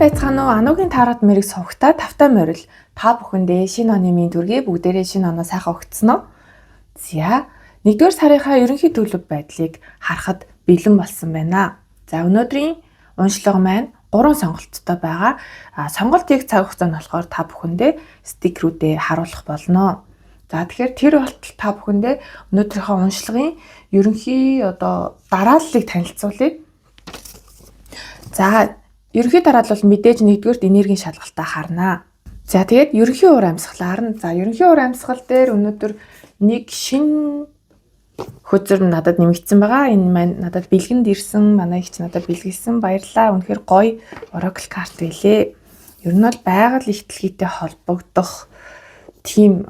байцгаана уу? Анугийн таарат мэрэг сувгата тавтай морил. Та бүхэндээ шинэ оны минь төргий бүгдээрээ шинэ оноо сайхан өгцөн үү? За, 1-р сарынхаа ерөнхий төлөв байдлыг харахад бэлэн болсон байна. За, өнөөдрийн уншлага маань 3 сонголттой байгаа. Сонголтыг цаг хугацаа нь болохоор та бүхэндээ стикерүүдээ харуулах болно. За, тэгэхээр тэр болтол та бүхэндээ өнөөдрийнхөө уншлагын ерөнхий дарааллыг танилцуулъя. За, ерөнхий дараалал бол мэдээж 1-р энергийн шалгалтаа харна. За, тэгээд ерөнхий уур амьсгалаар нь ерөнхий уур амьсгал дээр өнөөдөр нэг шинэ хөзөр надад нэмэгдсэн байгаа. Энэ маань надад бэлгэнд ирсэн, манай ихч надад бэлгэлсэн. Баярлалаа. Үнэхээр гоё Oracle карт байлээ. Ер нь бол байгаль ихтлгийтэй холбогдох тийм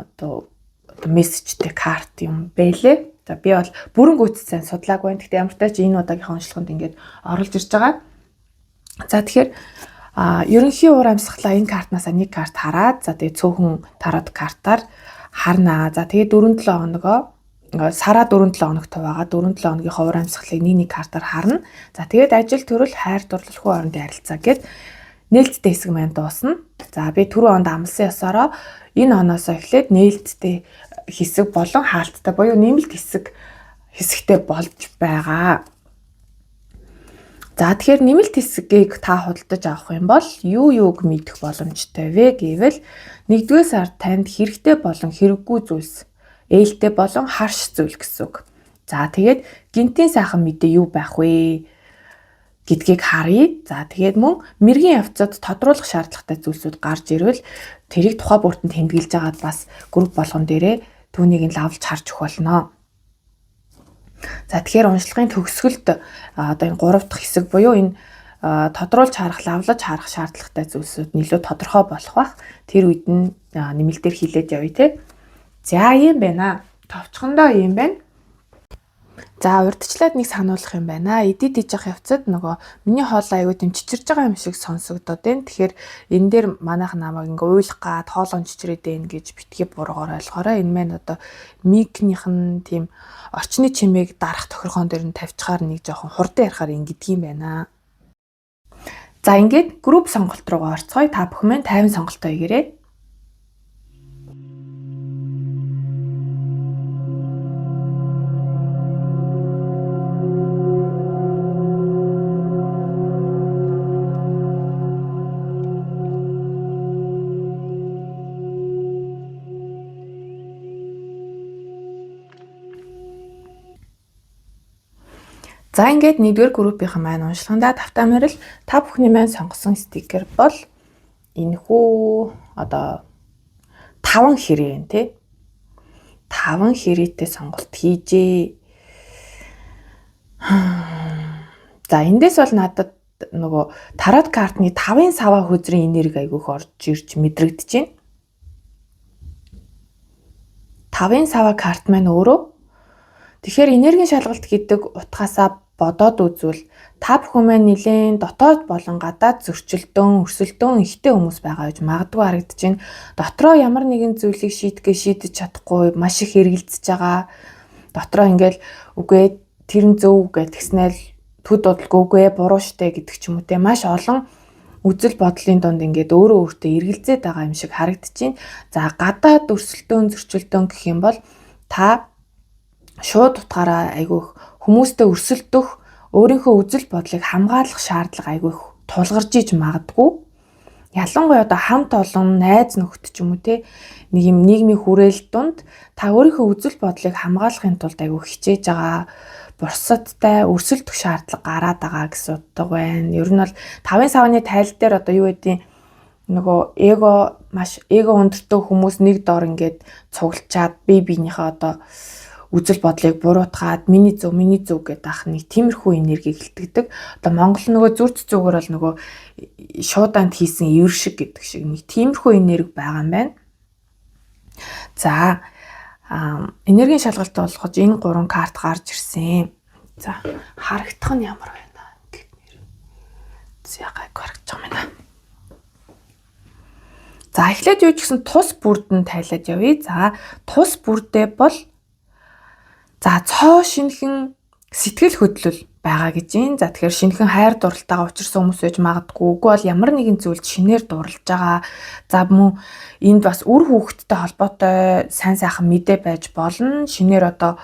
мессежтэй карт юм байлээ. За, би бол бүрэн гүйцэд сайн судлаагүй байна. Гэхдээ ямар ч тач энэ удаагийнхаа уншлаганд ингээд оруулж ирж байгаа. За, тэгэхээр ерөнхий уур амьсгалаа энэ картнаас нэг карт хараад за тэгээ цөөхөн тарот картаар харнаа. За тэгээ 4-7 хоногоо сараа 4-7 хоногтой байгаа. 4-7 хоногийн уур амьсгалыг нэг картаар харна. За тэгээд ажил төрөл хайр дурлал хүү орондын харилцаа гэд нээлттэй хэсэг маань дуусна. За би түрүү онд амласан ёсороо энэ оноос эхлээд нээлттэй хэсэг болон хаалттай буюу нэмэлт хэсэгтэй болж байгаа. За тэгэхээр нэмэлт хэсгийг та худалдаж авах юм бол юуг мэдэх боломжтой вэ гэвэл 1-р сард танд хэрэгтэй болон хэрэггүй зүйлс, ээлтэй болон харш зүйл гэсэн үг. За тэгээд гинтийн сайхан мэдээ юу байх вэ гэдгийг харъя. За тэгээд мөн мэргийн явцад тодруулах шаардлагатай зүйлсүүд гарч ирвэл тэрийг тухай бүртэн тэмдэглэж байгаад бас групп болгон дээрээ түүнийг нь лавлж харж өгөх болно. За тэгэхээр уншлагын төгсгөлд энэ 3 дахь хэсэг буюу энэ тодруулж харах, лавлаж харах шаардлагатай зүйлсүүд нэлээд тодорхой болох бах. Тэр үед нь нэмэлтээр хилээд явъя те. За ийм байна. Товчхондоо ийм байна. За урдчлаад нэг сануулах юм байна. Эдит хийж явах явцад миний хоол аягүй тийм чичирж байгаа юм шиг сонсогдоод байна. Тэгэхээр энэ дээр манайх намайг ингээ уйлах гад хоолон чичрээд байна гэж битгий буруугаар ойлгоорой. Энэ маань микнийх нь тийм орчны чимээг дарах тохиргоон дээр нь тавьчихаар нэг жоохон хурдан ярихаар ингэдэг юм байна. За ингээд групп сонголт руугаа орцгоё. Та бүхэн маань 50 сонголтоо хийгээрэй. За ингээд 1-р группийн маань уншлаганда тавтай морил та бүхний маань сонгосон стикер бол энэхүү 5 хэрэг тий. 5 хэрэгтэй сонголт хийжээ. За эндээс бол надад тарот картны 5-ын саваа хөзрийн энерги айгүйх орж ирж мэдрэгдэж байна. 5-ын саваа карт маань өөрөө тэгэхээр энергийн шалгалт гэдэг утгаасаа бодоод үзвэл та бүхэн маань нэлээд дотоод болон гадаад зөрчилдөн, өрсөлдөн ихтэй хүмүүс байгаа гэж магадгүй харагдаж байна. Дотроо ямар нэгэн зүйлийг шийдэж чадахгүй маш их эргэлзэж байгаа. Дотроо ингээл үгүй тэр нь зөв гэдгснээр төд бодлого үгүй буруу штэ гэдэг ч юм уу те маш олон үзэл бодлын донд ингээд өөрөө өөртөө эргэлзээд байгаа юм шиг харагдаж байна. За гадаад өрсөлдөн, зөрчилдөн гэх юм бол та шууд утгаараа айгүйх хүмүүстэй өрсөлдөх, өөрийнхөө үзэл бодлыг хамгаалах шаардлага айгүйх тулгарч иж магадгүй. Ялангуяа хамт олон найз нөхөд ч юм уу те нэг юм нийгмийн хүрээлэл донд та өөрийнхөө үзэл бодлыг хамгаалахын тулд айгүйх хичээж байгаа бурсадтай өрсөлдөх шаардлага гараад байгаа гэсэн утга байна. Ер нь бол 5-ын савны тайл дээр юу гэдгийг маш эго өндөртэй хүмүүс нэг дор ингээд цуглчаад биенийхээ үзэл бодлыг буруутгаад миний зөв гэдэг ах нэг тиймэрхүү энергийг илтгэдэг. Монгол зүрд зүгээр бол шуудаанд хийсэн ивэр шиг гэдэг шиг нэг тиймэрхүү энерги байгаа юм байна. За энергийн шалгалт болгож энэ 3 карт гарч ирсэн. За харагдах нь ямар байна гэхээр за гайг харагдаж байгаа юм байна. За эхлээд юу ч гэсэн тус бүрд нь тайлаад явъя. За тус бүрдээ бол за цоо шинхэн сэтгэл хөдлөл байгаа гэж юм. За тэгэхээр шинэхэн хайр дурлалтайгаа учирсан хүмүүс байж магадгүй. Үгүй бол ямар нэгэн зүйлд шинээр дурлж байгаа. За мөн энд бас үр хүүхэдтэй холбоотой сайн сайхан мэдээ байж болно. Шинээр одоо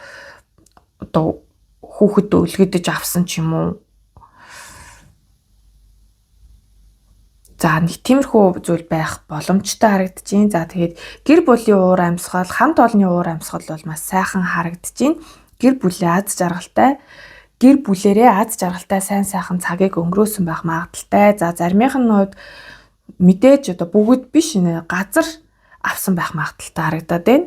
хүүхэд үлгэдэж авсан ч юм уу. За нэг тиймэрхүү зүйл байх боломжтой харагдаж байна. За тэгээд гэр бүлийн уур амьсгал, хамт олонны уур амьсгал бол маш сайхан харагдаж байна. Гэр бүлээ аз жаргалтай, гэр бүлэрээ аз жаргалтай сайн сайхан цагийг өнгөрөөсөн байх магадaltaй. За заримийнх нь хувьд мэдээж одоо бүгд биш нэ газар авсан байх магадaltaй харагдаад байна.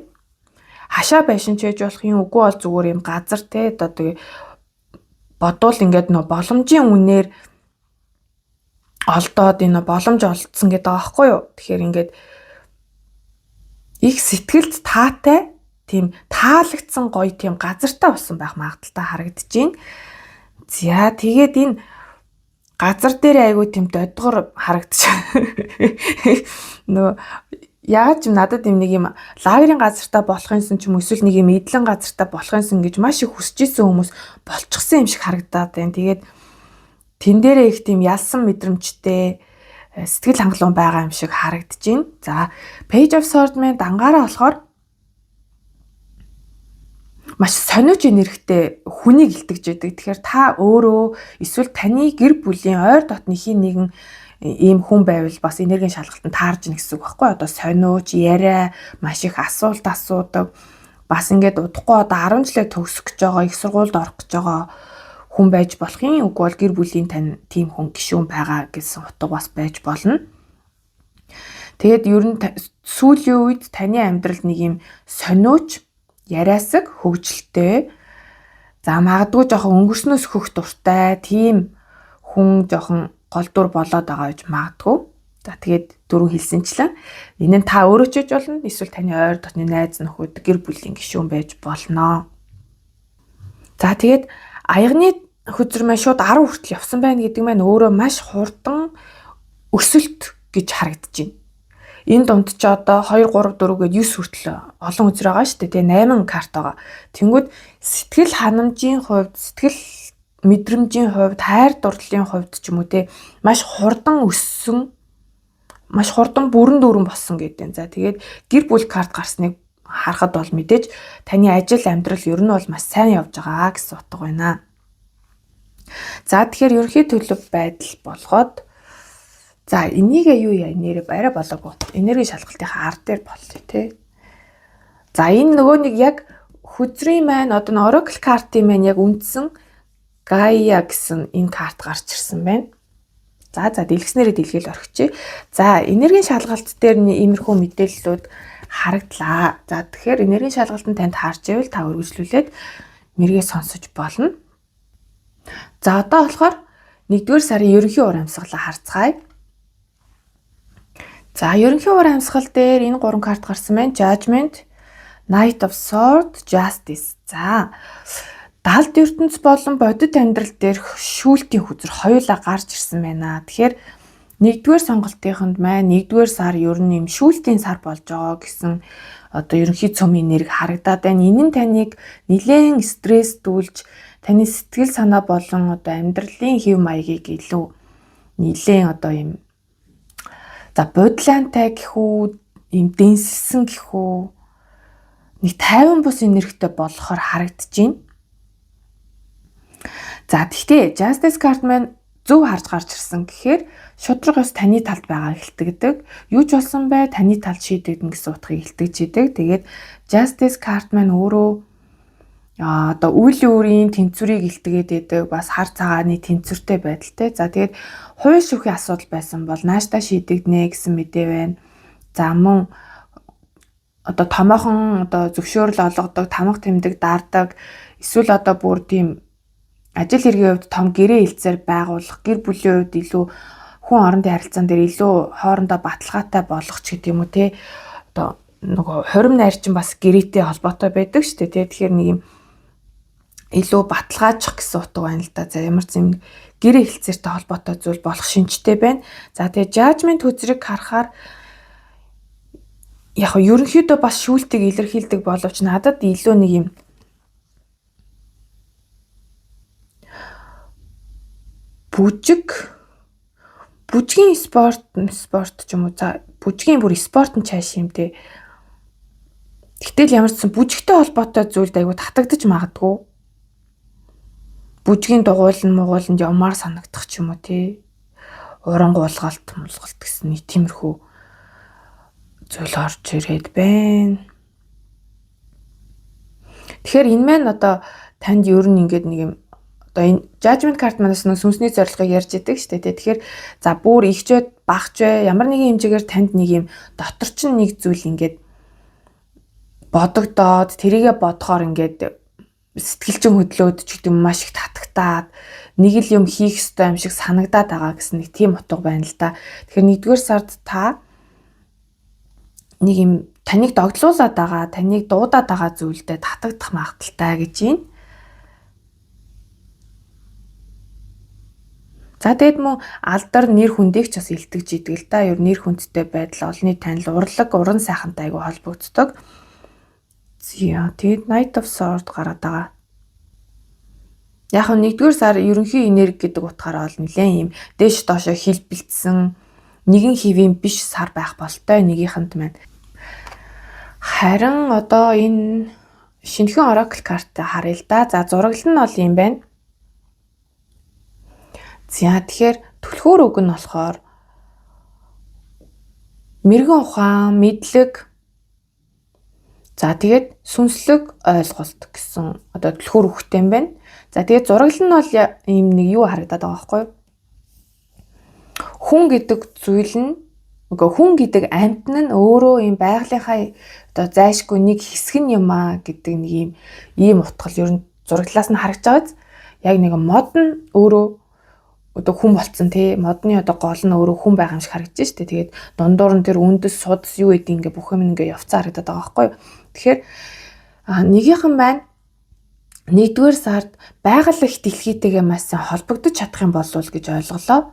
Хашаа байшин ч байж болох юм, үгүй бол зүгээр юм газар те одоо тэгээ бодвол ингээд нөө боломжийн үнээр олдоод энэ боломж олдсон гэдэг байгаа байхгүй юу. Тэгэхээр ингээд их сэтгэлд таатай тийм таалагдсан гоё тийм газартай болсон байх магадaltaй харагдаж байна. За тэгээд энэ газар дээр айгүй тийм додгор харагдаж нөө яг ч надад юм нэг юм лагерийн газартай болох юмсан ч юм эсвэл нэг юм эдлэн газартай болох юмсан гэж маш их хүсэж исэн хүмүүс болчихсон юм шиг харагдаад байна. Тэгээд тэн дээрээ их тийм ялсан мэдрэмжтэй сэтгэл хангалуун байгаа юм шиг харагдаж байна. За Page of Swords-ийн дангаараа болохоор маш сониуч энергитэй хүнийг илтгэж байдаг. Тэгэхээр та өөрөө эсвэл таны гэр бүлийн ойр дотны хин нэгэн ийм хүн байвал бас энергийн шалгалтанд таарж ийн гэсэн үг байхгүй. Одоо сониуч, яриа, маш их асуулт асуудаг. Бас ингээд удахгүй одоо 10 жилээ төгсөх гэж байгаа, их сургуульд орох гэж байгаа хүн байж болох юм. Үгүй бол гэр бүлийн тань тийм хүн гишүүн байгаа гэсэн утга бас байж болно. Тэгээд ер нь сүүлийн үед таны амьдралд нэг юм сониуч, яриасаг, хөвгөлтэй, за магадгүй жоохон өнгөрснөөс хөх дуртай тийм хүн жоохон голдуур болоод байгаа гэж магадгүй. За тэгээд дөрөв хэлсэнчлэн энэ нь та өөрөө ч гэж болно. Эсвэл таны ойр дотны найз нөхөд гэр бүлийн гишүүн байж болно. За тэгээд аягны хөзөрмөө шууд 10 хүртэл явсан байна гэдэг маань өөрөө маш хурдан өсөлт гэж харагдаж байна. Энэ дунд ч одоо 2 3 4 гээд 9 хүртэл олон үзэр байгаа шүү дээ. Тэгээ 8 карт байгаа. Тэнгүүд сэтгэл ханамжийн хувьд, сэтгэл мэдрэмжийн хувьд, хайр дурлалын хувьд ч юм уу те маш хурдан өссөн, маш хурдан бүрэн дүүрэн болсон гэдэг. За тэгээд гэр бүл карт гарсныг харахад бол мэдээж таны ажил амьдрал ер нь бол маш сайн явж байгаа гэсэн утга байна. За тэгэхээр ерөнхий төлөв байдал болгоод за энийгээ юу яа нэрээ барай болоогүй. Энерги шалгалтынхаа ар дээр боллоо тий. За энэ нөгөө нэг яг хөзрийн маань одоо н Oracle картын маань яг үндсэн Gaia гэсэн энэ карт гарч ирсэн байна. За дэлгэснээрээ дэлгээл орхичих. За энергийн шалгалт дээр иймэрхүү мэдээллүүд харагдлаа. За тэгэхээр энергийн шалгалтанд танд харж ивэл та үргэлжлүүлээд мэргээ сонсож болно. За одоо болохоор 1-р сарын ерөнхий уур амьсгалаа харцгаая. За ерөнхий уур амьсгал дээр энэ 3 карт гарсан байна. Judgment, Knight of Swords, Justice. За далд ертөнц болон бодит амьдрал дээр шүүлтийн хүзэр хоёулаа гарч ирсэн байна. Тэгэхээр 1-р сонголтынд маань 1-р сар ер нь юм шүүлтийн сар болж байгаа гэсэн одоо ерөнхий цөмийн нэрг харагдаад байна. Энэ нь таныг нэлээд стресстүүлж таны сэтгэл санаа болон одоо амьдралын хэв маягийг илүү нэлээд одоо юм за бодлоонтай гэхүү, юм дэнсэлсэн гэхүү нэг 50 бус энергитэй болохоор харагдаж байна. За тэгтээ Justice card маань зөв харж гарч ирсэн гэхээр шудраг ус таны талд байгаа хэлтэгдэг. Юу ч болсон бай таны талд шийдэгдэн гэсэн утгыг хэлтэгж идэг. Тэгээд Justice card маань өөрөө одоо үйл өөрийн тэнцвэрийг илтгээд байдаг, бас хар цагааны тэнцвэртэй байдалтай. За тэгээд хууль шүүхийн асуудал байсан бол нааштай шийдэгднэ гэсэн мэдээ байна. За мөн одоо томоохон одоо зөвшөөрөл олгодог, тамга тэмдэг даардаг, эсвэл одоо бүр тийм ажил хэргийн хувьд том гэрээ хэлцээр байгуулах, гэр бүлийн хувьд илүү хүн орондын харилцаан дээр илүү хоорондоо баталгаатай болгох ч гэдэг юм уу те. Одоо нөгөө хорим найр чинь бас гэрээтэй холбоотой байдаг шүү дээ. Тэгэхээр нэг юм илүү баталгаачих гэсэн утга байна л да. За ямар ч юм гэрээ хэлцээртэй холбоотой зүйл болох шинжтэй байна. За тэгээ Judgment хөзрийг харахаар яг нь ерөнхийдөө бас шүүлтийг илэрхийлдэг боловч надад илүү нэг юм бүжгийн спорт ч юм уу. За бүжгийн бүр спорт нь цааш юм дээ. Гэтэл ямар ч сан бүжигтэй холбоотой зүйлд айгуу татагдаж магадгүй. Бүжгийн дугууланд явмаар санагдах ч юм уу тий. Урангуулгалт гэсэн нэг тиймэрхүү зүйл орж ирээд байна. Тэгэхээр энэ маань одоо танд ер нь ингээд нэг юм одоо энэ judgment card манаас нэг сүнсний зорилгыг ярьж идэг шүү дээ. Тэгэхээр за бүр ихчээд багчвэ ямар нэгэн хэмжээгээр танд нэг юм дотор чинь нэг зүйл ингээд бодогдоод тэрийгэ бодохоор ингээд сэтгэлжин хөдлөөд ч гэдэг юм маш их татагтаад нэг л юм хийх ёстой юм шиг санагдаад байгаа гэсэн нэг тийм утга байна л да. Тэгэхээр 1-р сард та нэг юм таныг догдлуулаад байгаа, таныг дуудаад байгаа зүйлдээ татагдах магадaltaй гэж байна. За тэгэд мөн алдар нэр хүндийг ч бас илтгэж идэг л да. Ер нь нэр хүндтэй байдал, олонний танил, урлаг, уран сайхантай айгу холбогддог. Тэгээд Knight of Swords гараад байгаа. Яг нь 1-р сар ерөнхий энерги гэдэг утгаараа бол нэлээд юм дээш доошо хилбэлдсэн нэгэн хэвийн биш сар байх болтой нэгийнхэнд маань. Харин одоо энэ шинэхэн Oracle картаа харъя л да. За зураглал нь бол юм байна. За тэгэхээр түлхүүр үг нь болохоор мэрэгэн ухаан, мэдлэг. За тэгээд сүнслэг ойлголт гэсэн одоо түлхүүр үгтэй юм байна. За тэгээд зураглал нь бол ийм нэг юу харагдаад байгаа байхгүй юу? Хүн гэдэг зүйл нь хүн гэдэг амьтан нь өөрөө ийм байгалийнхаа одоо зайшгүй нэг хэсэг нь юм аа гэдэг нэг ийм утгал ер нь зураглалаас нь харагдж байгааз яг нэг мод нь өөрөө одоо хүн болцсон тий модны одоо гол нь өөрөө хүн байгаа юм шиг харагдаж штэ. Тэгээд дундуур нь тэр үндэс судас юу гэдэг ингээ бүх юм ингээ явцсан харагдаад байгаа байхгүй юу? Тэгэхээр нэгийнхэн байна 1-р сард байгаль их дэлхийтэйгээ маш сайн холбогдож чадах юм болов уу гэж ойлголоо.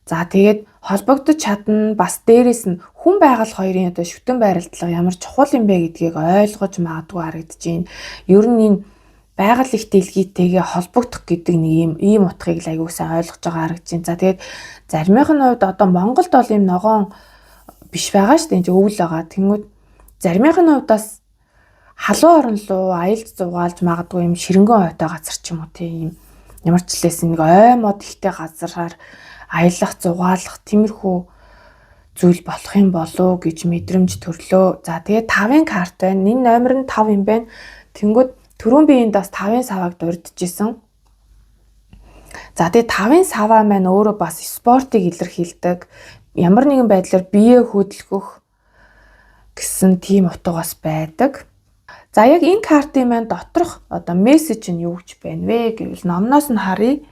За тэгээд холбогдож чадна бас дээрэс нь хүн байгаль хоёрын одоо шүтэн байралдлага ямар чухал юм бэ гэдгийг ойлгож магадгүй харагдаж байна. Ер нь энэ байгаль их дэлхийтэйгээ холбогдох гэдэг нэг ийм утгыг л аягүй сайн ойлгож байгаа харагдаж байна. За тэгээд заримын хувьд одоо Монголд бол ийм ногоон биш байгаа шүү дээ. Өвөл байгаа. Тэнгүүд заримын хувьд бас халуун орон руу аялж зугаалж магадгүй юм ширэнгэн ойтой газар ч юм уу тийм ямар ч хэлээс нэг ой мод ихтэй газараар аялах зугаалах тиймэрхүү зүйл болох юм болов гэж мэдрэмж төрлөө. За тэгээд 5-ын карт байна. Энэ номер нь 5 юм байна. Тэнгүүд түрүүн би энд бас 5-ын саваг дурдчихсэн. За тэгээд 5-ын саваа маань өөрөө бас спортыг илэрхийлдэг. Ямар нэгэн байдлаар биеэ хөдөлгөх гэсэн тийм утга бас байдаг. За яг энэ картын маань доторх одоо мессеж нь юу гэж байна вэ гэвэл номноос нь харъя.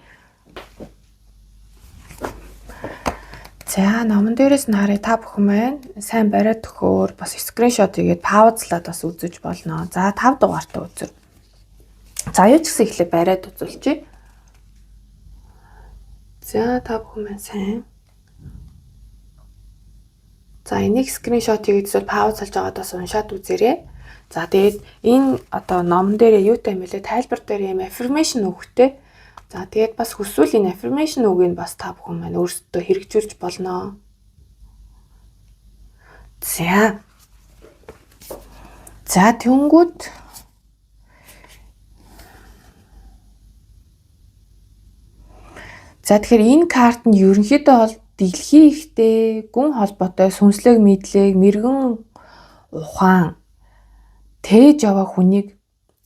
За номон дээрээс нь харъя та бүхэн маань сайн бариад өгөхөөр бас скриншот хийгээд паузлаад бас үзэж болно. За 5 дугаартаа үзэр. За юу ч гэсэн ихлэ бариад үзүүлчихье. За та бүхэн маань сайн. За энийг скриншот хийгээд эсвэл пауз хийж байгаад бас уншаад үзээрэй. За тэгээд энэ одоо номон дээр юутай юм бэлээ тайлбар дээр юм affirmation үгтэй. За тэгээд бас хүсвэл энэ affirmation үгийг бас та бүхэн маань өөрсдөө хэрэгжүүлж болно. За тэнгүүд за тэгэхээр энэ карт нь ерөнхийдөө бол дэлхийн ихтэй гүн холбоотой сүнслэг мэдлэг мэрэгэн ухаан тээж яваа хүнийг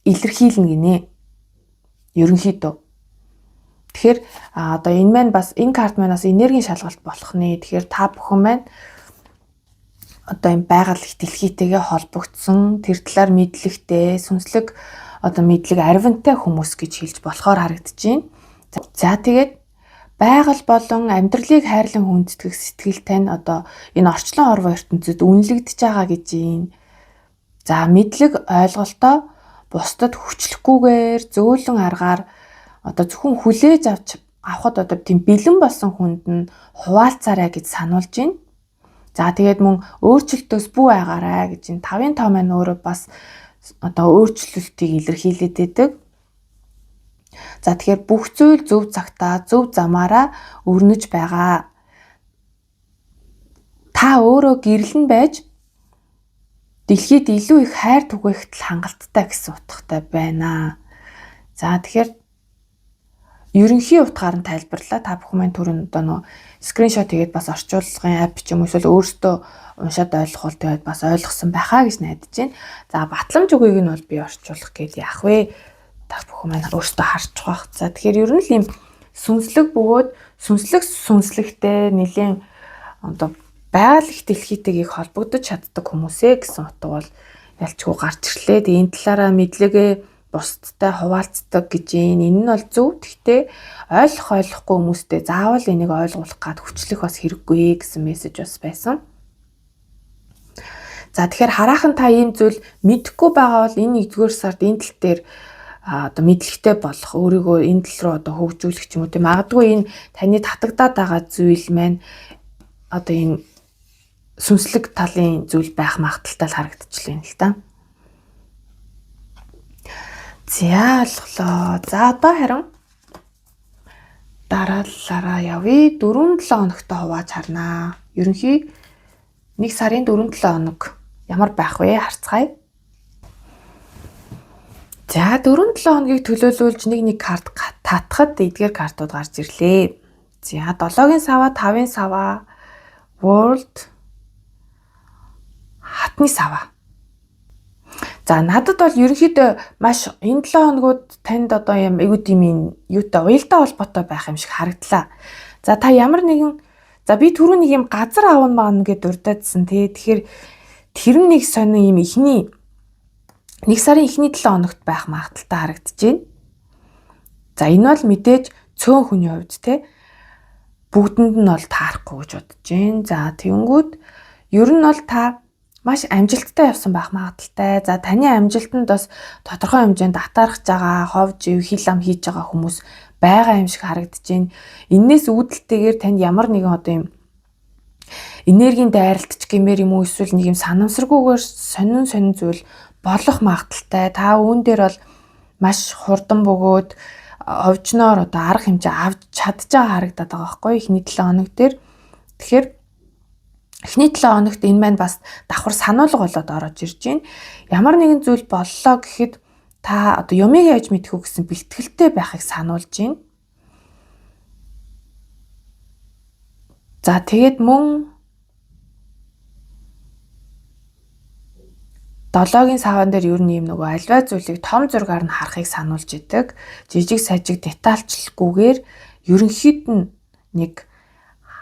илэрхийлнэ гинэ. Ерөнхийдөө. Тэгэхээр одоо энэ маань бас энэ карт маань бас энергийн шалгалт болох нэ. Тэгэхээр та бүхэн маань одоо энэ байгаль их дэлхийтэйгээ холбогдсон тэр талаар мэдлэгтэй сүнслэг одоо мэдлэг арвинтай хүмүүс гэж хэлж болохоор харагдаж байна. За тэгээд байгаль болон амьдралыг хайрлан хүндэтгэх сэтгэл тань одоо энэ орчлон орвоо ертөнцид үнэлэгдэж байгаа гэж юм. За мэдлэг ойлголтоо бусдад хүчлэхгүйгээр зөөлөн аргаар одоо зөвхөн хүлээж авахд одоо тийм бэлэн болсон хүнд нь хуваалцаарай гэж сануулж байна. За тэгээд мөн өөрчлөлтөөс бүү байгаарай гэж энэ 5-ын 5 маань өөрөө бас одоо өөрчлөлтийг илэрхийлээд байдаг. За тэгэхээр бүх зүйл зөв цагтаа, зөв замаараа өрнөж байгаа. Та өөрөө гэрлэн байж дэлхийд илүү их хайр түгээгт хангалттай гэсэн утгатай байна. За тэгэхээр ерөнхий утгаар нь тайлбарлаа. Та бүхэн маань түрүүн одоо нөө скриншот хийгээд бас орчуулгын апп ч юм уу эсвэл өөртөө уншаад ойлгох бол тэгээд бас ойлгосон байхаа гэж найдаж байна. За батламж үгийг нь бол би орчуулах гээд яах вэ? Та бүхэн маань өөртөө харж байгаа. За тэгэхээр ер нь л юм сүнслэг бөгөөд сүнслэгтэй нэлийн одоо байгаль их дэлхийтэйг холбогдож чаддаг хүмүүсээ гэсэн утга бол ялчгүй гарч ирлээ. Тэгээ энэ талаараа мэдлэгээ бусдтай хуваалцдаг гэж энэ нь бол зөв. Гэхдээ ойлгохгүй хүмүүстэй заавал энийг ойлгуулах гад хүчлэх бас хэрэггүй гэсэн мессеж бас байсан. За тэгэхээр хараахан та ийм зүйл мэдэхгүй байгаа бол энэ 1-р сард энэ тал дээр одоо мэдлэгтэй болох өөрийгөө энэ тал руу одоо хөгжүүлэх ч юм уу тийм магадгүй энэ таны татагдаад байгаа зүйл маань одоо энэ сүнслэг талын зүйл байх магадaltaй харагдчихлаа юм л та. За ойлголоо. За одоо харин дараалалаараа явъя. 4-7 хоногтой хувааж харнаа. Ерөнхий 1 сарын 4-7 хоног ямар байх вэ? Харцгаая. За 4-7 хоногийг төлөөлүүлж нэг карт татахад эдгээр картууд гарч ирлээ. За 7-гийн сава, 5-ын сава, World, хатны сава. За надад бол ерөнхийдөө маш энэ 7 хоногуд танд одоо юм айгуу тийм юутай уялдаа холбоотой байх юм шиг харагдлаа. За та ямар нэгэн би түрүү нэг юм газар аавн маань гэдээ дурдаадсан тий. Тэгэхээр тэр нэг сонин юм ихний 1 сарын эхний 7 хоногт байх магадaltaй харагдаж байна. За энэ бол мэдээж цөөн хүний хувьд тий бүгдэнд нь бол таарахгүй гэж бодож байна. За тэгэнгүүт ер нь бол та маш амжилттай явсан байх магадaltaй. За таны амжилтанд бас тодорхой хэмжээнд атаархаж байгаа, хов жив, хил ам хийж байгаа хүмүүс байгаа юм шиг харагдаж байна. Иннээс үүдэлтэйгээр танд ямар нэгэн одоо юм энергийн дайралтч гэмээр юм уу эсвэл нэг юм санамсаргүйгээр сонин зүйл болох магадaltaй. Та үүн дээр бол маш хурдан бөгөөд овжноор одоо арга хэмжээ авч чадж байгаа харагдаад байгаа байхгүй эхний 7 хоног дээр. Тэгэхээр эхний 7 хоногт энэ маань бас давхар сануулга болоод орж ирж байна. Ямар нэгэн зүйл боллоо гэхэд та одоо юмыг яаж мэдэх үү гэсэн бэлтгэлтэй байхыг сануулж байна. За тэгээд мөн 7-гийн саван дээр ер нь юм нөгөө альва зүйлийг том зургаар нь харахыг сануулж идэг. Жижиг сажиг детальчлалгүйгээр ерөнхийд нь нэг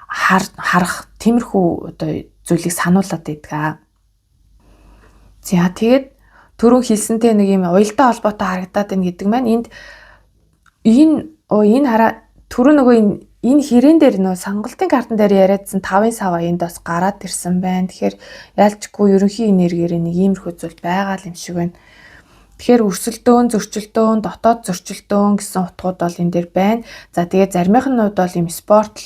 харах тиймэрхүү одоо зүйлийг сануулад байдаг. За тэгээд түрүү хэлсэнтэй нэг юм уялдаа холбоотой харагдаад байна гэдэг маань энэ хараа түрүү нөгөө энэ хэрээн дээр нөө сонгалтын картан дээр яриадсан 5-ын сава энд бас гараад ирсэн байна. Тэгэхээр ялчгүй ерөнхий энергиэр нэг иймэрхүү зүйл байгаа юм шиг байна. Тэгэхээр өрсөлдөөн, зөрчилдөөн, дотоод зөрчилдөөн гэсэн утгууд бол энэ дээр байна. За тэгээд заримын нь хувьд бол юм спорт,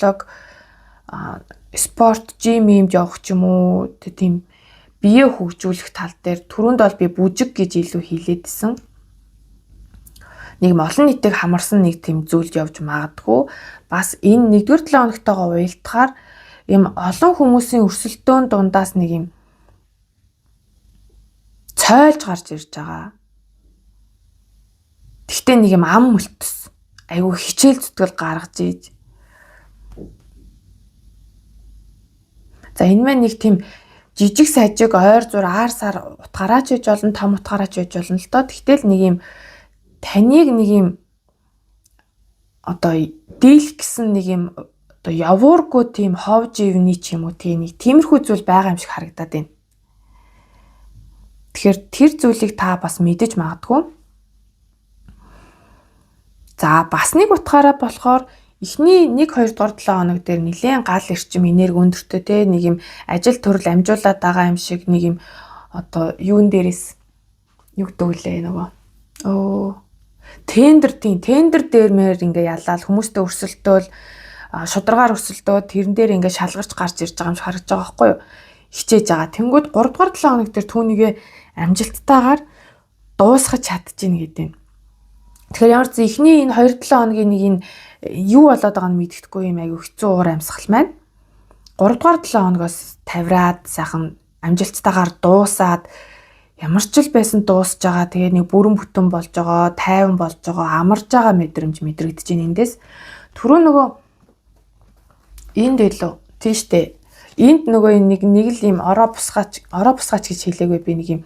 жим юмд явах ч юм уу тийм бие хөгжүүлэх тал дээр түрүүнд бол би бүжиг гэж илүү хэлээдсэн. Нэг олон нийтийг хамарсан нэг тийм зүйлд явж магадгүй. Бас энэ 1-р 7 хоногтойгоо уялдахаар юм олон хүмүүсийн өрсөлдөөн дундаас нэг юм цойлж гарч ирж байгаа. Тэгтээ нэг юм ам мөлтс айгүй хичээл зүтгэл гаргаж ийж. За энэ маань нэг тийм жижиг сажиг ойр зур аар сар утгаараач хийж болно, том утгаараач хийж болно л доо. Тэгтэл нэг юм таныг нэг юм одоо дийлэх гэсэн нэг юм одоо явуургүй тийм хов живний ч юм уу тийм нэг тиймэрхүү зүйл байгаа юм шиг харагдаад байна. Тэгэхээр тэр зүйлийг та бас мэдэж магадгүй. За бас нэг утгаараа болохоор эхний 1-2 дугаар 7 хоног дээр нэлээд гал эрчим энерги өндөртэй те нэг юм ажил төрөл амжуулаад байгаа юм шиг нэг юм одоо юун дээрээс юу гэдэг үлээ нөгөө тендер дээрмээр ингээ ялаад хүмүүстэй өрсөлдөөл шударгаар өрсөлдөө тэрэн дээр ингээ шалгарч гарч ирж байгаа юм шиг харагдаж байгаа байхгүй юу? Хичээж байгаа. Тэнгүүд 3 дугаар 7 хоног дээр түүнийгээ амжилттайгаар дуусгаж чадчихна гэдэг. Тэгэхээр ямар ч ихний энэ 2-7 хоногийн нэг энэ юу болоод байгааг нь мэддэхгүй юм айгүй хэцүү уур амьсгал маань 3 дугаар 7 хоногоос тавираад сайхан амжилттайгаар дуусаад ямар ч л байсан дуусж байгаа. Тэгээ нэг бүрэн бүтэн болж байгаа, тайван болж байгаа, амарж байгаа мэдрэмж мэдрэгдэж байна эндээс. Түрүү нөгөө энд илүү тийштэй. Энд нөгөө нэг л юм ороо бусгаач гэж хэлээгүй би нэг юм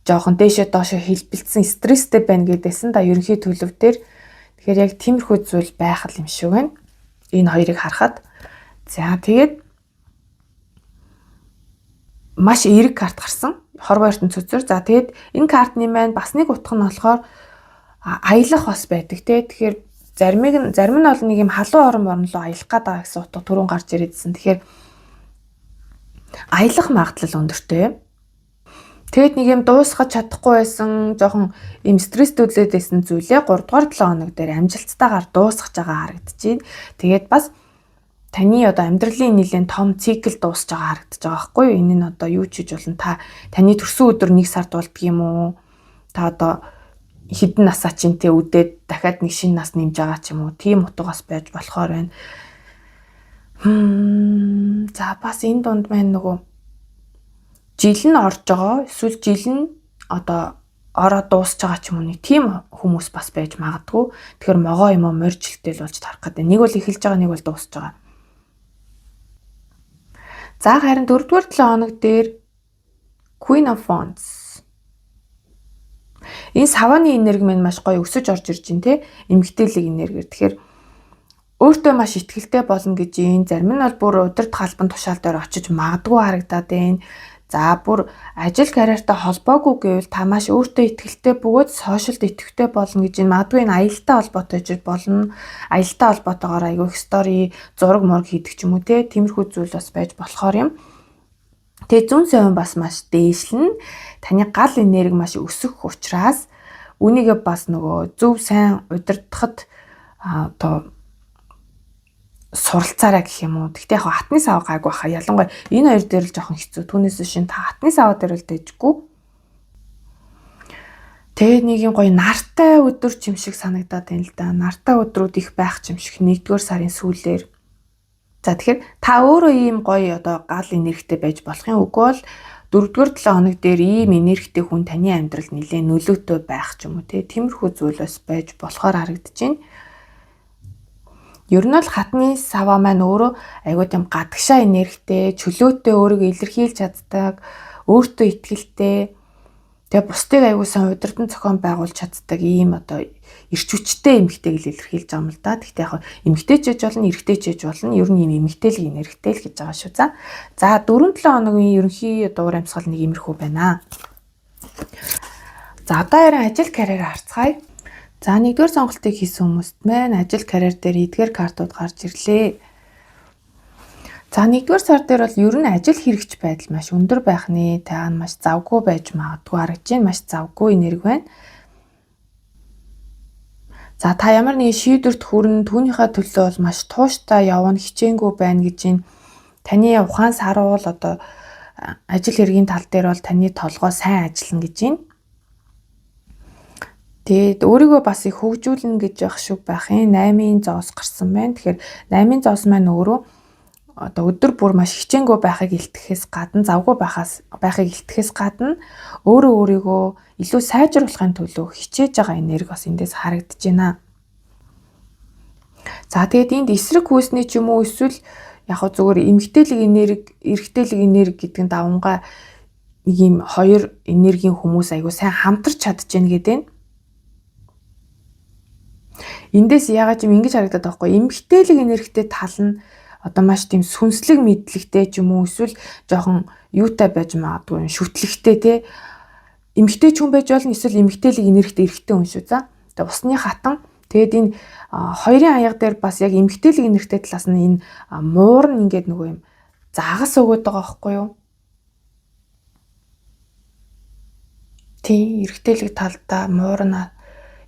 жоохон дээшээ доошоо хэлбэлцсэн стресстэй байна гэдээсэн да ерөнхий төлөв дээр. Тэгэхээр яг тиймэрхүү зүйл байх юм шиг байна. Энэ хоёрыг харахад. За тэгээд маш эерэг карт гарсан. Хорвоо ертөнц цэцэр. За тэгээд энэ картны маань бас нэг утга нь болохоор аялах бас байдаг те. Тэгэхээр зарим нь бол нэг юм халуун орон руу аялах гэдэг гэсэн утга түрүүн гарч ирээдсэн. Тэгэхээр аялах магадлал өндөртэй юм. Тэгэд нэг юм дуусгаж чадахгүй байсан жоохон юм стресс төлөөд байсан зүйлээ 3 дугаар 7 хоног дээр амжилттайгаар дуусгаж байгаа харагдчихээн. Тэгээд бас таны одоо амьдралын нэлээд том цикл дуусж байгаа харагдаж байгаа байхгүй юу? Энэ нь одоо юу ч хийж болно. Таны төрсөн өдөр 1 сард болдго юм уу? Та одоо хэдэн насаа чинь тэ үдээд дахиад нэг шинэ нас нэмж байгаа ч юм уу? Тийм утгаас байж болохоор байна. За бас энэ дунд маань нөгөө жил нь орж байгаа. Эсвэл жил нь одоо ороод дуусж байгаа ч юм уу? Тийм хүмүүс бас байж магадгүй. Тэгэхээр могоо юм уу морьжилтэл болж тарах гэдэг. Нэг бол эхэлж байгаа, нэг бол дуусж байгаа. За харин 4 дугаар 7 хоног дээр Queen of Wands. Энэ савааны энерги маань маш гоё өсөж орж ирж байна те. Эмгтээлэг энергиэр. Тэгэхээр өөртөө маш ихтгэлтэй болно гэж юм. Зарим нь бол бүр удирд халбан тушаал дээр очиж магадгүй харагдаад байна. За бүр ажил карьертай холбоогүй гэвэл та маш өөртөө ихтгэлтэй бөгөөд сошиалд итгэвтэй болно гэж энэ магадгүй энэ аялалтай холбоотой гэж болно. Аялалтай холбоотойгоор айгүй их стори, зураг мураг хийдэг ч юм уу те. Тиймэрхүү зүйл бас байж болохоор юм. Тэгээ зүүн совин бас маш дээшлэн таны гал энерги маш өсөх учраас үнийгээ бас нөгөө зөв сайн удирдахад одоо суралцаарай гэх юм уу. Гэхдээ яг хатны сав гайгүй баха. Ялангуяа энэ хоёр дээр л жоохон хэцүү. Түүнээс шин та хатны сав дээр л дэжгүй. Тэгээ нэг юм гоё нартай өдөр ч юм шиг санагдаад байна л да. Нартай өдрүүд их байх ч юм шиг 1-р сарын сүүлээр. За тэгэхээр та өөрөө ийм гоё одоо гал энергитэй байж болохын үгүй бол 4-р 7 хоног дээр ийм энергитэй хүн таны амьдралд нэлээд нөлөөтэй байх ч юм уу те. Тиймэрхүү зүйлс байж болохоор харагдаж байна. Ер нь бол хатны сава маань өөрөө айгүй тийм гадагшаа энергитэй, чөлөөтэй өөрийгөө илэрхийлж чаддаг, өөртөө итгэлтэй, тэгээ бусдыг айгүй сайн удирдан зохион байгуулж чаддаг ийм одоо эрч хүчтэй эмэгтэйг л илэрхийлж байгаа юм л да. Гэхдээ яг эмэгтэй ч гэж болно, эрэгтэй ч гэж болно. Ер нь ийм эмэгтэйлэг энергитэй л гэж байгаа шүү. За 4-7 хоногийн ерөнхий дуур амьсгал нэг иймэрхүү байна. За одоо ярин ажил карьераа харцгаая. За 1-р сонголтыг хийсэн хүмүүст маань ажил карьер дээр эдгээр картууд гарч ирлээ. За 1-р сар дээр бол ер нь ажил хэрэгч байдал маш өндөр байх нэ. Та маш завгүй байж магадгүй харагдаж байна. Маш завгүй энерги байна. За та ямар нэгэн шийдвэрт хүрэн түүнийхээ төлөө бол маш тууштай явна, хичээнгүй байна гэж байна. Таны ухаан саруул одоо ажил хэргийн тал дээр бол таны толгой сайн ажиллана гэж байна. Тэгээд өөрийгөө бас их хөгжүүлнэ гэж явах шиг байх юм. 8-ын зоос гарсан байна. Тэгэхээр 8-ын зоос маань өөрөө одоо өдөр бүр маш хичээнгүй байхыг илтгэхээс гадна, завгүй байхыг илтгэхээс гадна өөрөө өөрийгөө илүү сайжруулахын төлөө хичээж байгаа энерги бас эндээс харагдаж байна. За тэгээд энд эсрэг хүйсний ч юм уу эсвэл яг хөө зүгээр эмгтээлэг энерги, эргтээлэг энерги гэдэг нь давангаа нэг юм хоёр энергийн хүмүүс айгуу сайн хамтарч чадчихна гэдэг нь. Эндээс яагаад юм ингэж харагдаад байгаа байхгүй эмгтээлэг энергитэй тал нь одоо маш тийм сүнслэг мэдлэгтэй ч юм уу эсвэл жоохон юутай байж магадгүй шүтлэгтэй те эмгтэй ч хүн байж болно эсвэл эмгтээлэг энергитэй эрэгтэй хүн шүү. За тэгээ усны хатан тэгээд энэ хоёрын аяга дээр бас яг эмгтээлэг энергитэй талаас нь энэ муур нь ингээд нөгөө юм загас өгöd байгаа байхгүй юу? Тийм эрэгтэйлэг талдаа муур нь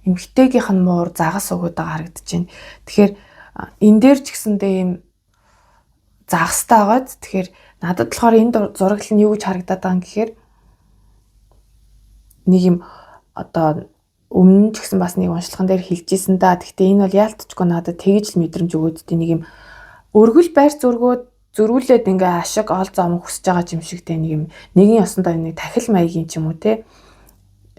эмгтээгийнх нь муур загас өгöd байгаа харагдаж байна. Тэгэхээр энэ дээр ч гэсэндээ юм загастай байгаад тэгэхээр надад болохоор энэ зурагт нь юу гэж харагдаад байгаа юм гэхээр нэг юм одоо өмнө ч гэсэн бас нэг уншлаган дээр хэлжсэн да. Гэхдээ энэ бол яалтчгүй надад тэгж л мэдрэмж өгөөдтэй нэг юм өргөл байр зөргүүлээд ингээ ашиг ол зам хүсэж байгаа юм шиг те нэг юм нэгэн ёсондоо нэг тахил маягийн ч юм уу те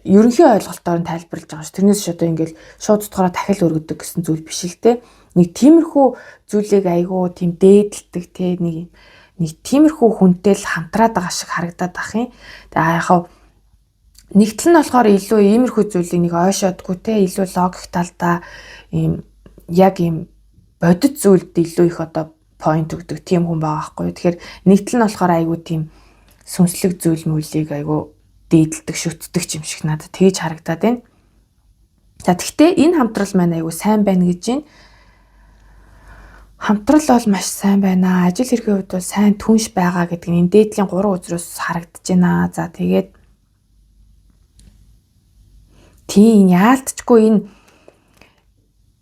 ерөнхий ойлголтоор нь тайлбарлаж байгаа ш. Тэрнээс ч одоо ингээл шууд утгаараа тахил өргөдөг гэсэн зүйл биш л те. Нэг тиймэрхүү зүйлийг айгүй тийм дээдэлдэг те нэг тиймэрхүү хүнтэй л хамтраад байгаа шиг харагдаад ах юм. Тэгээ яхав нэгтэл нь болохоор илүү иймэрхүү зүйлийг нэг ойшоодгүй те илүү логик талдаа ийм яг ийм бодит зүйлд илүү их одоо point өгдөг тийм хүн байгаа байхгүй. Тэгэхээр нэгтэл нь болохоор айгүй тийм сүнслэг зүйл мүлийг айгүй дээдэлдэг шүтдэг юм шиг надад тэгж харагдаад байна. За тэгтээ энэ хамтрал маань айгүй сайн байна гэж байна. Хамтрал бол маш сайн байна. Ажил хэргийн хувьд бол сайн түнш байгаа гэдэг нь энэ дээдлийн 3 үзрээс харагдаж байна. За тэгээд тийм яалтчгүй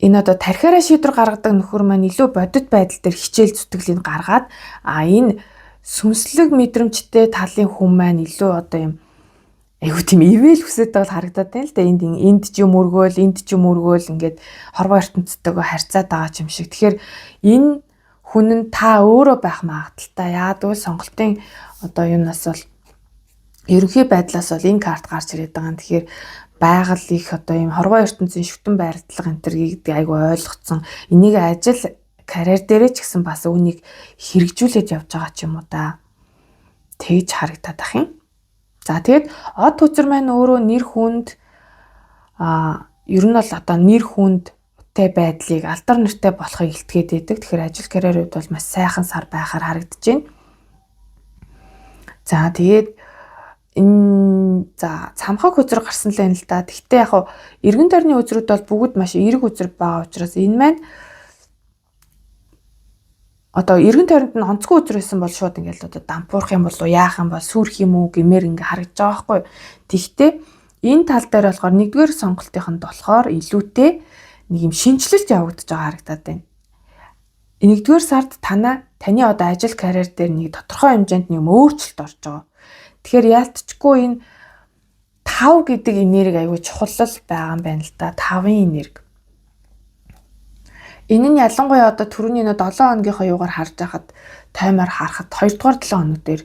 энэ одоо тархиараа шийдвэр гаргадаг нөхөр маань илүү бодит байдал дээр хичээл зүтгэлийг гаргаад энэ сүнслэг мэдрэмжтэй талын хүн маань илүү одоо юм айгу тийм ивэл хүсэж байгаа харагдаад байна л да. Энд ч юм өргөөл ингээд хорвоо ертөнцтэйгөө харьцаад байгаа юм шиг. Тэгэхээр энэ хүн нь та өөрөө байх магадaltaй. Яагадгүй сонголтын одоо юунаас бол ерөнхий байдлаас бол энэ карт гарч ирээд байгаа юм. Тэгэхээр байгаль их одоо юм хорвоо ертөнцийн шүтэн байрлал энэ гэдэг айгу ойлгоцсон. Энийг ажил карьер дээрээ ч гэсэн бас үүнийг хэрэгжүүлээд явж байгаа ч юм уу да. Тэгж харагдаад ах юм. За тэгээд од хүчээр маань өөрөө нэр хүнд ер нь бол одоо нэр хүндтэй байдлыг алдар нэртэй болохыг илтгээд байдаг. Тэгэхээр ажил карьерүүд бол маш сайхан сар байхаар харагдаж байна. За тэгээд цамхаг үзэр гарсан л байна л да. Гэхдээ яг эргэн тойрны үзрүүд бол бүгд маш эерэг үзэр байгаа учраас энэ маань одоо эргэн тойронд нь онцгой үзэр байсан бол шууд ингээл одоо дампуурах юм бол яах юм бол сүрх юм уу гэмээр ингээ харагдаж байгаа байхгүй. Тэгвэл энэ тал дээр болохоор нэгдүгээр сонголтынханд болохоор илүүтэй нэг юм шинжилэлт явагдаж байгаа харагдаад байна. Нэгдүгээр сард таны одоо ажил карьер дээр нэг тодорхой хэмжээнд нэг өөрчлөлт орж байгаа. Тэгэхээр яалтчгүй энэ 5 гэдэг энерги аягүй чухал байгаа юм байна л да. 5-ын энерги. Энэ нь ялангуяа одоо түрүүний 7 хоногийнхоо юугаар харж байхад таймаар харахад 2 дугаар 7 хоног дээр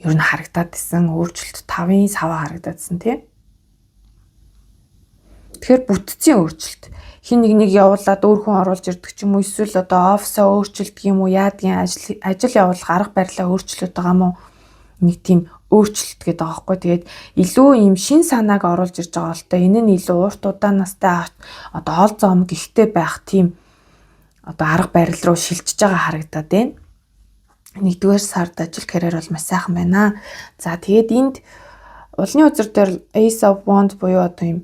ер нь харагдаад исэн өөрчлөлт 5-ын саваа харагдаадсэн тийм. Тэгэхээр бүтцийн өөрчлөлт. Хин нэг явуулаад өөр хүн оруулж ирдэг ч юм уу эсвэл одоо офисаа өөрчилдөг юм уу яадгийн ажил явуулах арга барилаа өөрчлөлт байгаа юм уу? Нэг тийм өөрчлөлт гэдэг байгаа байхгүй. Тэгээд илүү юм шин санааг оруулж ирж байгаа бол энэ нь илүү урт удаанастай одоо ол зом гихтэй байх тийм одоо арга барил руу шилжиж байгаа харагдаад байна. Нэгдүгээр сард ажил карьер бол маш сайхан байна. За тэгээд энд улны үзэр дээр Ace of Wands буюу одоо юм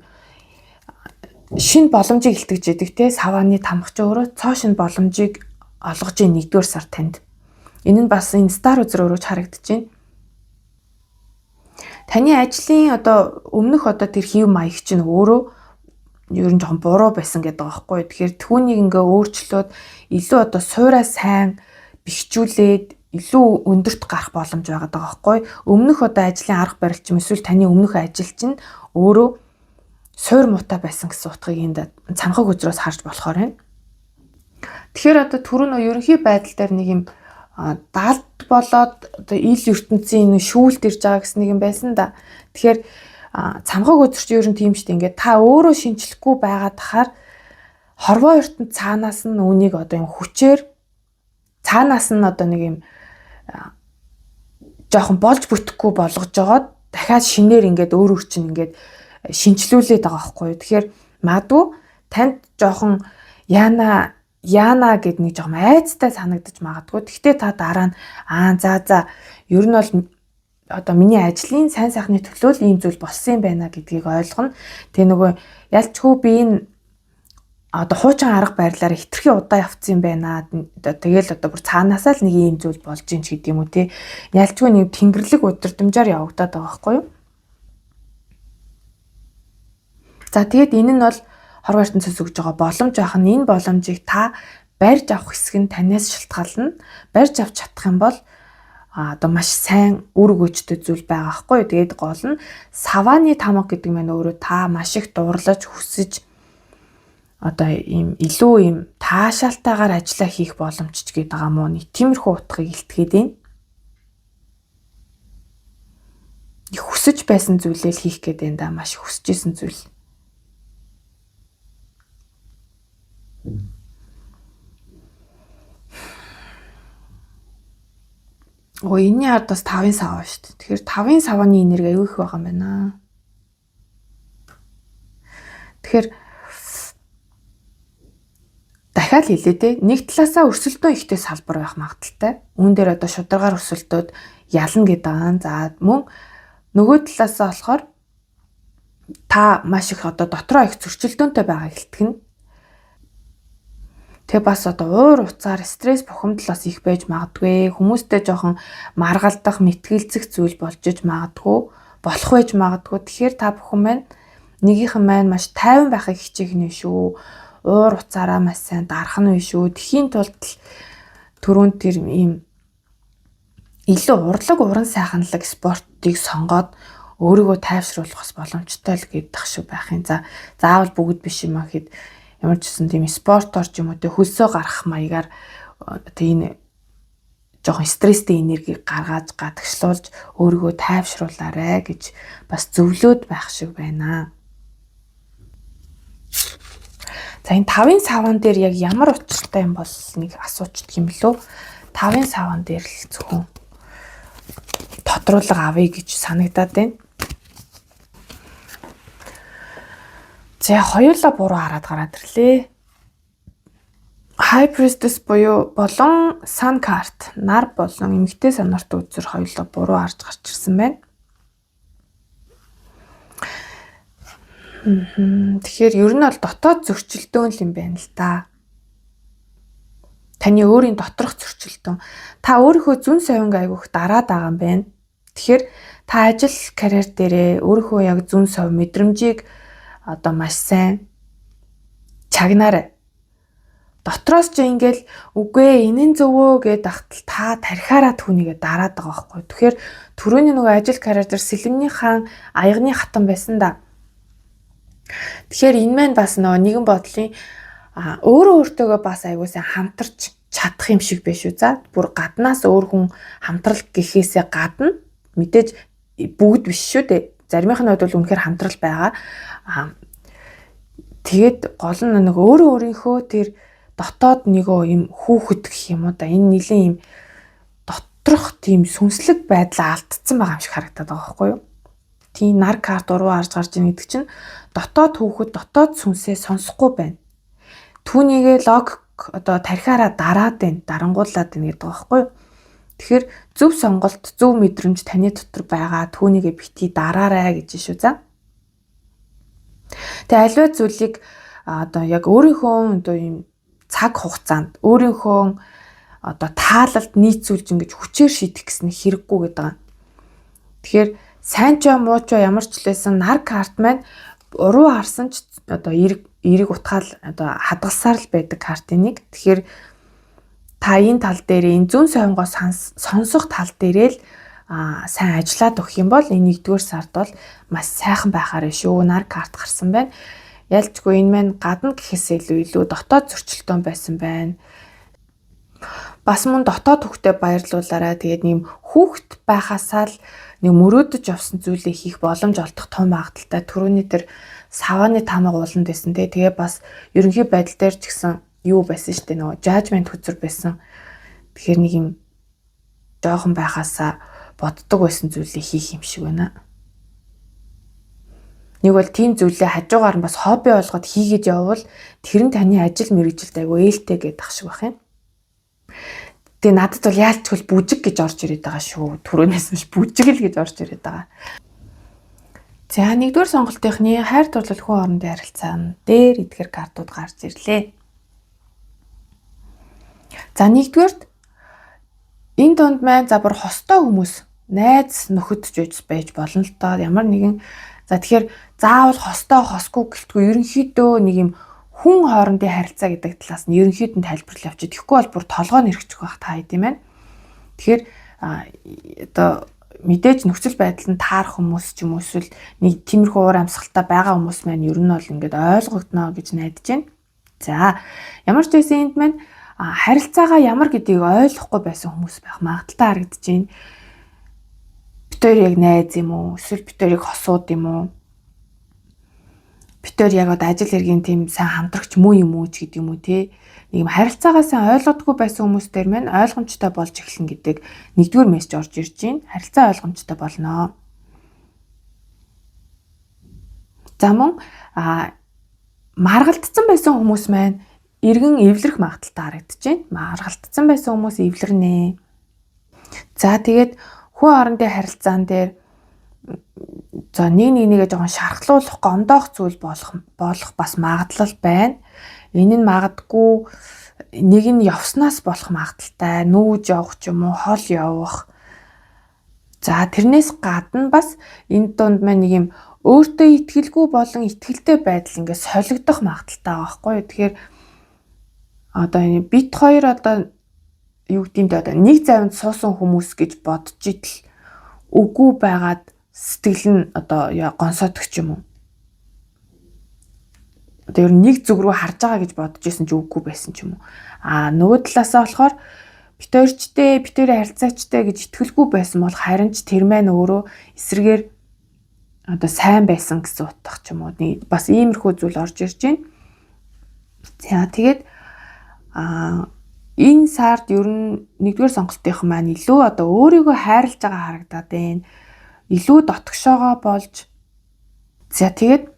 шин боломжийг илтгэж яадаг те савааны тамгач өөрөө цоо шин боломжийг олгож ийн нэгдүгээр сар танд. Энэ нь бас энэ Star үзэр өрөөж харагдаж байна. Таны ажлын одоо өмнөх одоо тэр хэв маяг чинь өөрөө ер нь жоохон буруу байсан гэдэг байгаа байхгүй. Тэгэхээр түүнийг ингээ өөрчлөөд илүү одоо суураа сайн бэхжүүлээд илүү өндөрт гарах боломж байгаа байхгүй. Өмнөх одоо ажлын арга барил ч юм эсвэл таны өмнөх ажил чинь өөрөө суур муутай байсан гэсэн утгыг энд цамхаг үзрээс харж болохоор байна. Тэгэхээр одоо түрүүн ерөнхий байдал дээр нэг юм даалт болоод одоо ил ертөнцийн шүүлт ирж байгаа гэсэн нэг юм байсан да. Тэгэхээр цамхаг үзэрч ер нь тийм шүү дээ. Ингээд та өөрөө шинжлэхгүй байгаад тахаар хорвоо ертөнд цаанаас нь үнийг одоо юм хүчээр цаанаас нь одоо нэг юм жоохон болж бүтэхгүй болгож жоод дахиад шинээр ингээд өөр чинь ингээд шинжлүүлээд байгаа байхгүй юу. Тэгэхээр магадгүй танд жоохон яана гэд нэг жоохон айцтай санагдаж магадгүй. Гэхдээ та дараа нь за ер нь бол одоо миний ажлын сайн сайхны төлөө л ийм зүйл болсон юм байна гэдгийг ойлгоно. Тэгээ нөгөө ялчгүй би энэ одоо хуучин арга барилаар хитрхи удаа явцсан юм байна. Тэгэл одоо бүр цаанаасаа л нэг ийм зүйл болж ийн ч гэдэг юм уу те. Ялчгүй нэг тэнгэрлэг удирдамжаар явагдаад байгаа байхгүй юу. За тэгээд энэ нь бол хорвоо ертөнцөөс өгж байгаа боломж байх нь энэ боломжийг та барьж авах хэсэг нь танаас шалтгаална. Барьж авч чадах юм бол одоо маш сайн үр өгөөжтэй зүйл байгаа байхгүй юу. Тэгээд гол нь савааны тамга гэдэг нь өөрөө та маш их дурлаж хүсэж одоо ийм илүү ийм таашаалтайгаар ажиллаа хийх боломжч гээд байгаа мó нэг тиймэрхүү утгыг илтгэхэд байна. Их хүсэж байсан зүйлээ л хийх гээд байна да, маш хүсэжсэн зүйл. Энэний ард бас 5-ын сав шүү дээ. Тэгэхээр 5-ын савны энерги аюу их байгаа юм байна. Тэгэхээр дахиад хэлээ те, нэг талаасаа өрсөлдөөн ихтэй салбар байх магадaltaй. Үүн дээр одоо шударгаар өрсөлдөөд ялна гэдэг байгаа. За мөн нөгөө талаасаа болохоор та маш их одоо дотроо их зөрчилдөөнтэй байгааг илтгэнэ. Тэгээ бас одоо уур уцаар стресс бухимдал бас их байж магадгүй. Хүмүүстэй жоохон маргалдах, мэтгэлцэх зүйл болж иж магадгүй, болох байж магадгүй. Тэгэхээр та бүхэн маань нэгийнхэн маань маш тайван байхыг хичээх нь шүү. Уур уцаараа маш сайн дарах нь шүү. Тэхийн тулд түрүүнд тэр ийм илүү урлаг уран сайханлаг спортыг сонгоод өөрийгөө тайвшруулах бас боломжтой л гэдэх шүү байхын. За заавал бүгд биш юм аа гэхэд ямар ч гэсэн тийм спортоор ч юм уу тэ хөлсөө гарах маягаар энэ жоохон стресстэй энергийг гаргаж гадагшлуулж өөрийгөө тайвшруулаарэ гэж бас зөвлөд байх шиг байна. За энэ 5-ын саван дээр яг ямар учиртай юм бол нэг асуучдаг юм лөө. 5-ын саван дээр л зөвхөн тодруулга авъя гэж санагдаад байна. За хоёулаа буруу хараад гараад ирлээ. High Priestess болон Sun Card нар болон эмэгтэй санаарт үзэр хоёулаа буруу харж гарч ирсэн байна. Тэгэхээр ер нь бол дотоод зөрчилдөөн л юм байна л да. Таны өөрийн доторх зөрчилдөөн. Та өөрийнхөө зүн совинг айгүйх дараад байгаа юм байна. Тэгэхээр та ажил карьер дээрээ өөрийнхөө яг зүн сов мэдрэмжийг одоо маш сайн чагнаарай. Дотроос ч ингээл үгүй энэ нь зөвөө гэд ахтал та тархиараа түүнийгээ дараад байгаа байхгүй. Тэгэхээр түрүүний нөгөө ажил карьер дээр сэлэмний хаан аягны хатан байсан да. Тэгэхээр энэ маань бас нөгөө нэгэн бодлын өөрөө өөртөөгөө бас аягүй сайн хамтарч чадах юм шиг биш үү. За бүр гаднаас өөр хүн хамтрал гэхээсээ гадна мэдээж бүгд биш шүү дээ. Заримийнх нь бол үнэхээр хамтрал байгаа. Тэгээд гол нь нэг өөрийнхөө тэр дотоод нөгөө юм хүүхэд гэх юм уу да, энэ нэлийн юм доторх тийм сүнслэг байдлаа алдсан байгаа юм шиг харагдаад байгаа байхгүй юу? Тийм нар карт уруу харж гарч ийн гэдэг чинь дотоод хүүхэд дотоод сүнсээ сонсохгүй байна. Түүнийгээ логик одоо тархиараа дараад байна, дарангуулад байна гэдэг байгаа байхгүй юу? Тэгэхээр зөв сонголт, зөв мэдрэмж таны дотор байгаа, түүнийгээ бити дараарай гэж шүү за. Тэгээ аливаа зүйлийг одоо яг өөрийнхөө одоо юм цаг хугацаанд өөрийнхөө одоо таалалд нийцүүлж ингэж хүчээр шийдэх гэсэн хэрэггүй гэдэг. Тэгэхээр сайн ч муу ч ямар ч лээсэн нар карт маань уруу харсан ч одоо эрэг утгаал одоо хадгалсаар л байдаг картын нэг. Тэгэхээр та энэ тал дээр энэ зүүн совингоо сонсох тал дээрээ л сайн ажиллаад өгөх юм бол энэ 1-р сард бол маш сайхан байхаар шүү. Нар карт гарсан байна. Ялчгүй энэ маань гадна гэхээсээ илүү дотоод зөрчилдөөн байсан байна. Бас мөн дотоод хүүхдэд баярлуулаарай. Тэгээд нэм хүүхд байхасаа л нэг мөрөөдөж явсан зүйлээ хийх боломж олдох том магадaltaй. Түрүүний тэр савааны тамга ууланд байсан те. Тэгээ бас ерөнхий байдал дээр ч гэсэн юу байсан шүү дээ. Нөгөө жажмент хүзэр байсан. Тэгэхээр нэг юм жоохон байхасаа боддог байсан зүйлээ хийх юм шиг байна. Нэг бол тийм зүйлээ хажуугаар нь бас хобби болгоод хийгээд явбал тэр нь таны ажил мэргэжилд айгүй ээлтэй гэдэг шиг байх юм. Тэгээ надад бол яалчгүй бүжиг гэж орж ирээд байгаа шүү. Түрүүнээс биш бүжиг л гэж орж ирээд байгаа. За 1-р сонголтынхны хайр дурлал хүн хоорондын харилцаан дээр эдгээр картууд гарч ирлээ. За 1-дүгээрт энэ донд маань за бүр хостой хүмүүс найз нөхөд ч байж болно л доо. Ямар нэгэн за тэгэхээр заавал хостой хосгүй гэлтгүй ерөнхийдөө нэг юм хүн хоорондын харилцаа гэдэг талаас нь ерөнхийдөө тайлбарлал явчих. Тэгэхгүй бол бүр толгой нэрхчих байх та хэд юм байна. Тэгэхээр одоо мэдээж нөхцөл байдал нь таарах хүмүүс ч юм уу эсвэл нэг тиймэрхүү уур амьсгалтай байгаа хүмүүс маань ер нь бол ингээд ойлгогдно гэж найдаж байна. За ямар ч байсан энд маань харилцаагаа ямар гэдгийг ойлгохгүй байсан хүмүүс байх магадaltaй харагдаж байна. Бид хоёр яг найз юм уу? Эсвэл бид хоёрыг хосууд юм уу? Бид хоёр яг одоо ажил хэргийн тийм сайн хамтрагч муу юм уу ч гэдэг юм уу те. Нэг юм харилцаагаа сайн ойлгодоггүй байсан хүмүүстээр маань ойлгомжтой болж эхэлнэ гэдэг нэгдүгээр мессеж орж ирж байна. Харилцаа ойлгомжтой болно. За мөн маргалдсан байсан хүмүүс маань эргэн эвлэрэх магадaltaй харагдаж байна. Маргалдсан байсан хүмүүс эвлэрнэ. За тэгээд хүн хоорондын харилцаан дээр за нэгээ жоохон шархлуулах, гомдоох зүйл болох бас магадлал байна. Энэ нь магадгүй нэг нь явснаас болох магадaltaй, нүүж явах ч юм уу, хол явах. За тэрнээс гадна бас энэ дунд маань нэг юм өөртөө итгэлгүй болон итгэлтэй байдал ингээд солигдох магадaltaй байгаа байхгүй юу. Тэгэхээр одоо энэ бит хоёр одоо юу гэдэм бэ, одоо нэг завинд суусан хүмүүс гэж бодож идэл үгүй байгаад сэтгэл нь одоо гонсоодох ч юм уу. Одоо ер нь нэг зүг рүү харж байгаа гэж бодож исэн ч үгүй байсан ч юм уу. Нөгөө талаасаа болохоор бит хоёрын харилцаачтай гэж итгэлгүй байсан бол харин ч тэр маань өөрөө эсрэгээр одоо сайн байсан гэсэн утга ч юм уу. Бас иймэрхүү зүйл орж ирж байна. За тэгээд энэ сард ер нь нэгдүгээр сонголтынхан маань илүү одоо өөрийгөө хайрлаж байгаа харагдаад байна. Илүү дотгошоогоо болж. За тэгээд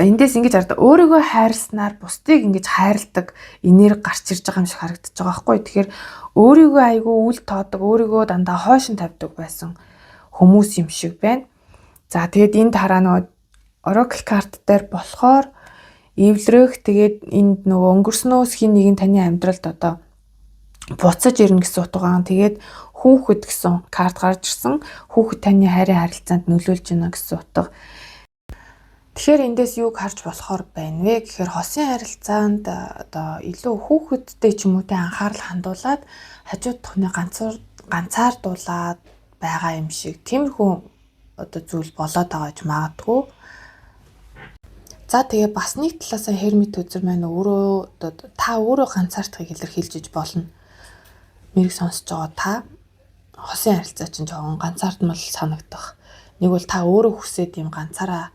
эндээс ингэж харагдаа өөрийгөө хайрласнаар бусдыг ингэж хайрладаг энерги гарч ирж байгаа юм шиг харагдаж байгаа байхгүй. Тэгэхээр өөрийгөө айгүй үл тоодог, өөрийгөө дандаа хойшин тавьдаг байсан хүмүүс юм шиг байна. За тэгээд энд хараа нөгөө Oracle карт дээр болохоор эвлэрэх тэгээд энд нөгөө өнгөрснөөс хин нэгэн таны амьдралд одоо буцаж ирнэ гэсэн утгаар. Тэгээд хүүхэд гэсэн карт гарч ирсэн. Хүүхэд таны хайрын харилцаанд нөлөөлж байна гэсэн утга. Тэгэхээр эндээс юуг харж болохоор байна вэ гэхээр хосын харилцаанд одоо илүү хүүхэдтэй ч юм уу тэ анхаарал хандуулад хажууд тохны ганцаардуулаад байгаа юм шиг тиймэрхүү одоо зүйл болоод байгаа ч магадгүй. За тэгээ бас нэг талаасаа Hermit үзэр маань өөрөө та өөрөө ганцаардахыг илэрхийлж болно. Мэрийг сонсож байгаа та хосын харилцаа чинь жоохон ганцаардмал санагдах. Нэг бол та өөрөө хүсээд юм ганцаараа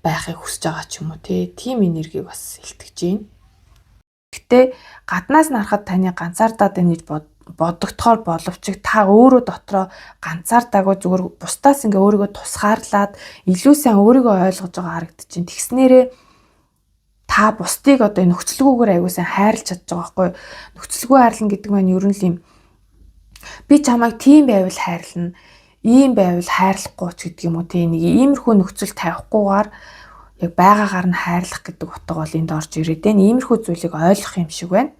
байхыг хүсэж байгаа ч юм уу тийм энерги бас илтгэж байна. Гэхдээ гаднаас нь харахад таны ганцаардаад байна гэж бодогдохоор боловч та өөрөө дотроо ганцаардаагүй зүгээр бусдаас ингээ өөрийгөө тусгаарлаад илүү сайн өөрийгөө ойлгож байгаа харагдаж байна. Тэгснээрээ та бусдыг одоо нөхцөлгүйгээр аягүй сайн хайрлаж чадж байгаа байхгүй. Нөхцөлгүй хайрлан гэдэг маань ер нь л юм би чамайг тийм байвал хайрлана, ийм байвал хайрлахгүй ч гэдэг юм уу тийм нэг иймэрхүү нөхцөл тавихгүйгээр яг байгаагаар нь хайрлах гэдэг утга бол энд орж ирээд байна. Иймэрхүү зүйлийг ойлгох юм шиг байна.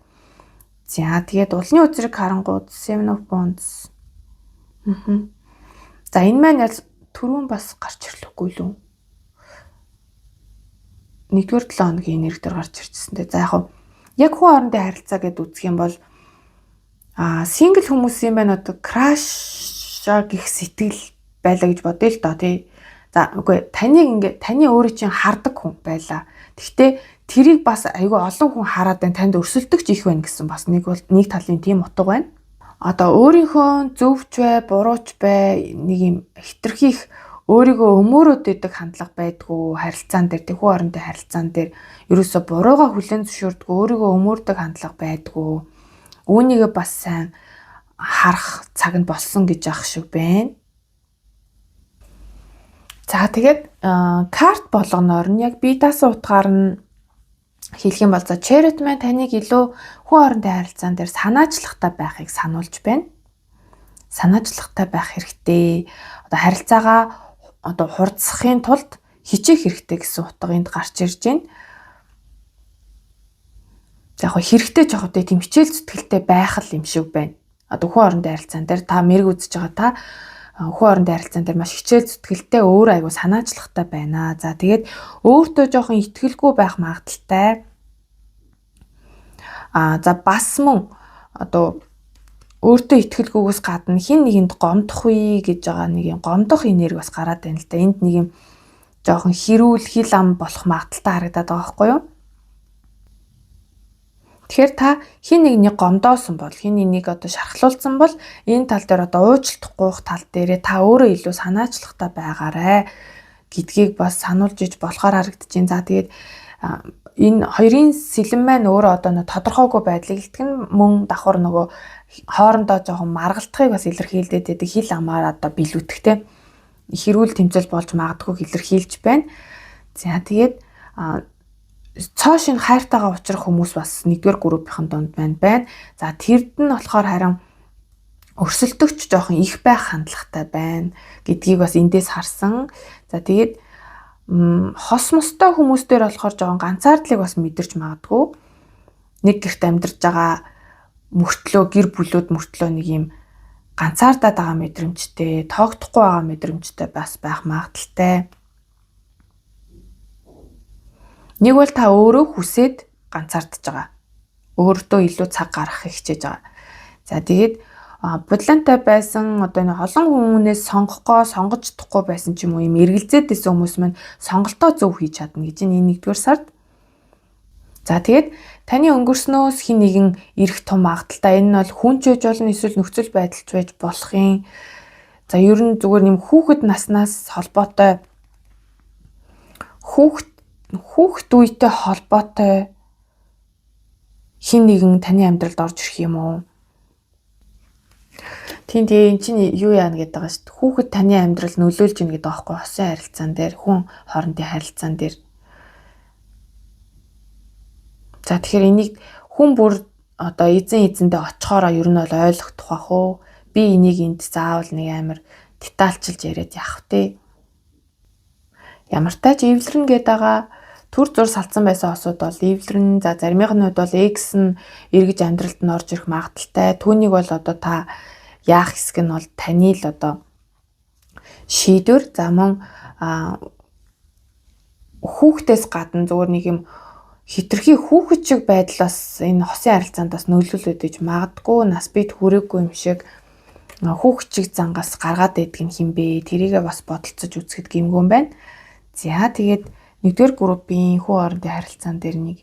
За тэгээд улны үзрэг харангууд Seven of Wands. За энэ маань яль түрүүн бас гарч ирлэхгүй лүү. Нэгдүгээр 7 хоногийн энерги дээр гарч ирчихсэн. За яг хүн хоорондын харилцаа гэдээ үзэх юм бол сингл хүмүүс юм байна одоо краш гэх сэтгэл байлаа гэж бодъё л доо тий. За үгүй таны өөрөө чинь хардаг хүн байлаа. Гэхдээ тэрийг бас айгүй олон хүн хараад байна, танд өрсөлдөгч их байна гэсэн бас нэг талын тийм утга байна. Одоо өөрийнхөө зөвч бай, бурууч бай, нэг юм хитрхийх өөрийгөө өмөөрөөд идэг хандлага байдгүй харилцаан дээр, хүн хоорондын харилцаан дээр ерөөсө бурууга хүлээн зөвшөөрдөг, өөрийгөө өмөөрдөг хандлага байдгүй. Үүнийгээ бас сайн харах цаг нь болсон гэж ах шиг байна. За тэгээд карт болгоноор нь яг бие даасан утгаар нь хэлэх юм бол за Chariot маань таныг илүү хүн хоорондын харилцаан дээр санаачлагтай байхыг сануулж байна. Санаачлагтай байх хэрэгтэй. Одоо харилцаагаа одоо хурдсахын тулд хичээх хэрэгтэй гэсэн утга энд гарч ирж байна. За яг хэрэгтэй жоох үү тийм хичээл зүтгэлтэй байх л юм шиг байна. Одоо хүн хоорондын харилцаан дээр та мэрэг үзэж байгаа та хүн хоорондын харилцаан дээр маш хичээл зүтгэлтэй өөр айгу санаачлагтай байна. За тэгээд өөртөө жоохон итгэлгүй байх магадaltaй. За бас мөн одоо өөртөө итгэлгүйгээс гадна хин нэгэнд гомдох үе гэж байгаа нэг юм гомдох энерги бас гараад байна л да. Энд нэг юм жоохон хэрүүл хил ам болох магадaltaй харагдаад байгаа байхгүй юу? Тэгэхээр та хин нэгнийг гомдоосон бол хин нэгнийг одоо шархлуулсан бол энэ тал дээр одоо уучлалт гуйх тал дээрээ та өөрөө илүү санаачлахтай байгаарэ гэдгийг бас сануулж иж болохоор харагдчихээн. За тэгээд энэ хоёрын сэлэн маань өөрөө одоо нэг тодорхойгүй байдлыг илтгэн мөн давхар нөгөө хоорондоо жоохон маргалтахыг бас илэрхийлдэг гэдэг хил амаар одоо билүүтгэхтэй хэрүүл тэмцэл болж магадгүй илэрхийлж байна. За тэгээд цоо шин хайртайгаа уулзрах хүмүүс бас нэгдүгээр группийн донд байна. За тэрд нь болохоор харин өрсөлдөгч жоохон их байх хандлагатай байна гэдгийг бас эндээс харсан. За тэгээд хос мостой хүмүүс дээр болохоор жоохон ганцаардлыг бас мэдэрч магадгүй. Нэг гэрт амьдарч байгаа мөртлөө гэр бүлүүд мөртлөө нэг юм ганцаардаад байгаа мэдрэмжтэй, тоогдохгүй байгаа мэдрэмжтэй бас байх магадaltaй. Нэг бол та өөрөө хүсээд ганцаардж байгаа. Өөртөө илүү цаг гаргахыг хичээж байгаа. За тэгээд бодлонтой байсан одоо нэг олон хүмүүнээс сонгож чадахгүй байсан ч юм уу юм эргэлзээд байсан хүмүүс маань сонголтоо зөв хийж чадна гэж энэ нэгдүгээр сард. За тэгээд таны өнгөрснөөс хин нэгэн ирэх том магадaltaй. Энэ нь бол хүн ч байж болно, эсвэл нөхцөл байдалч байж болох юм. За ер нь зүгээр нэм хүүхэд наснаас холбоотой хүүхэд үетэй холбоотой хин нэгэн таны амьдралд орж ирэх юм уу? Тийм эн чинь юу яана гэдэг байгаа шүү дээ. Хүүхэд таны амьдрал нөлөөлж ийн гэдэг аахгүй хосын харилцаан дээр, хүн хоорондын харилцаан дээр. За тэгэхээр энийг хүн бүр одоо эзэндээ очихоороо ер нь бол ойлгох бах уу? Би энийг энд заавал нэг амар детальчилж яриад явах тий. Ямар тач эвлэрнэ гэдэг байгаа төр зур салцсан байсан осууд бол эвлэрнэ. За заримынх нь хувьд бол X нь эргэж амьдралд нь орж ирэх магадaltaй. Түүнийг бол одоо та яах хэсэг нь бол таны л одоо шийдвэр. За мөн хүүхдээс гадна зүгээр нэг юм хитрхи хүүхэд шиг байдлаас энэ хосын харилцаанд бас нөлөөлөд иж магадгүй. Нас бид хүрээгүй юм шиг хүүхэд шиг зангаас гаргаад идэх нь хинбэ? Тэрийгээ бас бодолцож үзэхэд гэмгүй юм байна. За тэгээд нэгдүгээр группийн хүү хоорондын харилцаан дээр нэг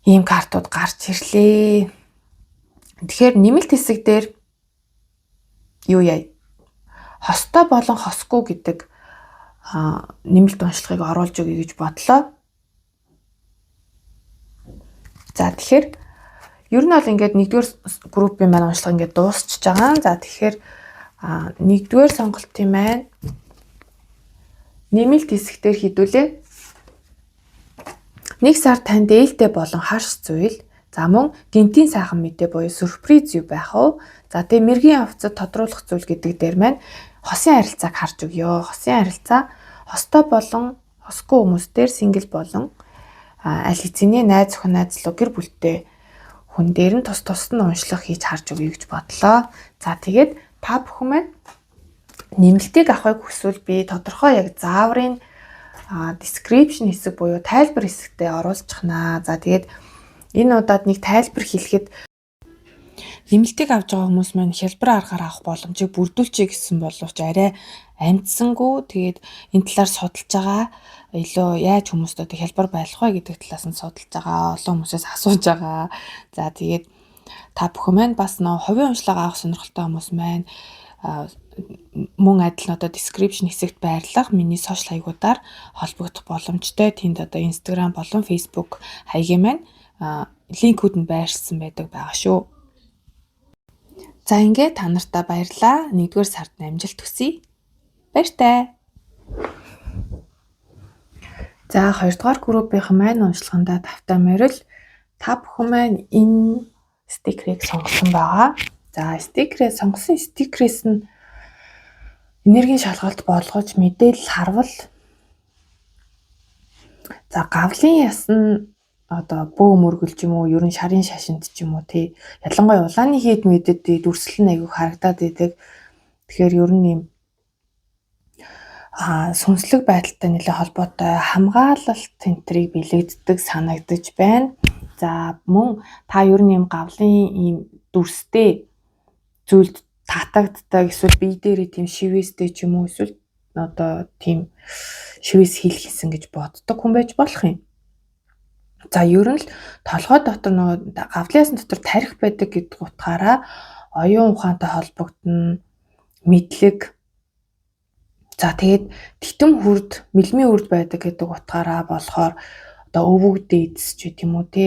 ийм картууд гарч ирлээ. Тэгэхээр нэмэлт хэсэг дээр юу яа? Хостой болон хосгүй гэдэг нэмэлт уншлагыг оруулж өгье гэж бодлоо. За тэгэхээр ер нь бол ингээд нэгдүгээр группийн маань уншлага ингээд дуусчихж байгаа. За тэгэхээр нэгдүгээр сонголтын маань нэмэлт хэсэгтэр хідүүлээ. Нэг сар танд ээлтэй болон харш зүйл. За мөн гинтийн сайхан мэдээ буюу сюрприз юу байх вэ? За тэгээ мэргийн авцад тодруулах зүйл гэдэг дээр маань хосын харилцааг харж өгье. Хосын харилцаа хостой болон хосгүй хүмүүс дээр сингл болон аль хэзээний найз охин найзлуу гэр бүлтэй хүн дээр нь тус нь уншлах хийж харж өгье гэж бодлоо. За тэгээд та бүхэн маань нэмэлтийг авахыг хүсвэл би тодорхой яг зааврын description хэсэг буюу тайлбар хэсэгтээ оруулчихнаа. За тэгээд энэ удаад нэг тайлбар хэлэхэд нэмэлтийг авч байгаа хүмүүс маань хялбар аргаар авах боломжийг бүрдүүлчихье гэсэн боловч арай амжсангүй. Тэгээд энэ талаар судалж байгаа. Илүү яаж хүмүүст одоо хялбар байх вэ гэдэг талаас нь судалж байгаа. Олон хүмүүсээс асууж байгаа. За тэгээд та бүхэн маань бас нөө хувийн уншлага авах сонирхолтой хүмүүс маань мөн адил нь одоо description хэсэгт байрлах миний сошиал хаягуудаар холбогдох боломжтой. Тэнд одоо Instagram болон Facebook хаягийн маань линкүүд нь байршсан байдаг шүү. За ингээд та нартай баярлаа. 1-р сард амжилт хүсье. Баяртай. За 2-р группийн маань уншлагандаа тавтай морил та бүхэн маань энэ стикерийг сонгосон байгаа. За стикерээ сонгосон стикерээс нь энергийн шалгалт болгож мэдээлэл харвал за гавлын яс нь одоо бөө мөргөлж юм уу, ерөн шарын шашинд ч юм уу тий. Ялангуяа улааны хийд мэдэд дүрслэл нь аягүй харагдаад идэг. Тэгэхээр ер нь юм сүнслэг байдалтай нэлээд холбоотой хамгаалалт тентрийг бэлэгддэг санагдаж байна. За мөн та ер нь юм гавлын ийм дүрстэй зүйлд татагддаг эсвэл бие дээрээ тийм шивээстэй ч юм уу эсвэл одоо тийм шивээс хийлгэсэн гэж боддог хүн байж болох юм. За ер нь л толгой дотор нөгөө гавлын дотор тарих байдаг гэдэг утгаараа оюун ухаантай холбогдно, мэдлэг. За тэгээд титэм хүрд, мэлмийн хүрд байдаг гэдэг утгаараа болохоор одоо өвөг дээдс ч гэдэм үү те.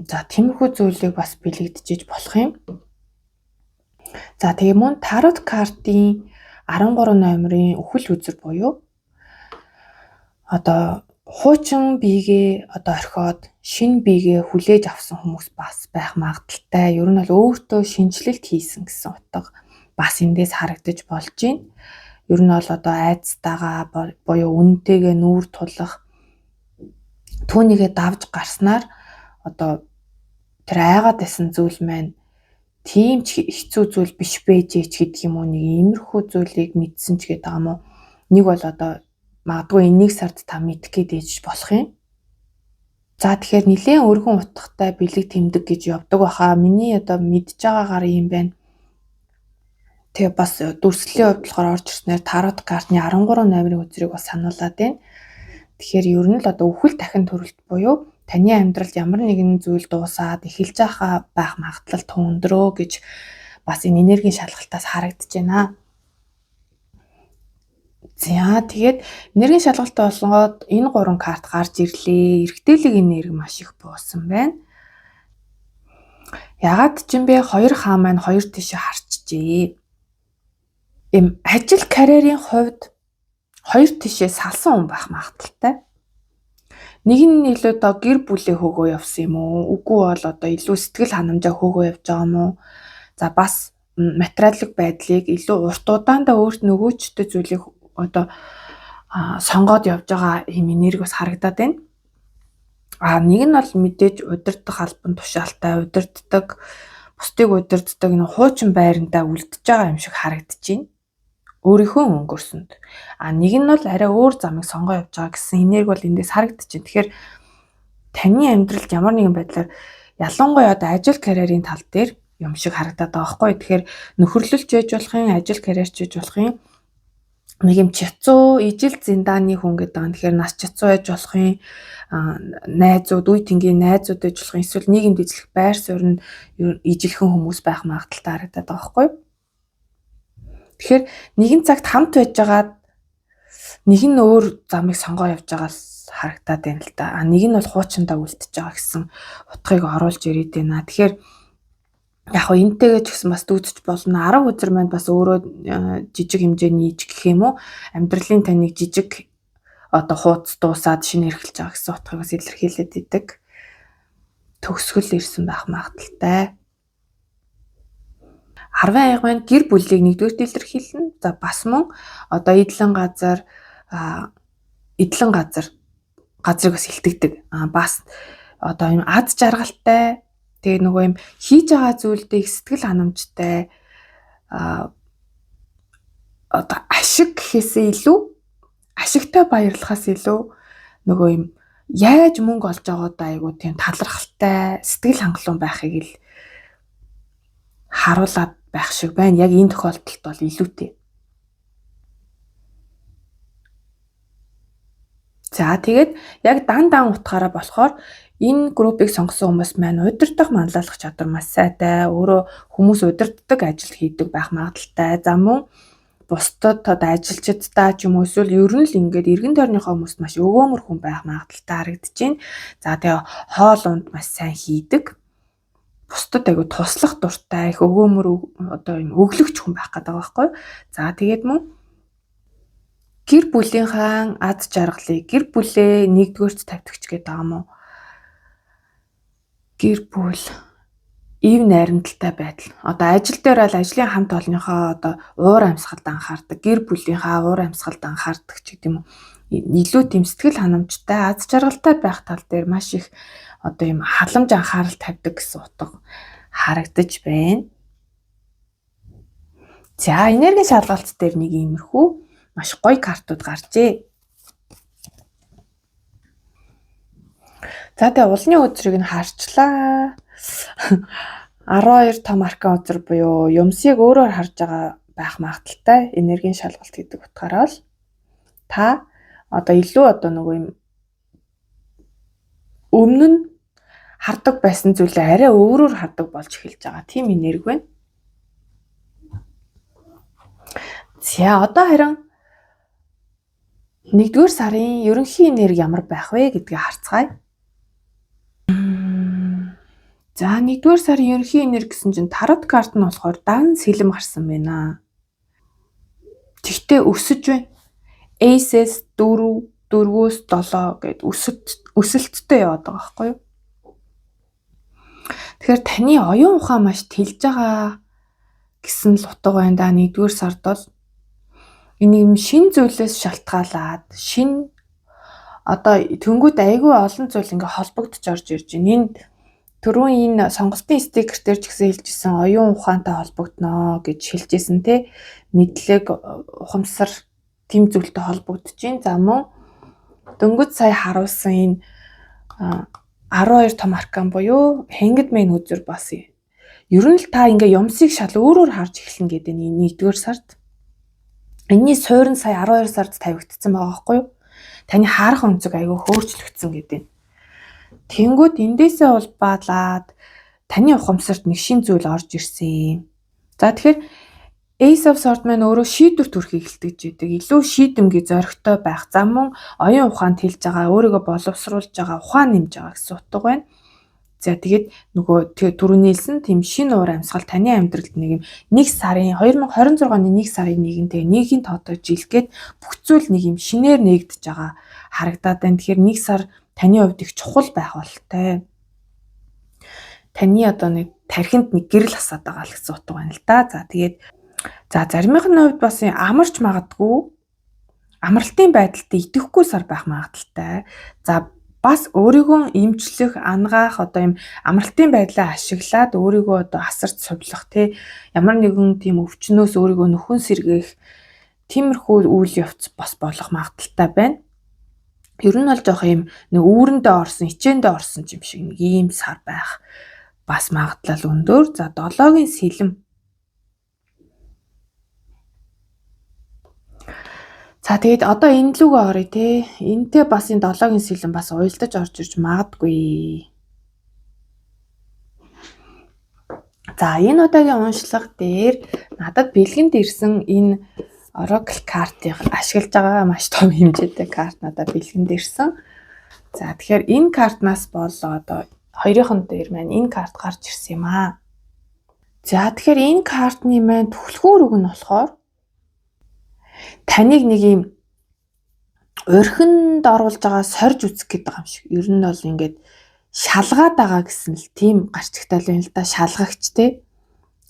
За тиймэрхүү зүйлийг бас бэлэгдэж болох юм. За тэгээ мөн тарот картын 13 номерын үхэл үзэр буюу одоо хуучин биегээ одоо орхиод шинэ биегээ хүлээж авсан хүмүүс бас байх магадaltaй. Ер нь бол өөртөө шинжилэлт хийсэн гэсэн утга бас эндээс харагдаж болж байна. Ер нь бол одоо айцтайгаа буюу үнэтэйгээ нүүр тулах түүнийгээ давж гарснаар одоо тэр айгаад байсан зүйл маань тийм ч хэцүү зүйл биш байжээч гэдэг юм уу, нэг иймэрхүү зүйлийг мэдсэн ч гэдэг юм уу. Нэг бол одоо магадгүй энэ нэг сард та мэдэх гээд ээж болох юм. За тэгэхээр нэлээд өргөн утгатай бэлэг тэмдэг гэж явдаг баха. Миний одоо мэдж байгаагаар юм байна. Тэгээ бас дүрслэлийн хувьд болохоор орж ирснээр тарот картны 13 номерын үзрийг бас сануулад байна. Тэгэхээр ер нь л одоо үхэл дахин төрөлт буюу таны амьдралд ямар нэгэн зүйл дуусаад эхэлж байх магадлал тундрөө гэж бас энэ энергийн шалгалтаас харагдаж байна. За тэгээд энергийн шалгалтаа болгоод энэ 3 карт гарч ирлээ. Эргэтэлэг энерги маш их буусан байна. Ягаад ч юм бэ 2 хаа маань 2 тишээ харчжээ. Эм ажил карьерийн хувьд 2 тишээ салсан хүн байх магадaltaй. Нэг нь илүү одоо гэр бүлээ хөөгөө явсан юм уу? Үгүй бол одоо илүү сэтгэл ханамжаа хөөгөө явж байгаа юм уу? За бас материалын байдлыг илүү урт удаандаа өөрт нөгөөчтэй зүйлийг одоо сонгоод явж байгаа юм энерги бас харагдаад байна. Нэг нь бол мэдээж удирдах албан тушаалтай, удирддаг, бусдыг удирддаг энэ хуучин байрандаа үлдэж байгаа юм шиг харагдаж байна. Өөрийнхөө өнгөрсөнд. Нэг нь бол арай өөр замыг сонгоо явж байгаа гэсэн энерги бол эндээс харагдаж байна. Тэгэхээр таны амьдралд ямар нэгэн байдлаар ялангуяа одоо ажил карьерийн тал дээр юм шиг харагдаад байгаа байхгүй. Тэгэхээр нөхөрлөлч байж болох юм, ажил карьерч байж болох юм. Нэг юм чацуу, ижил зиндааны хүн гэдэг юм. Тэгэхээр нас чацуу байж болох юм. Найзууд, үе тэнгийн найзууд байж болох юм. Эсвэл нийгэмд эзлэх байр суурь нь ижилхэн хүмүүс байх магадaltaй харагдаад байгаа байхгүй. Тэгэхээр нэгэн цагт хамт байж байгаад нэг нь өөр замыг сонгоо явж байгаа харагдаад байна л да. Нэг нь бол хуучиндаа үлдчихэж байгаа гэсэн утгыг оруулж ирээд байна. Тэгэхээр яг хөө энтэйгээ ч гэсэн бас дүүцэж болно. 10 үзэр маань бас өөрөө жижиг хэмжээний иж гэх юм уу? Амьдралын таныг жижиг одоо хууц дуусаад шинэ эрхэлж байгаа гэсэн утгыг бас илэрхийлээд идэг. Төгсгөл ирсэн байх магадaltaй. 10 аяга маань гэр бүлийг нэгдүгээр илэрхийлнэ. За бас мөн одоо эдлэн газрыг бас илтгэдэг. Бас одоо юм аз жаргалтай тэгээ нөгөө юм хийж байгаа зүйлдээ их сэтгэл ханамжтай одоо ашиг гэхээсээ илүү ашигтай баярлахаас илүү нөгөө юм яаж мөнгө олж байгаадаа айгуу тийм талархалтай сэтгэл хангалуун байхыг л харуулад байх шиг байна. Яг энэ тохиолдолд бол илүүтэй. За тэгээд яг дан утгаараа болохоор энэ группийг сонгосон хүмүүс маань удирдах манлайлах чадвар маш сайтай. Өөрөө хүмүүс удирддаг ажил хийдэг байх магадaltaй. За мөн бусдад одоо ажилчдаа ч юм уу эсвэл ер нь л ингээд эргэн тойрныхоо хүмүүст маш өгөөмөр хүн байх магадaltaй харагдаж байна. За тэгээ хоол унд маш сайн хийдэг. Бусдад айгу туслах дуртай, их өгөөмөр одоо юм өглөгч хүн байх гэдэг байгаа байхгүй. За тэгээд мөн гэр бүлийнхаа аз жаргалыг гэр бүлээ нэгдүгээрт тавьдагч гэдэг юм уу? Гэр бүл ив найрамдалтай байдал. Одоо ажил дээр бол ажлын хамт олонныхоо одоо уур амьсгалд анхаардаг, гэр бүлийнхаа уур амьсгалд анхаардаг ч гэдэг юм уу. Илүү тийм сэтгэл ханамжтай, аз жаргалтай байх тал дээр маш их одоо юм халамж анхаарал тавьдаг гэсэн утга харагдаж байна. За энергийн шалгалт дээр нэг иймэрхүү маш гоё картууд гарчээ. За тэгээ улны өдрийг нь харчлаа. 12 том аркан өдөр буюу юмсыг өөрөөр харж байгаа байх магадaltaй энергийн шалгалт гэдэг утгаараа л та одоо илүү одоо нөгөө юм өмнө нь хардаг байсан зүйлээ арай өөрөөр хардаг болж эхэлж байгаа. Тийм энерги байна. За одоо харин 1-р сарын ерөнхий энерги ямар байх вэ гэдгийг харцгаая. За 1-р сарын ерөнхий энерги гэсэн чинь тарот карт нь болохоор дан сэлэм гарсан байна. Тэгтээ өсөж байна. Aces 4-4-өөс 7 гэд өсөлттэй яваад байгаа байхгүй юу? Тэгэхээр таны оюун ухаан маш тэлж байгаа гэсэн л утга байна да 1-р сард бол энэ юм шин зүйлээс шалтгаалаад шин одоо тэнгууд айгүй олон зүйл ингээ холбогдож орж ирж байна. Энд түрүүн энэ сонголтын стикер дээр ч гэсэн хэлжсэн оюун ухаантай холбогдно гэж хэлжсэн те мэдлэг ухамсар тийм зүйлтэй холбогдож байна. За мөн дөнгөж сая харуулсан энэ 12 том аркан буюу Hanged-Man үзүр бас ер нь л та ингээ юмсыг шал өөрөөр харж эхэлнэ гэдэг энэ 1-р сард. Энийний суурь нь сая 12 сард тавигдсан байгаа байхгүй юу? Таны харах өнцөг аягүй хөөрчлөгдсөн гэдэг. Тэнгүүд эндээсээ улбаалаад таны ухамсарт нэг шин зүйл орж ирсэн. За тэгэхээр Ace of Swords маань өөрөө шийдвэр төрхийг илтгэж идэг. Илүү шийдэмгий зоригтой байх. За мөн оюун ухаанд хэлж байгаа, өөрийгөө боловсруулж байгаа, ухаан нэмж байгаа гэсэн утга байна. За тэгээд нөгөө түрүүний хэлсэн тийм шин уур амьсгал таны амьдралд нэг юм 1 сарын 2026 оны 1 сарын 1-нд нэгийн тоотоо жилгээд бүх зүйл нэг юм шинээр нэгдэж байгаа харагдаад байна. Тэгэхээр 1 сар таны хувьд их чухал байх болтой. Таны одоо нэг тархинд нэг гэрэл хасаад байгаа л гэсэн утга байна л да. За тэгээд заримынхны хувьд бас амарч магадгүй амралтын байдалтай идэхгүй сар байх магадaltaй. За бас өөрийгөө эмчлэх, ангаах одоо юм амралтын байдлаа ашиглаад өөрийгөө одоо асарч сувлах те ямар нэгэн тийм өвчнөөс өөрийгөө нөхөн сэргээх тиймэрхүү үйл явц бас болох магадaltaй байна. Ер нь бол жоох юм нэг үүрэндээ орсон, хичээндээ орсон юм шиг нэг ийм сар байх бас магадлал өндөр. За 7-гийн сэлэм. За тэгээд одоо энэ лүгөө оръё те. Энтэй бас энэ 7-гийн сэлэм бас уйлдаж орж ирж магадгүй. За энэ удаагийн уншлага дээр надад бэлгэнд ирсэн энэ Oracle картыг ашиглаж байгаа маш том хэмжээтэй карт надад бэлгэнд ирсэн. За тэгэхээр энэ картнаас бол одоо хоёрын дээр маань энэ карт гарч ирсэн юм аа. За тэгэхээр энэ картны маань түлхүүр үг нь болохоор таныг нэг юм өрхөнд оруулж байгаа сорж үзэх гэдэг юм шиг. Ер нь бол ингээд шалгаад байгаа гэсэн л тийм гарчигтай л байна л да. Шалгагч те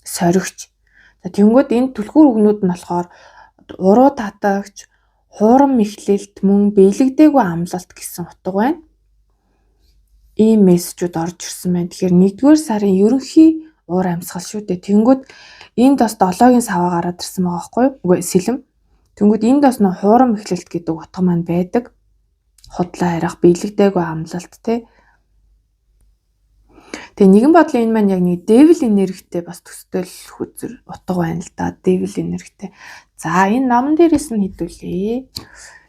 соригч. За тэнгүүд энэ түлхүүр үгнүүд нь болохоор уруу татагч, хуурам эхлэлт мөн бэлэгдээгүй амлалт гэсэн утга байна. Ийм мессежүүд орж ирсэн байна. Тэгэхээр 1-р сарын ерөнхий уур амьсгал шүү дээ. Тэнгүүд энд бас 7-гийн саваа гараад ирсэн байгаа байхгүй юу? Үгүй сэлэм. Тэнгүүд энд бас нөө хуурам эхлэлт гэдэг утга маань байдаг. Худлаа харих, бэлэгдээгүй амлалт те. Тэгээ нэгэн бодлын энэ маань яг нэг devil энергитэй бас төстэй л хүзэр утга байна л да. Devil энергитэй. За энэ номон дээрээс нь хэдүүлээ.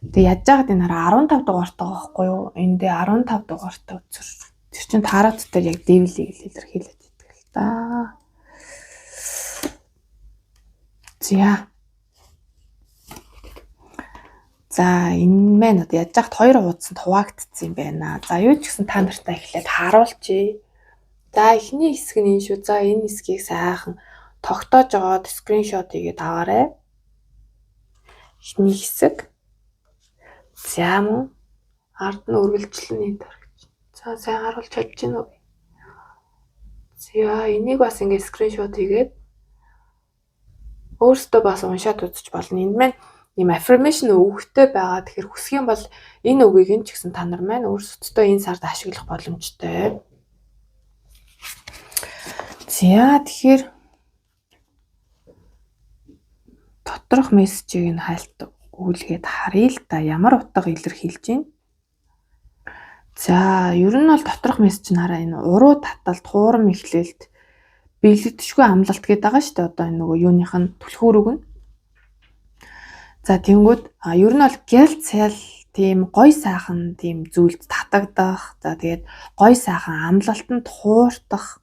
Тэгээ яаж яагаад энэ 15 дугаартай байгаа байхгүй юу? Энд 15 дугаартай үзэр. Тэр чинь тарот дээр яг devil-ийг илэрхийлээд байдаг л да. За энэ маань одоо яаж яагаад хоёр хуудсанд хуваагдсан юм байна. За юу ч гэсэн та нартай эхлээд харуулъя. За эхний хэсэг нь энэ шүү. За энэ хэсгийг сайхан тогтоож аваад скриншот хийгээд аваарай. Эхний хэсэг. За мөн ард нь үргэлжлэн тархиж. За сайн харуулж чадж байна уу? За энийг бас ингээд скриншот хийгээд өөртөө бас уншаад үзэж болно. Энд маань ийм affirmation өгөхтэй байгаа. Тэгэхээр хүсэх юм бол энэ үгийг нь ч гэсэн та нар маань өөрсдөө энэ сард ашиглах боломжтой. За тэгэхээр доторх мессежийг нь хайлт өгүүлгээд харъя л да. Ямар утга илэрхийлж байна? За, ер нь бол доторх мессеж нь хараа энэ уруу таталт, хуурам эхлэлт, биелэгдэшгүй амлалт гэдэг байгаа шүү дээ. Одоо энэ нөгөө юуных нь түлхүүрэг нь. За, тэнгүүд ер нь бол гялцэл тийм гой сайхан тийм зүйлд татагдах. За, тэгээд гой сайхан амлалтанд хуурдах.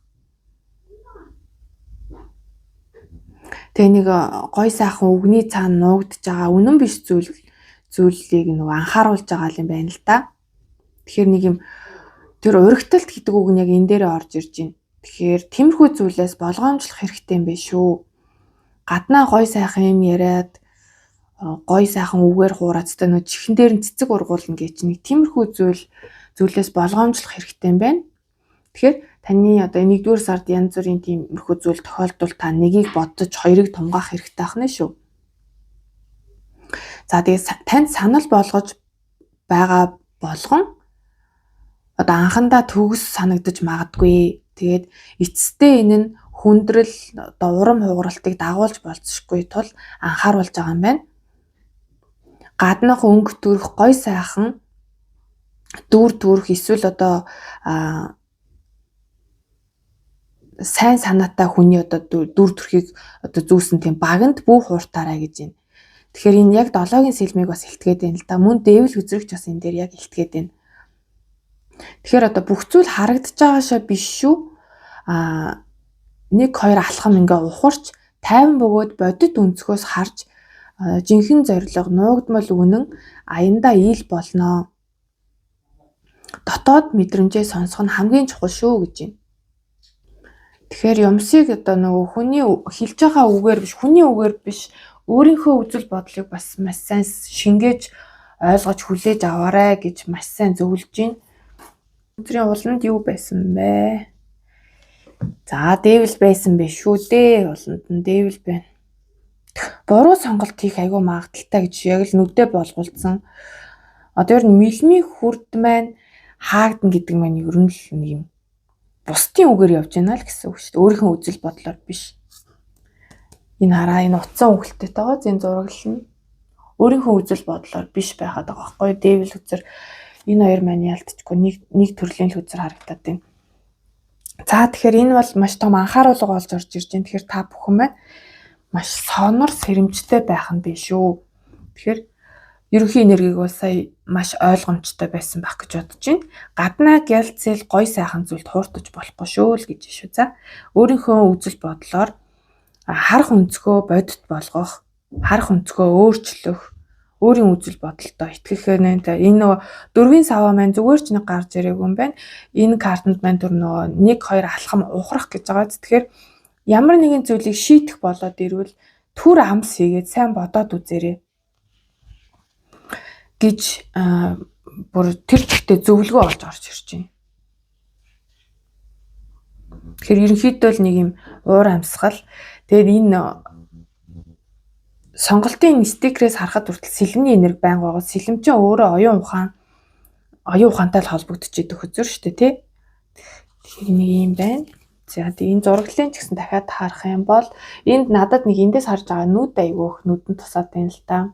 Тэгээ нэг гой сайхан үгний цаана нуугдж байгаа үнэн биш зүйлийг нөгөө анхааруулж байгаа юм байна л да. Тэгэхээр нэг юм тэр уригталт гэдэг үг нь яг энэ дээрээ орж ирж байна. Тэгэхээр тиймэрхүү зүйлээс болгоомжлох хэрэгтэй юм байна шүү. Гаднаа гой сайхан юм яриад гой сайхан үгээр хуурацтай нөө чихэн дээр нь цэцэг ургуулна гэж нэг тиймэрхүү зүйлээс болгоомжлох хэрэгтэй юм байна. Тэгэхээр таны одоо 1-р сард янз бүрийн тиймэрхүү зүйл тохиолдвол та нэгийг бодож хоёрыг тунгаах хэрэгтэй ахна шүү. За, тэгээд танд санал болгож байгаа болгон одоо анхандаа төгс санагдаж магадгүй. Тэгээд эцэстээ энэ нь хүндрэл одоо урам хугаралтыг дагуулж болцсохгүй тул анхааруулж байгаа юм байна. Гаднах өнгө төрх гой сайхан дүүр төрх эсвэл одоо сайн санаатай хүний одоо дүр төрхийг одоо зүүсэн тийм баганд бүх хууртаарай гэж байна. Тэгэхээр энэ яг 7-гийн сэлмийг бас илтгээд байна л да. Мөн дээвэл үзрэгч бас энэ дээр яг илтгээд байна. Тэгэхээр одоо бүх зүйл харагдаж байгаашаа биш шүү. 1-2 алхам ингээ ухарч тайван бөгөөд бодит өнцгөөс харж жинхэнэ зориг нуугдмал үнэн аяндаа ийл болно. Дотоод мэдрэмжээ сонсох нь хамгийн чухал шүү гэж байна. Тэгэхээр юмсыг одоо нөгөө хүний хэлж байгаа үгээр биш, хүний үгээр биш, өөрийнхөө үзэл бодлыг бас маш сайн шингээж ойлгож хүлээж аваарай гэж маш сайн зөвлөж байна. Өдрийн ууланд юу байсан бэ? За, дээвэл байсан бэ шүү дээ. Ууланд нь дээвэл байна. Буруу сонголт хийх айгүй магадaltaй гэж яг л нүдэ болгуулсан. Одоо ер нь мэлмийн хүрд маань хаагдана гэдэг маань ер нь л нэг юм бусдын үгээр явж байна л гэсэн үг шүү дээ. Өөрийнхөө үзэл бодлоор биш. Энэ хараа энэ утсан үгэлтэй тагаа зэн зураглал нь өөрийнхөө үзэл бодлоор биш байхад байгаа байхгүй. Дээвэл үзэр энэ хоёр маань ялтчгүй нэг төрлийн л үзэр харагдаад байна. За, тэгэхээр энэ бол маш том анхааруулга болж орж ирж байна. Тэгэхээр та бүхэн маань маш сонор сэрэмжтэй байх нь биш шүү. Тэгэхээр ерөнхий энергийг бол сая маш ойлгомжтой байсан байх гэж бодож байна. Гаднаа гялцэл гой сайхан зүйлд хууртаж болохгүй шүү л гэж шүү. За, өөрийнхөө үзэл бодлоор харах өнцгөө бодит болгох, харах өнцгөө өөрчлөх, өөрийн үзэл бодолтой итгэх нэ. Энэ нөгөө 4-ийн саваа маань зүгээр ч нэг гарч ирээгүй юм байна. Энэ картанд маань түр нөгөө 1-2 алхам ухрах гэж байгаа. Тэгэхээр ямар нэгэн зүйлийг шийдэх болоод ирвэл түр амс хийгээд сайн бодоод үзээрэй гэж бүр тэр чигтээ зөвлөгөө олж орж ирж байна. Тэгэхээр ерөнхийдөө л нэг юм уур амьсгал. Тэгээд энэ сонголтын стикерээс харахад хүртэл сэлэмний энерги байнга байгаа. Сэлэм чинь өөрөө оюун ухаантай л холбогдож идэх үзэр шүү дээ, тий. Тэгэхээр нэг юм байна. За, тэгээд энэ зураглалын ч гэсэн дахиад харах юм бол энд надад нэг эндээс харж байгаа нүд айгүйх нүдэнд тусаад байна л та.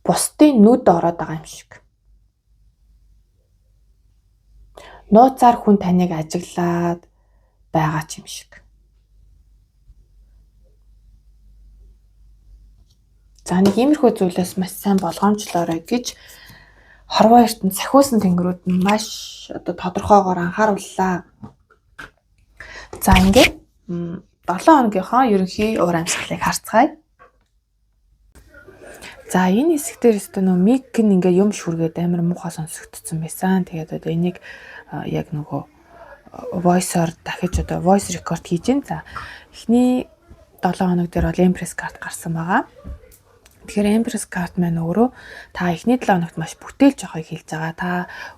Бусдын нүд ороод байгаа юм шиг. Нууцаар хүн таныг ажиглаад байгаа ч юм шиг. За, нэг иймэрхүү зүйлээс маш сайн болгоомжлоорой гэж хорвоо ертөнд сахиусан тэнгэрүүд нь маш одоо тодорхойгоор анхаарууллаа. За, ингээд 7 хоногийнхоо ерөнхий уур амьсгалыг харцгаая. За, энэ хэсэгтэр өстө нөө мик нь ингээ юм шүргээд амар муухай сонсогдсон байсан. Тэгээд одоо энийг яг нөгөө voice-оор дахиж одоо voice record хийж гин. За, эхний 7 хоног дээр бол Empress card гарсан байгаа. Тэгэхээр Empress card маань өөрөө та эхний 7 хоногт маш бүтээлж байгааг хэлж байгаа. Та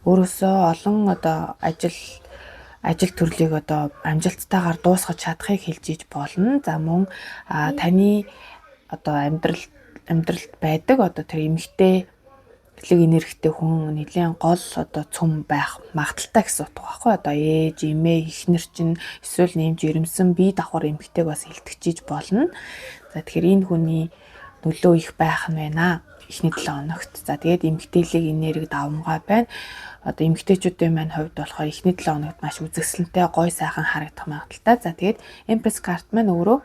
өөрөөсөө олон одоо ажил төрлийг одоо амжилттайгаар дуусгаж чадахыг хэлж иж болно. За, мөн таны одоо амьдралд байдаг одоо тэр эмэгтэй энергитэй хүн нэлийн гол одоо цөм байх магадaltaй гэсэн утга байхгүй. Одоо ээж, эмээ, эхнэр чинь эсвэл нэмж ирэмсэн бие давхар эмэгтэйг бас илтгэж иж болно. За, тэгэхээр энэ хүний нөлөө их байх нь байна. эхний 7 хоногт. За тэгээд эмэгтэйлэг энерги давмгай байна. Одоо эмэгтэйчүүдийн маань хувьд болохоор эхний 7 хоногт маш үзэсгэлэнтэй гой сайхан харагдах магадaltaй. За тэгээд Empress карт маань өөрөө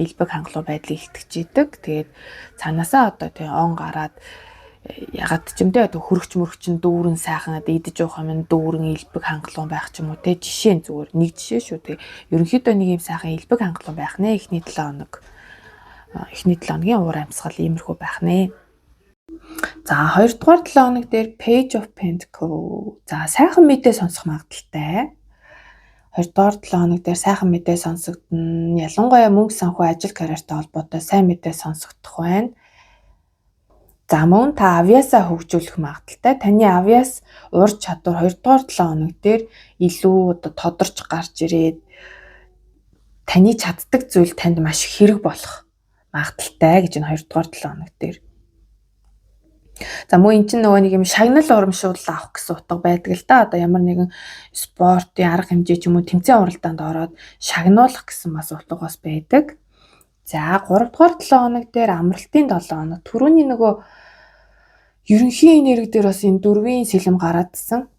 элбэг хангалуун байдлыг илтгэж идэг. Тэгээд цаанаасаа одоо тийм он гараад ягаад ч юм те хөрөгч мөрөгчин дүүрэн сайхан одоо идэж уух юм дүүрэн элбэг хангалуун байх ч юм уу те жишээ нь зүгээр нэг жишээ шүү. Тэгээд ерөнхийдөө нэг юм сайхан элбэг хангалуун байх нэ эхний 7 хоног. Эхний 7 хоногийн уур амьсгал иймэрхүү байх нэ. За 2 дугаар 7 хоног дээр Page of Pentacles. За сайхан мэдээ сонсох магадaltaй. 2 дугаар 7 хоног дээр сайхан мэдээ сонсогдно. Ялангуяа мөнгө санхүү ажил карьертай холбоотой сайн мэдээ сонсогдох байна. За мөн та авьяасаа хөгжүүлэх магадaltaй. Таны авьяас ур чадвар 2 дугаар 7 хоног дээр илүү одоо тодорч гарч ирээд таны чаддаг зүйл танд маш хэрэг болох магадaltaй гэж энэ 2 дугаар 7 хоног дээр. За мөн эн чинь нөгөө нэг юм шагнал урамшуул авах гэсэн утга байдаг л да. Одоо ямар нэгэн спортын арга хэмжээ ч юм уу тэмцээн уралдаанд ороод шагнуулах гэсэн бас утгаас байдаг. За 3 дугаар 7 хоног дээр амралтын 7 хоног. Түрүүний нөгөө ерөнхий энерги дээр бас энэ дөрвийн сэлэм гараадсан.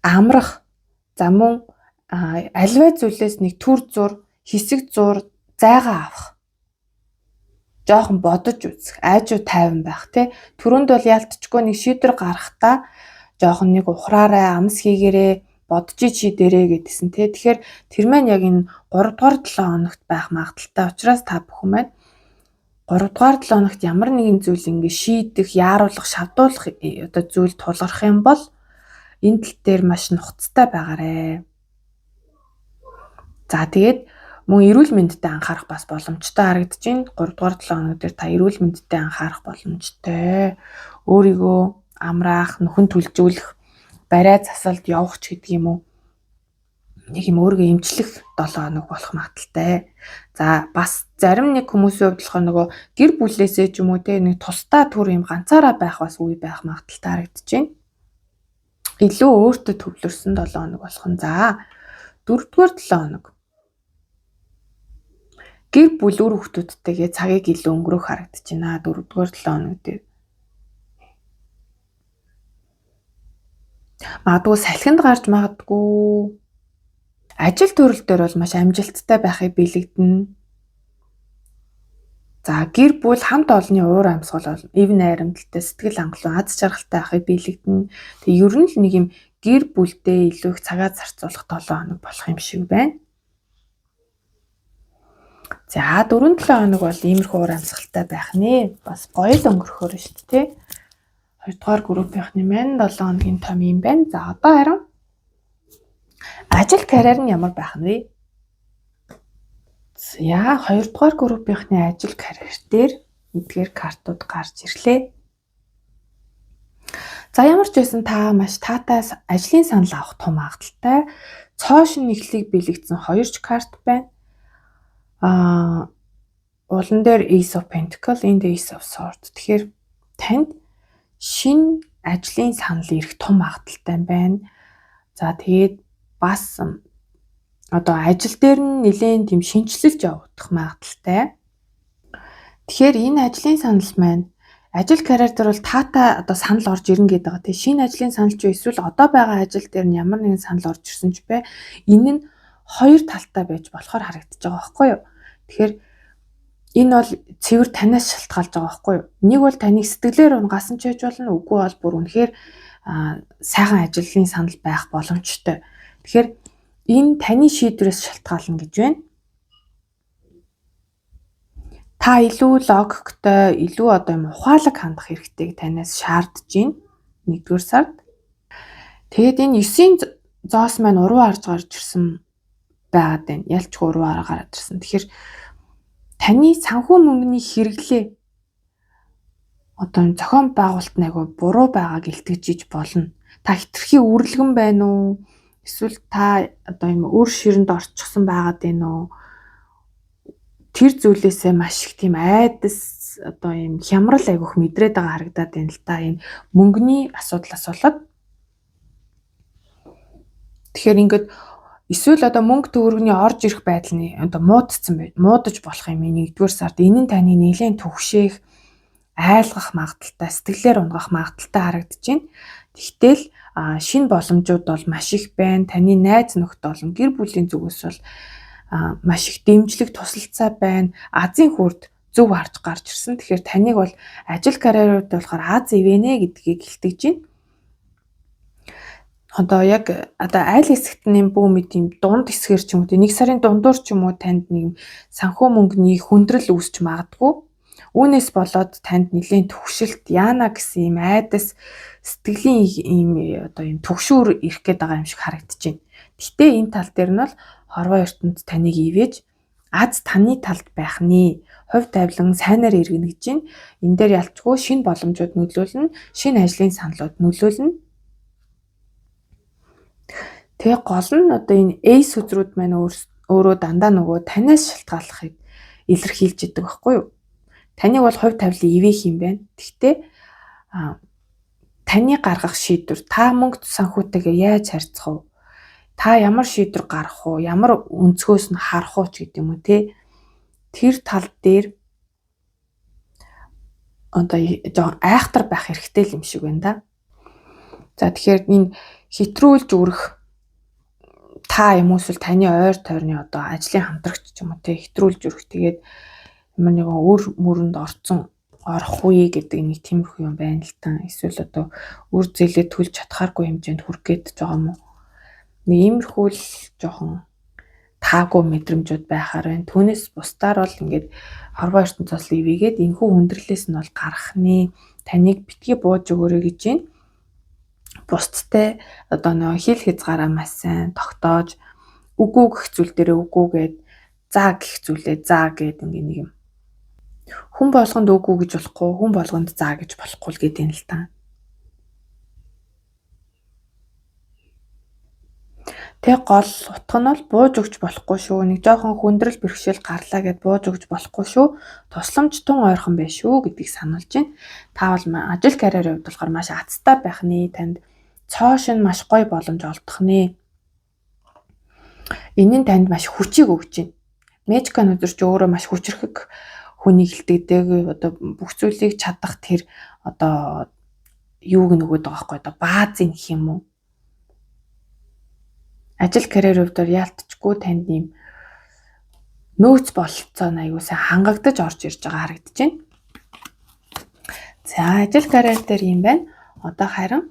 Амрах. За мөн альваа зүйлээс нэг төр зур, хэсэг зур зайгаа авах. Жоохон бодож үзэх, айжуу тайван байх тий. Түрүүнд бол ялтчгүй нэг шийдвэр гаргахдаа жоохон нэг ухраарай, амс хийгээрээ, бодож шийдэрээ гэдгсэн тий. Тэгэхээр тэр маань яг энэ 3 дугаар 7 хоногт байх магадaltaй. Учираас та бүхэн маань 3 дугаар 7 хоногт ямар нэгэн зүйл ингэ шийдэх, яаруулах, шавдуулах одоо зүйл тулгарх юм бол энэ тал дээр маш нухацтай байгаарэ. За тэгээд мөн эрүүл мэндэд анхаарах бас боломжтой харагдаж байна. 3 дугаар 7 хоног дээр та эрүүл мэндэд анхаарах боломжтой. Өөрийгөө амраах, нүхэн түлжүүлэх, барай засалд явах ч гэдэг юм уу. Нэг юм өөрийгөө эмчлэх 7 хоног болох магадaltaй. За бас зарим нэг хүмүүсийн хувьд болохоор нөгөө гэр бүлээсээ ч юм уу те нэг тусдаа төр юм ганцаараа байх бас үе байх магадaltaй харагдаж байна. Илүү өөртөө төвлөрсөн 7 хоног болох нь. За 4 дугаар 7 хоног. Гэр бүл үр хүүхдүүдтэйгээ цагийг илүү өнгөрөөх харагдаж байна. 4 дугаар 7 хоног дээр. Магадгүй салхинд гарч магадгүй. Ажил төрөл дээр бол маш амжилттай байхыг бэлэгдэнэ. За гэр бүл хамт олонний уур амьсгал бол эв найрамдалтай, сэтгэл хангалуун, аз жаргалтай байхыг бэлэгдэнэ. Тэг ер нь л нэг юм гэр бүлдээ илүү их цагаа зарцуулах 7 хоног болох юм шиг байна. За 4-7 хоног бол иймэрхүү уур амьсгалтай байх нэ. Бас гоё л өнгөрөхөр шүү дээ, тий. 2 дугаар группийнхны маань 7 хоногийн том юм байна. За одоо харин ажил карьер нь ямар байх нь вэ? За 2 дугаар группийнхны ажил карьер дээр эдгээр картууд гарч ирлээ. За ямар ч байсан та маш таатай ажлын санал авах том магадaltaй. Цоошин нэглийг бэлэгдсэн 2 карт байна. Улан дээр Ace of Pentacles, энд Ace of Swords. Тэгэхээр танд шинэ ажлын санал ирэх том магадaltaй байна. За тэгээд бас одоо ажил дээр нь нэлээд тийм шинжилж явагдах магадaltaй. Тэгэхээр энэ ажлын санал маань ажил карьер дээр бол таатай одоо санал орж ирнэ гэдэг байгаа. Тэгээ шинэ ажлын санал ч эсвэл одоо байгаа ажил дээр нь ямар нэгэн санал орж ирсэн ч бай. Энэ нь хоёр талтай байж болохоор харагдаж байгаа байхгүй юу? Тэгэхээр энэ бол цэвэр танаас шалтгаалж байгаа байхгүй юу? Нэг бол таны сэтгэлээр унгасан ч байж болно, үгүй бол бүр үнэхээр сайхан ажлын санал байх боломжтой. Тэгэхээр энэ таны шийдвэрээс шалтгаална гэж байна. Та илүү логиктой, илүү одоо юм ухаалаг хандах хэрэгтэйг танаас шаардж байна. 1-р сард. Тэгээд энэ 9-ийн зоос маань уруу харж гарч ирсэн байгаад байна. Ялчгүй уруу гараад ирсэн. Тэгэхээр таны санхүү мөнгөний хэрэглээ одоо зохион байгуулалт нэг буруу байгааг илтгэж болно. Та хитрхи үрлэгэн байна уу? Эсвэл та одоо юм өөр ширэнд орчихсон байгаад байна уу? Тэр зүйлээсээ маш их тийм айдас одоо юм хямрал айгүйх мэдрээд байгаа харагдаад байна л та. Энэ мөнгөний асуудлаас болоод. Тэгэхээр ингээд эсвэл одоо мөнгө төгрөгийн орж ирэх байдал нь одоо муудаж болох юм 1-р сард. Энэ нь таны нэлээд түгшээх айлгах магадaltaй, сэтгэлээр унгах магадaltaй харагдаж байна. Тэгтэл шинэ боломжууд бол маш их байна. Таны найз нөхд болон гэр бүлийн зүгээс бол маш их дэмжлэг тусалцаа байна. Азийн хүрд зөв харж гарч ирсэн. Тэгэхээр таныг бол ажил карьерууд болохоор аз ивэнэ гэдгийг илтгэж байна. Одоо яг айл хэсэгт нэм бүү мэд юм дунд хэсгээр ч юм уу 1 сарын дундуур ч юм уу танд нэг санхүү мөнгөний хүндрэл үүсч магадгүй. Үүнээс болоод танд нэлийн төвшөлт яана гэсэн юм айдас сэтгэлийн ийм одоо ийм төгшүүр ирэх гээд байгаа юм шиг харагдаж байна. Гэтэ энэ тал дээр нь бол хорвоо ертөнд таныг ивэж аз таны талд байх нэ. Хувь тавилан сайнаар иргэнэ гэж байна. Энэ дээр ялцгүй шинэ боломжууд нөлөөлнө, шинэ ажлын саналууд нөлөөлнө. Тэгээ гол нь одоо энэ эйс үзрүүд маань өөрөө дандаа нөгөө танаас шалтгааллахыг илэрхийлж идэг байхгүй юу? Таныг бол хувь тавилан ивэх юм байна. Гэхдээ таны гаргах шийдвэр та мөнгө санхүүтэйгээ яаж харьцах вэ? Та ямар шийдвэр гаргах вэ? Ямар өнцгөөс нь харах вэ ч гэдэг юм уу те. Тэр тал дээр одоо жоохон айхтар байх хэрэгтэй юм шиг байна да. За тэгэхээр энэ хэтрүүлж үрэх та юм уусвал таны ойр тойрны одоо ажлын хамтрагч ч юм уу те хэтрүүлж үрэх тэгээд ямар нэгэн үр мөрөнд орох үе гэдэг нэг тиймэрхүү юм байна л та. Эсвэл одоо үр зээлээ төлж чадхааргүй хэмжээнд хүрэх гээд байгаа юм уу? Нэг иймэрхүү л жоохон таагүй мэдрэмжүүд байхаар байна. Түүнээс бусдаар бол ингээд хорвоо ертөнд цослоо ивэгээд энэхүү хүндрэлээс нь бол гарах нэ. Таныг битгий бууж өгөөрэй гэж байна. Бусдтай одоо нэг хил хязгаараа маш сайн тогтоож үгүй гэх зүйл дээрээ үгүйгээд заа гэх зүйлээ заа гэдэг ингээ нэг юм. Хүн болгонд үгүй гэж болохгүй, хүн болгонд заа гэж болохгүй л гэдэг юм л та. Тэг гол утга нь бол бууж өгч болохгүй шүү. Нэг жоохон хүндрэл бэрхшээл гарлаа гэд бууж өгч болохгүй шүү. Тусламж тун ойрхон байна шүү гэдгийг сануулж байна. Та бол ажил карьерийн хувьд болохоор маш азтай байх нэ. Танд цоош нь маш гоё боломж олдох нэ. Энэ нь танд маш хүчийг өгч байна. Мэжикан өдөрч өөрөө маш хүчрхэг хүнийг илтгэдэг одоо бүх зүйлийг чадах тэр одоо юуг нөгөөд байгаа байхгүй одоо баазын гэх юм уу. Ажил карьерийн хувьд яалтчгүй танд ийм нөөц бололцоо аягүй сайн хангагдаж орж ирж байгаа харагдаж байна. За ажил карьер дээр юм байна. Одоо харин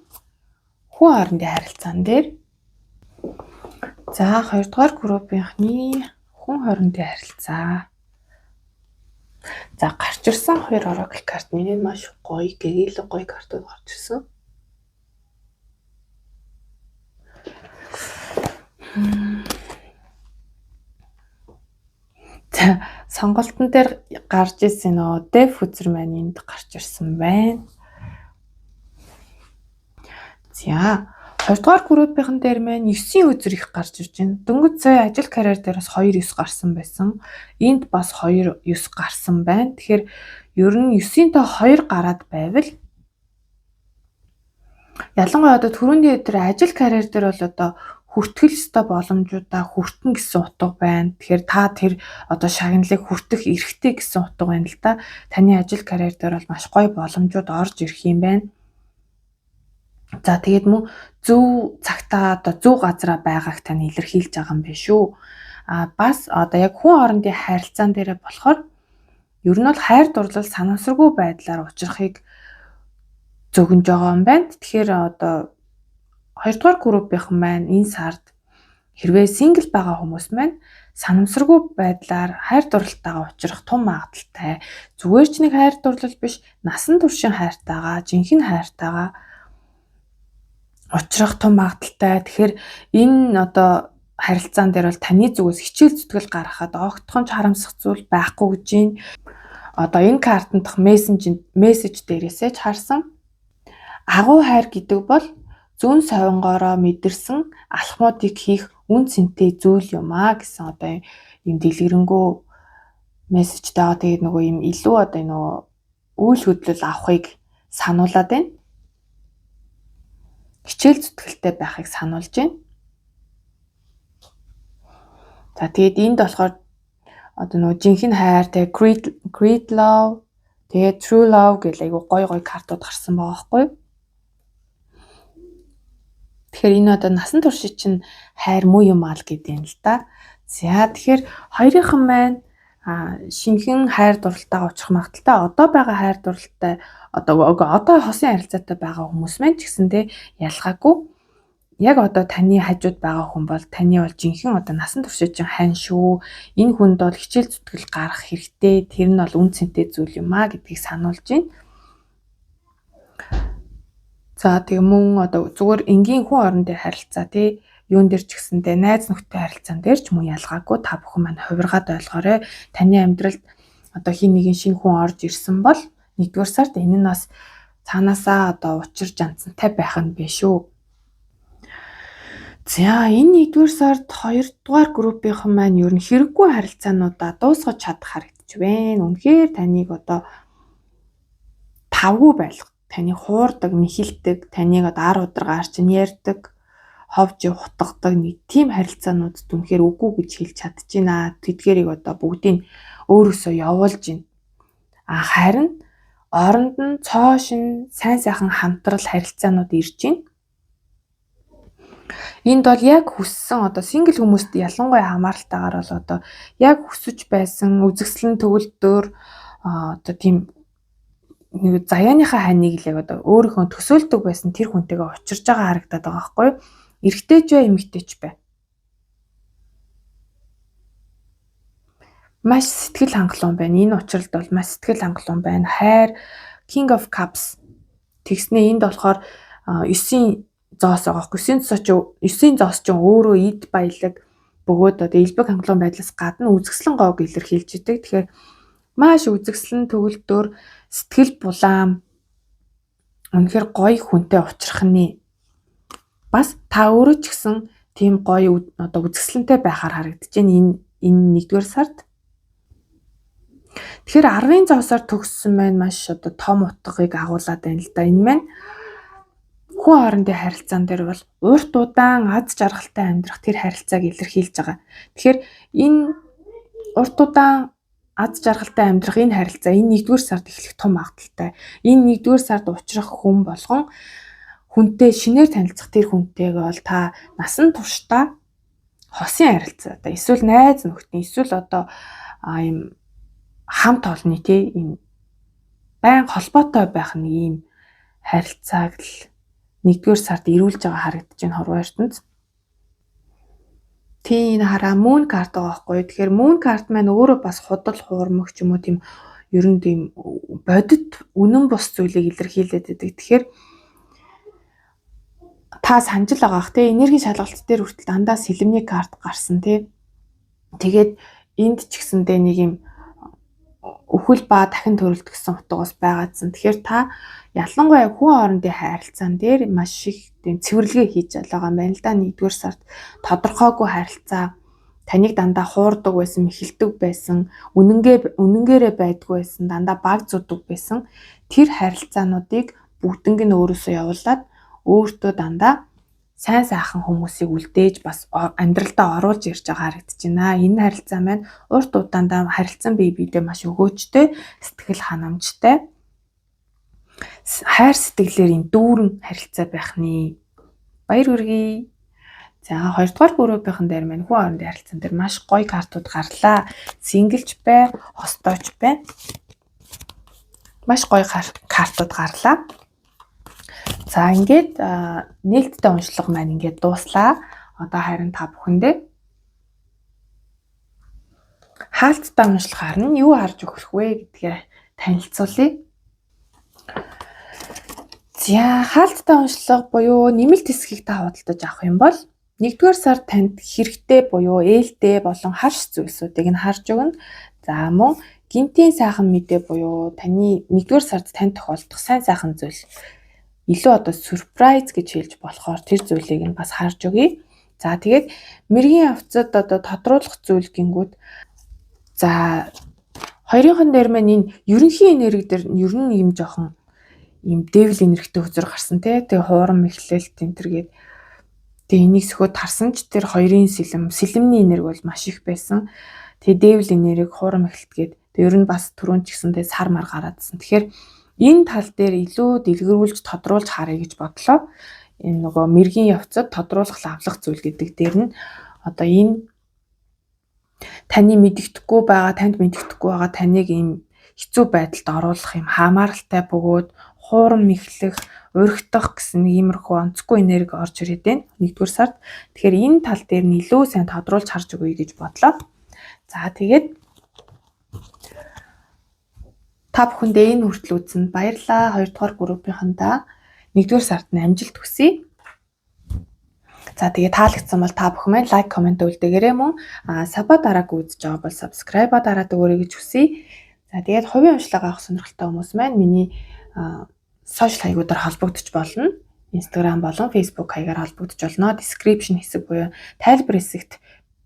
хүн хоорондын харилцаан дээр за 2 дугаар группийнхны хүн хоорондын харилцаа. За гарч ирсэн 2 оракл карт миний маш гоё гэгээлэг гоё картууд гарч ирсэн. За сонголтын дээр гарч ирсэн нөө деф үзэр маань энд гарч ирсэн байна. За 2 дугаар группийн дээр маань 9 үзэр их гарч ирж байна. Дөнгөж сая ажил карьер дээрээс 2-9 гарсан байсан. Энд бас 2-9 гарсан байна. Тэгэхээр ер нь 9-ийн та 2 гараад байвал ялангуяа одоо түрүүний өдөр ажил карьер дээр бол одоо хүртгэл ёстой боломжуудаа хүртэн гэсэн утга байна. Тэгэхээр та тэр одоо шагналыг хүртэх эрхтэй гэсэн утга байна л да. Таны ажил карьер дээр бол маш гоё боломжууд орж ирэх юм байна. За тэгээд мөн зөв цагтаа одоо зөв газараа байгааг тань илэрхийлж байгаа юм байна шүү. Бас одоо яг хүн хоорондын харилцаан дээр болохоор ер нь бол хайр дурлал санамсаргүй байдлаар учрахыг зөгнж байгаа юм байна. Тэгэхээр одоо 2 дугаар группийнхан маань энэ сард хэрвээ сингл байгаа хүмүүс маань санамсаргүй байдлаар хайр дурлалтайгаа учрах том магадaltaй. Зүгээр ч нэг хайр дурлал биш, насан туршийн хайртайгаа, жинхэнэ хайртайгаа учрах том магадaltaй. Тэгэхээр энэ одоо харилцаан дээр бол таны зүгээс хичээл зүтгэл гаргахад огтхон ч харамсах зүйл байхгүй гэж байна. Одоо энэ картын дах мессеж дээрээсээ ч харсан. Агуу хайр гэдэг бол зүүн совингоороо мэдэрсэн алхмуудыг хийх үн цэнтэй зүйл юм аа гэсэн одоо юм дэлгэрэнгүй мессежтэй байгаа. Тэгээд нөгөө юм илүү одоо нөгөө үйл хөдлөл авахыг сануулад байна. Хичээл зүтгэлтэй байхыг сануулж байна. За тэгээд энд болохоор одоо нөгөө жинхэнэ хайр, тэгээд great love, Тэгээд True Love гэл айгу гой картууд гарсан байгаа байхгүй. Тэгэхээр энэ одоо насан туршид чинь хайр муу юм аа л гэдэг юм л да. За тэгэхээр хоёрынхан маань шинхэн хайр дурлалтаа очих магадaltaй одоо байгаа хайр дурлалтай одоо хосын харилцаатай байгаа хүмүүс маань ч гэсэндээ ялгаагүй. Яг одоо таны хажууд байгаа хүн бол таны бол жинхэнэ одоо насан туршид чинь хань шүү. Энэ хүнд бол хичээл зүтгэл гарах хэрэгтэй. Тэр нь бол үн цэнтэй зүйл юм аа гэдгийг сануулж байна. За тэгээ мөн одоо зүгээр энгийн хүн хоорондын харилцаа тий юун дээр ч гэсэндээ найз нөхдөд харилцаан дээр ч мөн ялгаагүй та бүхэн маань хувиргаад ойлгоорой. Таны амьдралд одоо хин нэгэн шинэ хүн орж ирсэн бол 1-р сард энэ нь бас цаанаасаа одоо учир жанцантай байх нь биш шүү. За энэ 1-р сард 2-р группийнхан маань ер нь хэрэггүй харилцаануудаа дуусгаж чадах харагдаж байна. Үнэхээр таныг одоо тавгүй байлга, таныг хуурдаг, мэхэлдэг, таныг одоо ар ударгаар чинь ярьдаг, ховж хутгадаг нэг тийм харилцаануудд үнэхээр үгүй гэж хэлж чадчихна. Тэдгээрийг одоо бүгдийг өөрөөсөө явуулж байна. Харин оронд нь цоошин сайн сайхан хамтрал харилцаанууд ирж байна. Энд бол яг хүссэн одоо сингл хүмүүст ялангуяа хамааралтайгаар бол одоо яг хүсэж байсан үзэсгэлэн төгөлдөр одоо тийм нэг заяаныхаа ханыг л яг одоо өөрийнхөө төсөөлдөг байсан тэр хүнтэйгээ учирж байгаа харагдаад байгаа байхгүй юу? Эрэгтэй ч бай, эмэгтэй ч бай. Маш сэтгэл хангалуун байна. Энэ учралд бол маш сэтгэл хангалуун байна. Хайр King of Cups тэгснэ энд болохоор 9 зоос байгаа байхгүй. 9 зоос ч өөрөө эд баялаг бөгөөд одоо элбэг хангалуун байдлаас гадна үзэсгэлэн гоог илэрхийлж идэг. Тэгэхээр маш үзэсгэлэн төгөлдөр сэтгэл булаам үнэхээр гоё хүнтэй уулзрах нь бас та өөрөө ч гэсэн тийм гоё одоо үзэсгэлэнтэй байхаар харагдаж байна энэ 1-р сард. Тэгэхээр 10-ын зоосоор төгссөн маань маш одоо том утгыг агуулад байна л да. Энэ маань хүн хоорондын харилцаан дээр бол урт удаан аз жаргалтай амьдрах тэр харилцааг илэрхийлж байгаа. Тэгэхээр энэ урт удаан аз жаргалтай амьдрах энэ харилцаа энэ 1-р сард эхлэх том магадaltaй. Энэ 1-р сард уулзрах хүн болгон хүнтэй шинээр танилцах тэр хүнтэйгээ бол та насан туршдаа хосын харилцаа одоо эсвэл найз нөхдөд эсвэл одоо ийм хамт олонны тий ийм байн холбоотой байх нэг ийм харилцааг л 1-р сард ирүүлж байгаа харагдаж байна хорвоо ертөнд. Тийм энэ хараа moon card байгаа байхгүй. Тэгэхээр moon card маань өөрөө бас худал хуурмаг ч юм уу тийм ер нь тийм бодит үнэн бус зүйлийг илэрхийлээд байдаг. Тэгэхээр та санаж л байгаах тий энерги шалгалт дээр хүртэл дандаа сэлэмний карт гарсан тий. Тэгээд энд ч гэсэндээ нэг юм өхөл ба дахин төрөлт гэсэн утгаас байгаадсан. Тэгэхээр та ялангуяа хүн хоорондын харилцаан дээр маш их тийм цэвэрлэгээ хийж байгаа юм байна л да. 1-р сард тодорхойгүй харилцаа таныг дандаа хуурдаг байсан, мэхэлдэг байсан, үнэнгээрээ байдгүй байсан, дандаа баг зудаг байсан. Тэр харилцаануудыг бүгднийг нь өөрөөсөө явуулаад өөртөө дандаа сайн сайхан хүмүүсийг үлдээж бас амьдралдаа оруулж ирж байгаа харагдаж байна. Энэ харилцаа маань урт удаандаа харилцан бие биедээ маш өгөөжтэй, сэтгэл ханамжтай, хайр сэтгэлээр юм дүүрэн харилцаа байх нь. Баяр хүргэе. За 2-р группийнхан дээр маань хүн хоорондын харилцаан дээр маш гоё картууд гарлаа. Синглч бай, хостооч бай. Маш гоё картууд гарлаа. За ингээд нээлттэй уншлага маань ингээд дууслаа. Одоо харин та бүхэндээ хаалттай уншлагаар нь юу харж өгөх вэ гэдгээ танилцуулъя. За хаалттай уншлага буюу нэмэлт хэсгийг та худалдаж авах юм бол 1-р сард танд хэрэгтэй буюу ээлтэй болон харш зүйлсүүдийг нь харж өгнө. За мөн гинтийн сайхан мэдээ буюу таны 1-р сард танд тохиолдох сайн сайхан зүйл илүү одоо surprise гэж хэлж болохоор тэр зүйлийг нь бас харж өгье. За тэгээд мэргийн авцад одоо тодруулах зүйл гингүүд за хоёрынхан дээр маань энэ ерөнхий энерги дээр ер нь юм жоохон юм devil энергитэй хөзөр гарсан тий. Тэгээ хуурам эхлэл тентэргээд тэгээ энийг сөхөд тарсан ч тэр хоёрын сэлэмний энерги бол маш их байсан. Тэгээ devil энерги хуурам эхлэлтгээд Тэгээ ер нь бас түрүүн ч гэсэндээ сар мар гараадсэн. Тэгэхээр энэ тал дээр илүү дэлгэрүүлж тодруулж харъя гэж бодлоо. Энэ нөгөө мэргийн явцад тодруулах лавлах зүйл гэдэг дээр нь одоо энэ таны мэддэхгүй байгаа, танд мэддэхгүй байгаа таныг ийм хэцүү байдалд оруулах юм хамааралтай бөгөөд хуурам мэхлэх, уригдах гэсэн иймэрхүү онцгүй энерги орж ирээд байна. 1-р сард. Тэгэхээр энэ тал дээр нь илүү сайн тодруулж харж өгье гэж бодлоо. За тэгээд та бүхэндээ энэ хүртэл үзсэнд баярлалаа. 2-р группийнхандаа 1-р сард нь амжилт хүсье. За тэгээ таалагдсан бол та бүхэн маань лайк, комент үлдээгээрэй мөн. Саба дараагүй үзэж байгаа бол subscribe дараад өгөөрэй гэж хүсье. За тэгээд хувийн уншлага авах сонирхолтой хүмүүс маань миний сошиал хаягуудаар холбогдож болно. Instagram болон Facebook хаягаар холбогдож болно. Description хэсэг буюу тайлбар хэсэгт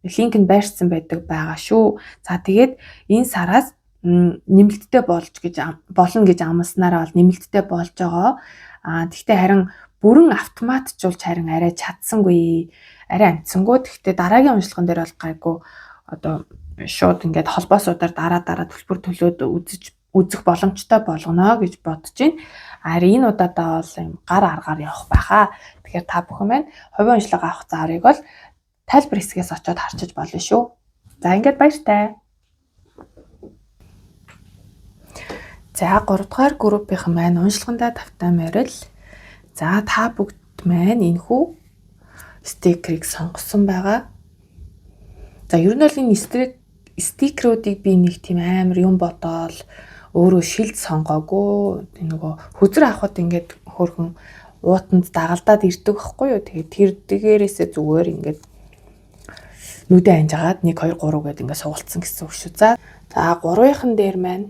линк нь байршсан байгаа шүү. За тэгээд энэ сараас нэмэлттэй болно гэж амласнараа бол нэмэлттэй болж байгаа. Гэхдээ харин бүрэн автоматжуулж харин арай чадсангүй, арай амтсангүй. Гэхдээ дараагийн уншлаган дээр бол гайгүй одоо шууд ингээд холбоосуудаар дараа төлбөр төлөөд үзэх боломжтой болгоно гэж бодож байна. Харин энэ удаадаа бол юм гар аргаар явах байхаа. Тэгэхээр та бүхэн маань хувийн уншлага авах зааврыг бол тайлбар хэсгээс очиод харчиж болно шүү. За ингээд баяртай. За 3-р группийнхан маань уншлагандаа тавтай морил. За та бүгд маань энэхүү стикерийг сонгосон байгаа. За ер нь бол энэ стикеруудыг би нэг тийм амар юм бодоол өөрөө шилд сонгоогүй. Нөгөө хүзэр авахд ингээд хөөрхөн уутанд дагалдаад ирдэг байхгүй юу. Тэгээд тэр дээрээсээ зүгээр ингээд нүдэ анжгаад 1 2 3 гэдээ ингээд суулцсан гэсэн үг шүү. За 3-ын дээр маань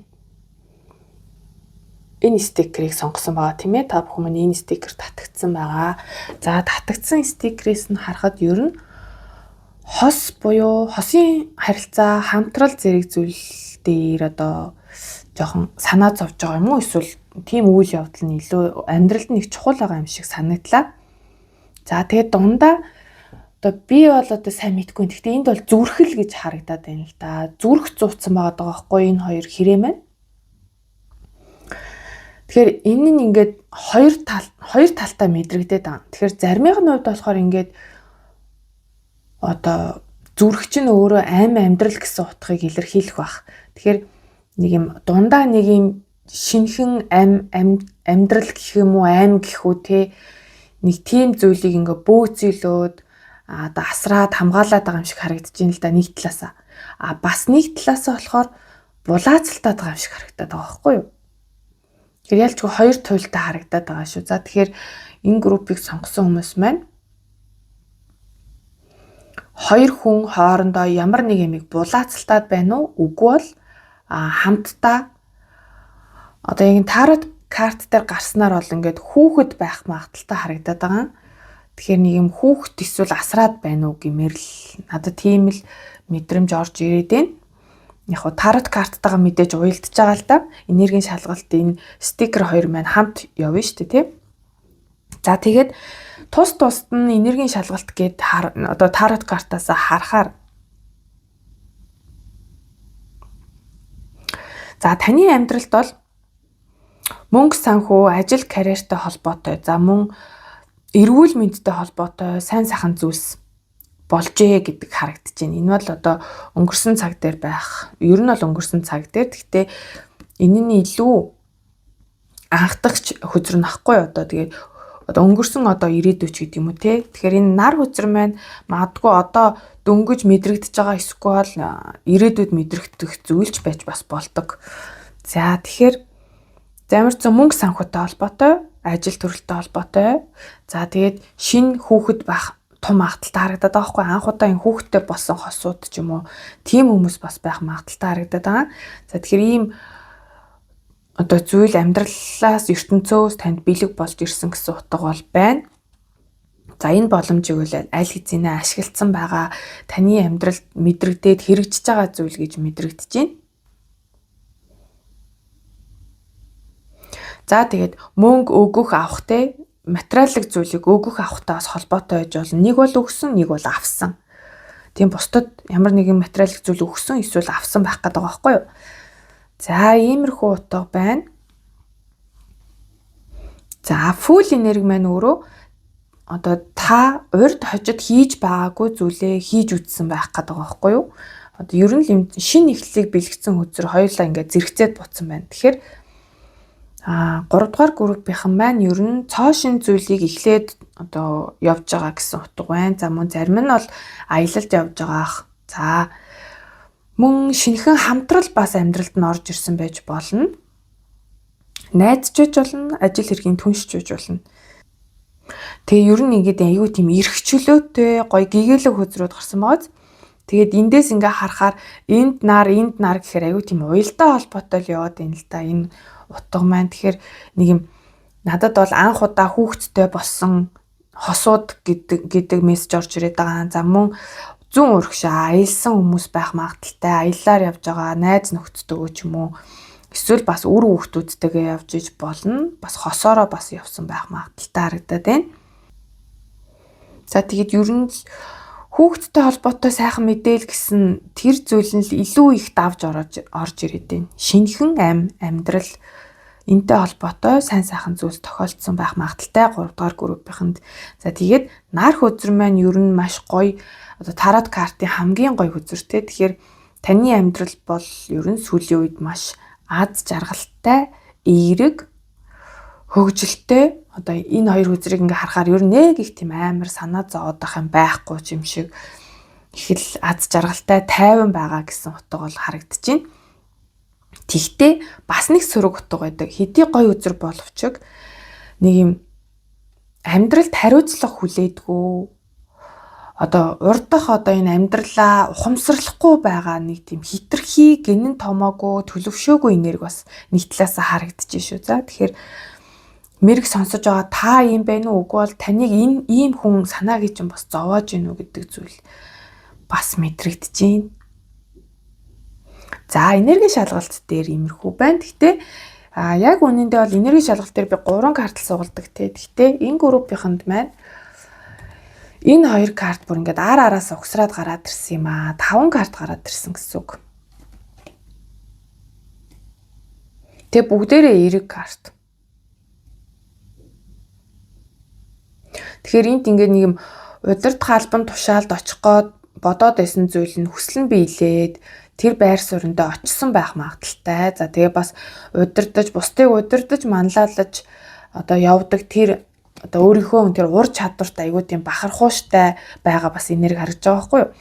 энэ стикерийг сонгосон байгаа тийм ээ. Та бүхэн маань энэ стикер татагдсан байгаа. За татагдсан стикерээс нь харахад ер нь хос буюу хосын харилцаа, хамтрал зэрэг зүйл дээр одоо жоохон санаа зовж байгаа юм уу? Эсвэл тийм үйл явдал нь илүү амьдралд нэг чухал байгаа юм шиг санагдлаа. За тэгээд дундаа одоо би бол одоо сайн мэдгүй. Гэхдээ энд бол зүрхэл гэж харагдаад байна л да. Зүрх зууцсан байгаа байхгүй энэ хоёр хэрэг маань. Тэгэхээр энэ нь ингээд хоёр талтай мэдрэгдээд байгаа. Тэгэхээр заримын хувьд болохоор ингээд одоо зүрх чинь өөрөө амьдрал гэсэн утгыг илэрхийлэх байх. Тэгэхээр нэг юм дундаа нэг юм шинхэн амьдрал гэх юм уу, гэх үү те нэг тийм зүйлийг ингээ бөөцөлөөд одоо асраад хамгаалаад байгаа юм шиг харагдаж байна л да нэг талаасаа. Бас нэг талаасаа болохоор булаацалтаад байгаа юм шиг харагдаад байгаа байхгүй юу? Тэгэхээр ялчгүй хоёр туйлтай харагдаад байгаа шүү. За тэгэхээр энэ группийг сонгосон хүмүүс маань хоёр хүн хоорондоо ямар нэг юмыг булаацалтаад байна уу? Үгүй бол хамтдаа одоо яг тарот карт дээр гарснаар бол ингээд хүүхэд байх магадaltaй харагдаад байгаа. Тэгэхээр нэг юм хүүхэд эсвэл асраад байна уу гэмээр л надад тийм л мэдрэмж орж ирээд байна. Яг нь тарот карттайгаа мэдээж уялдаж байгаа л да. Энергийн шалгалт энэ стикер хоёр маань хамт явна шүү дээ, тийм. За тэгээд тусад нь энергийн шалгалт гээд одоо тарот картаас харахаар за таны амьдралд бол мөнгө, санхүү, ажил, карьертэй холбоотой, за мөн эрүүл мэндтэй холбоотой сайн сайхан зүйлс болжээ гэдэг харагдаж байна. Энэ бол одоо өнгөрсөн цаг дээр байх. Ер нь бол өнгөрсөн цаг дээр. Гэхдээ энэ нь илүү анхдагч хөзөр нахгүй одоо тэгээд одоо өнгөрсөн одоо ирээдүйч гэдэг юм уу те. Тэгэхээр энэ нар хөзөр маань магадгүй одоо дөнгөж мэдрэгдэж байгаа эсвэл ирээдүйд мэдрэгдэх зүйлч байж бас болдог. За тэгэхээр замар зам мөнгө санхүүтэй холбоотой, ажил төрөлтэй холбоотой. За тэгээд шинэ хүүхэд байх том магадaltaй харагдаад байгаа хгүй. Анх удаа энэ хүүхэдтэй болсон хосууд ч юм уу тийм хүмүүс бас байх магадaltaй харагдаад байгаа. За тэгэхээр ийм одоо зүйл амьдралаас ертөнцөөс танд бэлэг болж ирсэн гэсэн утга бол байна. За энэ боломжийг бол аль хэзээ ашигласан байгаа таны амьдралд мэдрэгдээд хэрэгжиж байгаа зүйл гэж мэдрэгдэж байна. За тэгээд мөнгө өгөх авах те материалын зүйлийг өгөх авахтай бас холбоотой байж болно. Нэг бол өгсөн, нэг бол авсан. Тийм бусдад ямар нэгэн материалын зүйл өгсөн эсвэл авсан байх гэдэг байгаа байхгүй юу? За иймэрхүү утга байна. За фул энерги маань өөрөө одоо та урд хожид хийж байгаагүй зүйлээ хийж үтсэн байх гэдэг байгаа байхгүй юу? Одоо ер нь л шинэ эхлэлийг бэлгэсэн хөзөр хоёулаа ингээд зэрэгцээд буцсан байна. Тэгэхээр 3 дугаар группийнхан маань ер нь цоо шин зүйлийг эхлээд одоо явж байгаа гэсэн утга байна. За мөн зарим нь бол аялалд явж байгаах. За мөн шинэхэн хамтрал бас амьдралд нь орж ирсэн байж болно. Найзчиж болно, ажил хэргийн түншиж болно. Тэгээ ер нь ингээд аюу тийм эрхчлөөтэй гоё гэгээлэг хөзрүүд гарсан байгааз. Тэгээд эндээс ингээ харахаар энд нар гэхээр аюу тийм уялдаа холбоотой л яваад байна л да. Энэ утга маань тэгэхээр нэг юм надад бол анх удаа хүүхэдтэй болсон хосууд гэдэг мессеж орж ирээд байгаа. За мөн зүүн урагшаа аялсан хүмүүс байх магадaltaй, аяллаар явж байгаа найз нөхдөдөө ч юм уу эсвэл бас үр хүүхдүүдтэйгээ явж иж болно. Бас хосоороо бас явсан байх магадaltaй харагдаад байна. За тэгээд ер нь хүүхдтэй холбоотой сайхан мэдээл гэсэн тэр зүйл нь илүү их давж орж ирээд байна. Шинэхэн амьдрал энтэй холбоотой сайн сайхан зүйл тохиолдсон байх магадaltaй 3 дугаар группийнхэнд. За тэгээд нар хөзөр маань ер нь маш гоё одоо тарот картын хамгийн гоё хөзөртэй. Тэгэхээр таны амьдрал бол ер нь сүүлийн үед маш аз жаргалтай, эерэг, хөгжилтэй. Одоо энэ хоёр хөзрийг ингээ харахаар ер нь нэг их тийм амар санаа зовоод байх юм байхгүй юм шиг их л аз жаргалтай, тайван байгаа гэсэн утга бол харагдаж байна. Тэгтээ бас нэг сөрөг утга байдаг. Хэдий гоё хөзөр боловч нэг юм амьдралд хариуцлага хүлээдгүү. Одоо урдах одоо энэ амьдралаа ухамсарлахгүй байгаа нэг тийм хитрхи гинэн томоогүй төлөвшөөгүй энерги бас нэг талаас харагдаж шүү. За тэгэхээр мэрэг сонсож байгаа та юм байна уу үгүй бол таныг энэ ийм хүн санаагийн чинь бас зовоож гинүү гэдэг зүйл бас мэдрэгдэж байна. За энерги шалгалт дээр иймэрхүү байна. Гэхдээ яг үнэндээ бол энерги шалгалт дээр би 3 картал сугалдаг те. Гэхдээ энэ группийнхэнд маань энэ 2 карт бүр ингээд араас угсраад гараад ирсэн юм аа. 5 карт гараад ирсэн гэсэн үг. Тэгээ бүгдээрээ эерэг карт. Тэгэхээр энд ингээд нэг юм удирдах албан тушаалд очих гээд бодоод байсан зүйл нь хүсэл нь биелээд тэр байр суурьндаа очсон байх магадaltaй. За тэгээ бас удирдах, бусдыг удирдах, манлайлаж одоо явдаг тэр одоо өөрийнхөө тэр ур чадварт айгүй тийм бахархууштай байгаа бас энерги харагдаж байгаа байхгүй юу?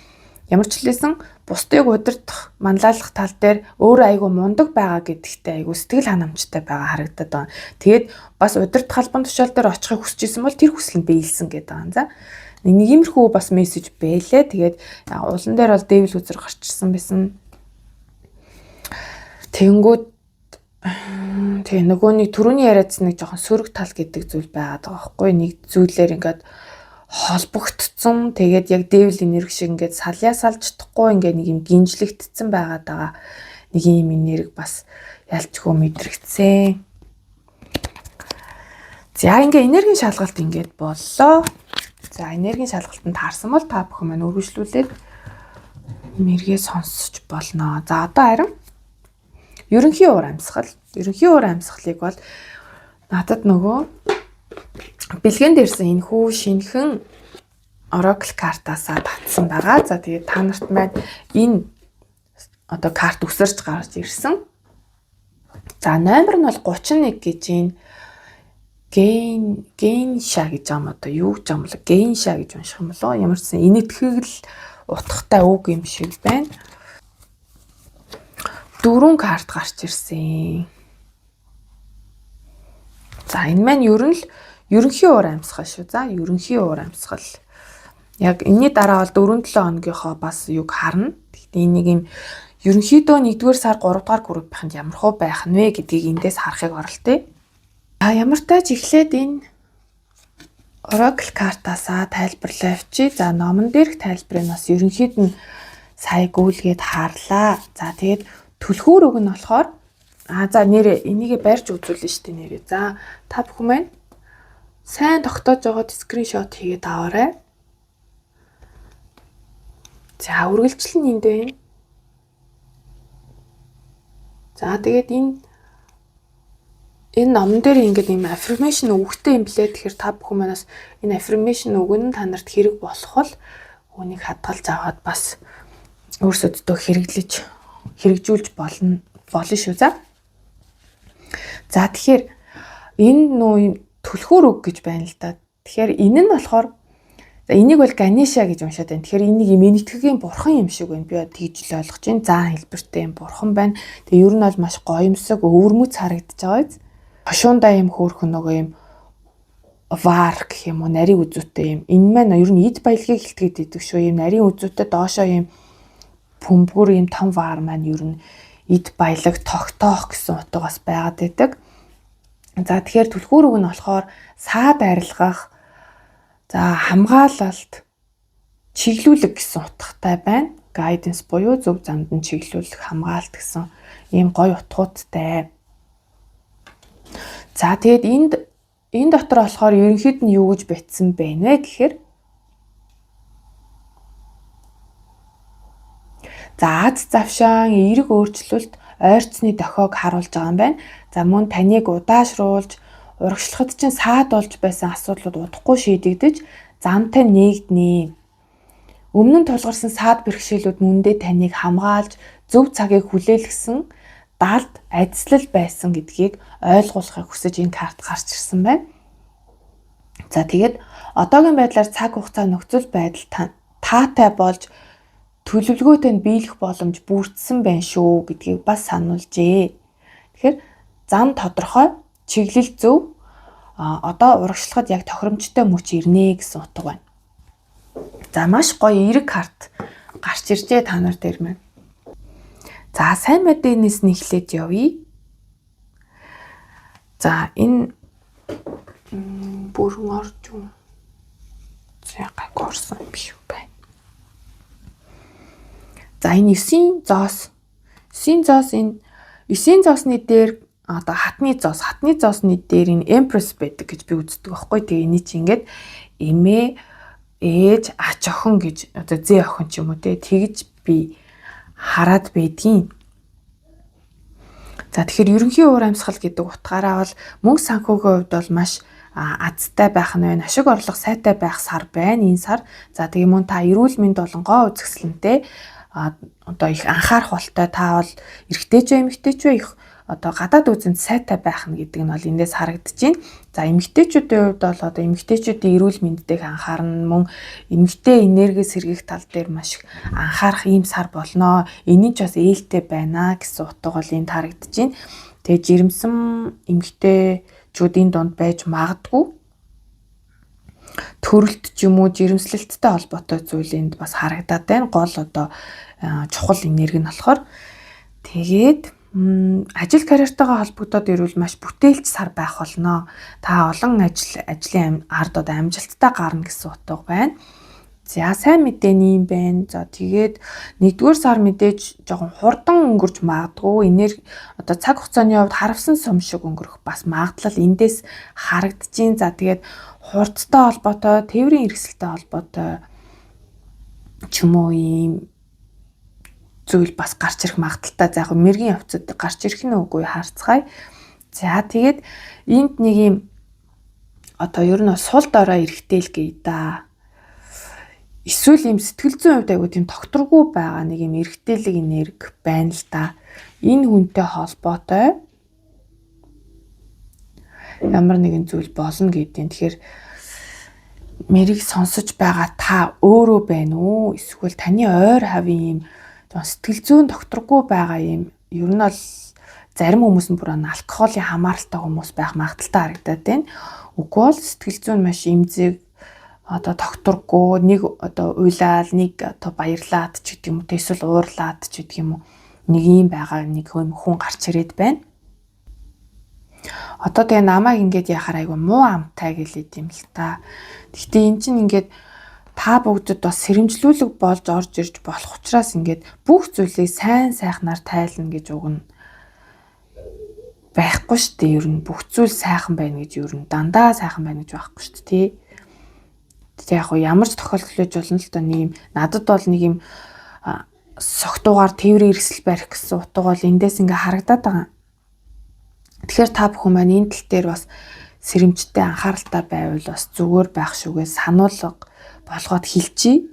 Ямар ч хэлсэн бусдыг удирдах, манлайлах тал дээр өөрөө айгүй мундаг байгаа гэдэгтээ айгүй сэтгэл ханамжтай байгаа харагдаад байна. Тэгээд бас удирдах албан тушаал дээр очихыг хүсэж исэн бол тэр хүсэл нь биелсэн гэдэг байгаа юм за. Нэг иймэрхүү бас мессеж байлээ. Тэгээд улан дээр бол дэвил үзэр гарчирсан байсан. Тэнгүүд тэгээ нөгөөний түрүүний яриадсан нэг жоохон сөрөг тал гэдэг зүйл байгаад байгаа байхгүй. Нэг зүйлээр ингээд холбогдсон. Тэгээд яг дэвил энерги шиг ингээд сальяа салж чадахгүй ингээд нэг юм гинжлэгдсэн байгаад байгаа. Нэг юм энерги бас ялчгүй мэдрэгцээ. За ингээд энергийн шалгалт ингээд боллоо. За энергийн шалгалтанд таарсан бол та бүхэн маань үргэлжлүүлээд мэргээ сонсож болно. За одоо харин ерөнхий уур амьсгал. Ерөнхий уур амьсгалыг бол надад нөгөө бэлгэн дээрсэн энэ хүү шинхэн Oracle картаасаа татсан байгаа. За тэгээд та нарт маань энэ одоо карт өсөрч гарч ирсэн. За номер нь бол 31 гэж байна. Гейнша гэж юм одоо юу гэж юм бэ? Гейнша гэж унших юм болоо. Ямар ч сан инэтхэгл утгатай үг юм шиг байна. 4 карт гарч ирсэн. За энэ маань ер нь л ерөнхий уур амьсгал шүү. За ерөнхий уур амьсгал. Яг энэний дараа бол 4-7 хоногийнхоо бас юг харна. Гэхдээ энийг юм ерөнхийдөө 1-р сар 3-р группийнхэнд ямар хөө байх нь вэ гэдгийг эндээс харахыг оролтъё. Ямар тач эхлээд энэ Oracle картаасаа тайлбарлаа явчих. За номон дээрх тайлбарыг бас ерөнхийд нь сая гүйлгээд хаарлаа. За тэгээд түлхүүр үг нь болохоор за нэрээ энийг барьж үзүүлнэ шүү дээ нэрээ. За та бүхэн маань сайн тогтоож байгаа скриншот хийгээд аваарай. За үргэлжлэн энд байна. За тэгээд энэ номон дээр ингээд юм affirmation өгөхтэй юм блэ. Тэгэхээр та бүхэн манаас энэ affirmation өгөн та нарт хэрэг болох бол үүнийг хадгалж аваад бас өөрсөддөө хэрэгжүүлж болно шүү. За тэгэхээр энэ нөө түлхүүр үг гэж байна л да. Тэгэхээр энэ нь болохоор энийг бол Ганеша гэж уншаад байна. Тэгэхээр энийг юм энэтхэгийн бурхан юм шиг байна. Би тэгж л ойлгож байна. Заан хэлбэртэй юм бурхан байна. Тэгээ ер нь бол маш гоёмсог, өвөрмөц харагдаж байгаа биз. Хошуундаа юм хөөрхөн нөгөө юм вар гэх юм уу, нарийн үзүүтэй юм. Энэ маань ер нь эд баялагийг хэлтгэж идэг шүү. Юм нарийн үзүүтэй доошоо юм пүмбгүр юм том вар маань ер нь эд баялаг тогтоох гэсэн утгаас байгаад байдаг. За тэгэхээр түлхүүр үг нь болохоор саад арилгах, за хамгаалалт, чиглүүлэг гэсэн утгатай байна. Guidance буюу зөв замд нь чиглүүлэх, хамгаалт гэсэн ийм гоё утгуудтай. За тэгээд энэ дотор болохоор ерөнхийд нь юу гэж бичсэн байна вэ гэхээр за аз завшаан эерэг өөрчлөлт ойрцны дохиог харуулж байгаа юм байна. За мөн таныг удаашруулж, урагшлахад чинь саад болж байсан асуудлууд удахгүй шийдэгдэж, замтай нээгднэ. Өмнө нь тулгарсан саад бэрхшээлүүд мөндөө таныг хамгаалж, зөв цагийг хүлээлгэсэн далд ажислал байсан гэдгийг ойлгуулахыг хүсэж энэ карт гарч ирсэн байна. За тэгээд одоогийн байдлаар цаг хугацаа нөхцөл байдал таатай болж төлөвлөгөөтэй нь биелэх боломж бүрдсэн байна шүү гэдгийг бас сануулжээ. Тэгэхээр зам тодорхой, чиглэл зөв, одоо урагшлахад яг тохиромжтой мөч ирнэ гэсэн утга байна. За маш гоё эерэг карт гарч иржээ та нар дээр маань. За сайн мэдээнээс нь эхлээд явъя. За энэ бүрэн орж юу? Зягаг орсон биш үү байна. За энэ 9 зоос. 9 зоос энэ 9 зоосны дээр одоо хатны зоосны дээр энэ Empress байдаг гэж би үздэг байхгүй. Тэгээ энэ чинь ингээд эмээ, ээж, ач охин гэж одоо зээ охин ч юм уу тэгж би хараад байдгийн. За тэгэхээр ерөнхий уур амьсгал гэдэг утгаараа бол мөнгө санхүүгийн хувьд бол маш азтай байх нь байна. Ашиг орлого сайтай байх сар байна энэ сар. За тэгээ мөн та эрүүл мэнд болон гоо үзэсгэлэнтэй одоо их анхаарах болтой. Та бол эрэгтэй ч эмэгтэй ч их одоо гадаад үзэнд сайтай байх нь гэдэг нь бол эндээс харагдаж байна. За эмэгтэйчүүдийн хувьд бол одоо эмэгтэйчүүдийн эрүүл мэндэд анхаарна, мөн эмэгтэй энерги сэргийх тал дээр маш их анхаарах ийм сар болноо. Энэ ч бас ээлтэй байна гэсэн утга бол энд харагдаж байна. Тэгээ жирэмсэн эмэгтэйчүүдийн дунд байж магадгүй. Төрөлт ч юм уу жирэмслэлттэй холбоотой зүйл энд бас харагдаад байна. Гол одоо чухал энерги нь болохоор тэгээд ажил карьертайгаа холбогдоод ирвэл маш бүтээлч сар байх болно. Та олон ажлын ард одоо амжилттай гарна гэсэн утга байна. За сайн мэдээний юм байна. За тэгээд 1-р сар мэдээж жоохон хурдан өнгөрч магадгүй. Одоо цаг хугацааны хувьд харавсан сум шиг өнгөрөх бас магадлал эндээс харагдаж байна. За тэгээд хурдтай холбоотой, тээврийн хэрэгсэлтэй холбоотой ч юм уу ийм зүйл бас гарч ирэх магадaltaй. За яг мэргийн явцад гарч ирэх нь үгүй харцгаая. За тэгээд энд нэг юм одоо ер нь сул дорой эрэхтэй л гээ да. Эсвэл юм сэтгэл зүйн хувьд айгуу тийм тогтворгүй байгаа нэг юм эрэхтэйлэг энерги байна л да. Энэ хүнтэй холбоотой ямар нэгэн зүйл болно гэдэг. Тэгэхээр мэрийг сонсож байгаа та өөрөө байна уу? Эсвэл таны ойр хавийн юм сэтгэл зүйн тогтворгүй байгаа юм. Ер нь бол зарим хүмүүс нь бүр алкоголын хамааралтай хүмүүс байх магадaltaй харагдаад байна. Үгүй бол сэтгэл зүйн маш эмзэг одоо тогтворгүй, нэг одоо уйлаад, нэг одоо баярлаад ч гэдэг юм уу, эсвэл уурлаад ч гэдэг юм уу. Нэг юм байгаа нэг хүн гарч ирээд байна. Одоо тэгээ намайг ингээд яхаар айгу муу амтай гэлээд юм л та. Гэхдээ эн чинь ингээд та бүгдэд бас сэрэмжлүүлэг болж орж ирж болох учраас ингээд бүх зүйлийг сайн сайхнаар тайлна гэж үг нь байхгүй шүү дээ. Ер нь бүх зүйл сайхан байна гэж ер нь дандаа сайхан байна гэж байхгүй шүү дээ. Тэг яг ямар ч тохиолдол байж болно л да. Нэг юм надад бол нэг юм согтуугаар тээврийн эрсэл барих гэсэн утга бол эндээс ингээ харагдаад байгаа. Тэгэхээр та бүхэн маань энэ тал дээр бас сэрэмжтэй анхааралтай байвал бас зүгээр байх шүүгээ сануулга болгоод хэлчихье.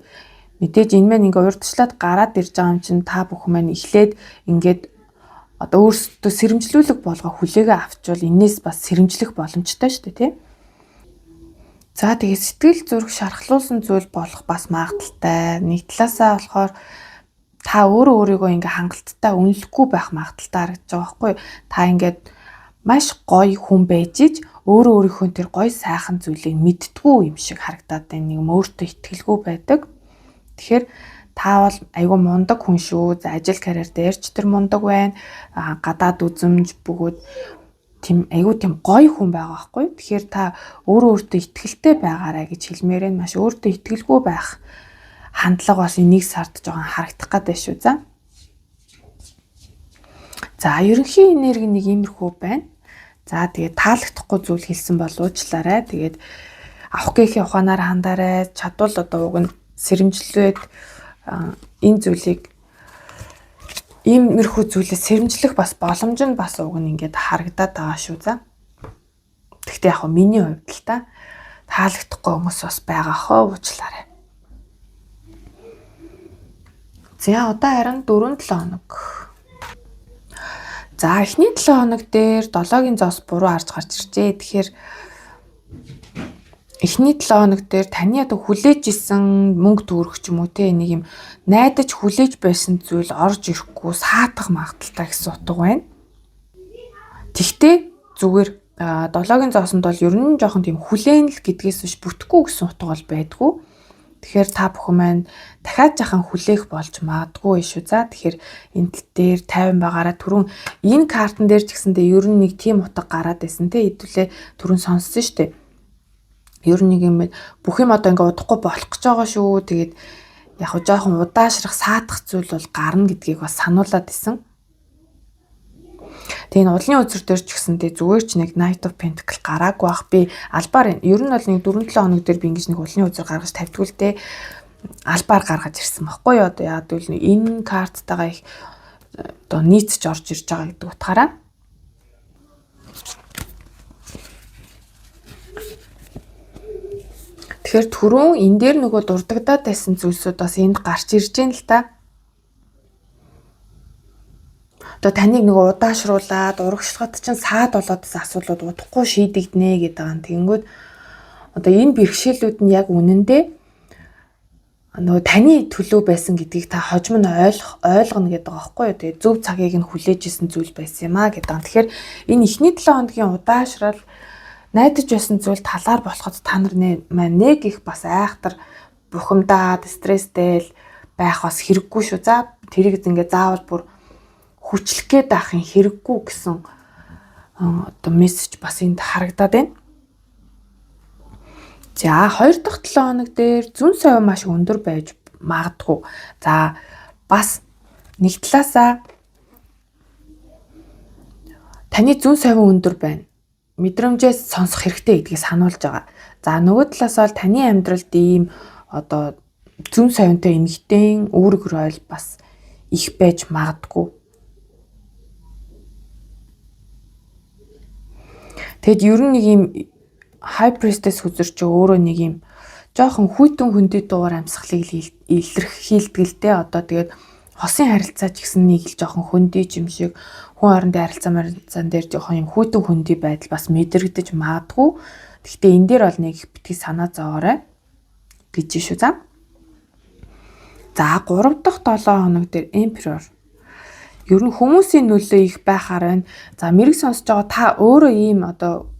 Мэдээж энэ маань ингээ урьдчилаад гараад ирж байгаа юм чинь та бүхэн маань эхлээд ингээд одоо өөрсдөө сэрэмжлүүлэг болгоо хүлээгээ авчвал энээс бас сэрэмжлэх боломжтой шүү дээ, тий. За тэгээд сэтгэл зүрх шархлуулсан зүйл болох бас магадaltaй. Нэг талаасаа болохоор та өөрийгөө ингээ хангалттай үнэлэхгүй байх магадaltaй харагдаж байгаа байхгүй. Та ингээд маш гоё хүн байж ич өөрийнхөө тэр гоё сайхан зүйлийг мэддгүү юм шиг харагдаад байна. Нэг юм өөртөө итгэлгүй байдаг. Тэгэхээр та бол айгүй мундаг хүн шүү. За ажил карьер дээр ч тэр мундаг байна. Гадаад үзэмж бөгөөд тийм айгүй тийм гоё хүн байгаа байхгүй. Тэгэхээр та өөртөө итгэлтэй байгаарай гэж хэлмээр энэ маш өөртөө итгэлгүй байх хандлага бас энийг сард жоохон харагдах гэдэг шүү. За ерөнхий энерги нэг иймэрхүү байна. За тэгээд таалагдахгүй зүйл хэлсэн бол уучлаарай. Тэгээд авах гэхийн ухаанаар хандаарай. Чадвал одоо уг нь сэрэмжлээд энэ зүйлийг иймэрхүү зүйлээс сэрэмжлэх бас боломж нь бас уг нь ингээд харагдаад байгаа шүү. Гэхдээ яг миний хувьд л таалагдахгүй хүмүүс бас байгаа хөө уучлаарай. За одоо харин 4-7 хоног. За эхний 7 хоног дээр 7-гийн зоос буруу харж гарч иржээ. Тэгэхээр эхний 7 хоног дээр таны одоо хүлээж исэн мөнгө төгрөх ч юм уу те нэг юм найдаж хүлээж байсан зүйл орж ирэхгүй саатах магадaltaй гэсэн утга байна. Тэгтээ зүгээр 7-гийн зоосонд бол ер нь жоохон тийм хүлээнэл гэдгээс биш бүтэхгүй гэсэн утга бол байдгүй. Тэгэхээр та бүхэн маань дахиад жахан хүлээх болж магадгүй шүү. За тэгэхээр энэ тал дээр 50 байгаараа түрүүн энэ картан дээр ч гэсэндээ ер нь нэг тийм утга гараад байсан те хэдүүлээ түрүүн сонссон шүү дээ. Ер нь нэг юм бүх юм одоо ингээ удахгүй болох гэж байгаа шүү. Тэгээд яг хөө жоохон удаашрах саатах зүйл бол гарна гэдгийг бас сануулад исэн. Тэгээ энэ удлын үзэр дээр ч гэсэндээ зүгээр ч нэг Knight of Pentacles гараагүй бах. Би албаар ер нь бол нэг 4-7 хоног дээр би ингэж нэг удлын үзэр гаргаж тавьдгүй л дээ. Албаар гаргаж ирсэн байхгүй юу? Одоо яад үл энэ карттайгаа их одоо нийцж орж ирж байгаа гэдэг утгаараа. Тэгэхээр түрүүн энэ дээр нөгөө дурддагдаад байсан зүйлсүүд бас энд гарч ирж байна л та. Одоо таныг нөгөө удаашруулад урагшлахад чинь саад болоодс асуудлууд удахгүй шийдэгднэ гэдэг байгаа. Тэгэнгүүт одоо энэ бэрхшээлүүд нь яг үнэндээ нөгөө таны төлөө байсан гэдгийг та хожим нь ойлгоно гэдэг байгаа байхгүй юу. Тэгээ зөв цагийг нь хүлээж исэн зүйл байсан юм а гэдэг. Тэгэхээр энэ эхний 7 хоногийн удаашрал найдаж байсан зүйл талаар болоход та нар маань нэг их бас айхтар бухимдаад стресстэй байх бас хэрэггүй шүү. За тэрийг ингээ заавал бүр хүчлэх гээд байхын хэрэггүй гэсэн одоо мессеж бас энд харагдаад байна. За 2 дахь 7 хоног дээр зүүн совь маш өндөр байж магадгүй. За бас нэг талаасаа таны зүүн совь өндөр байна. Мэдрэмжээс сонсох хэрэгтэй гэдгийг сануулж байгаа. За нөгөө талаас бол таны амьдралд ийм одоо зүүн совьтой эмэгтэй үүрэг ройл бас их байж магадгүй. Тэгэд ер нь нэг юм high priestess хүзэрч өөрөө нэг юм жоохон хүйтэн хөндөд дуугар амьсгалыг илэрхийлдэгтэй. Одоо тэгээд хосын харилцаа ч гэсэн нэг л жоохон хөндөж юм шиг хүн хоорондын харилцаан дээр жоохон юм хүйтэн хөндөй байдал бас мэдрэгдэж магадгүй. Гэхдээ энэ дээр бол нэг битгий санаа зовоорой гэж шүү. За 3 дахь 7 хоног дээр Emperor. Ер нь хүмүүсийн нөлөө их байхаар байна. За мэрэг сонсож байгаа та өөрөө ийм одоо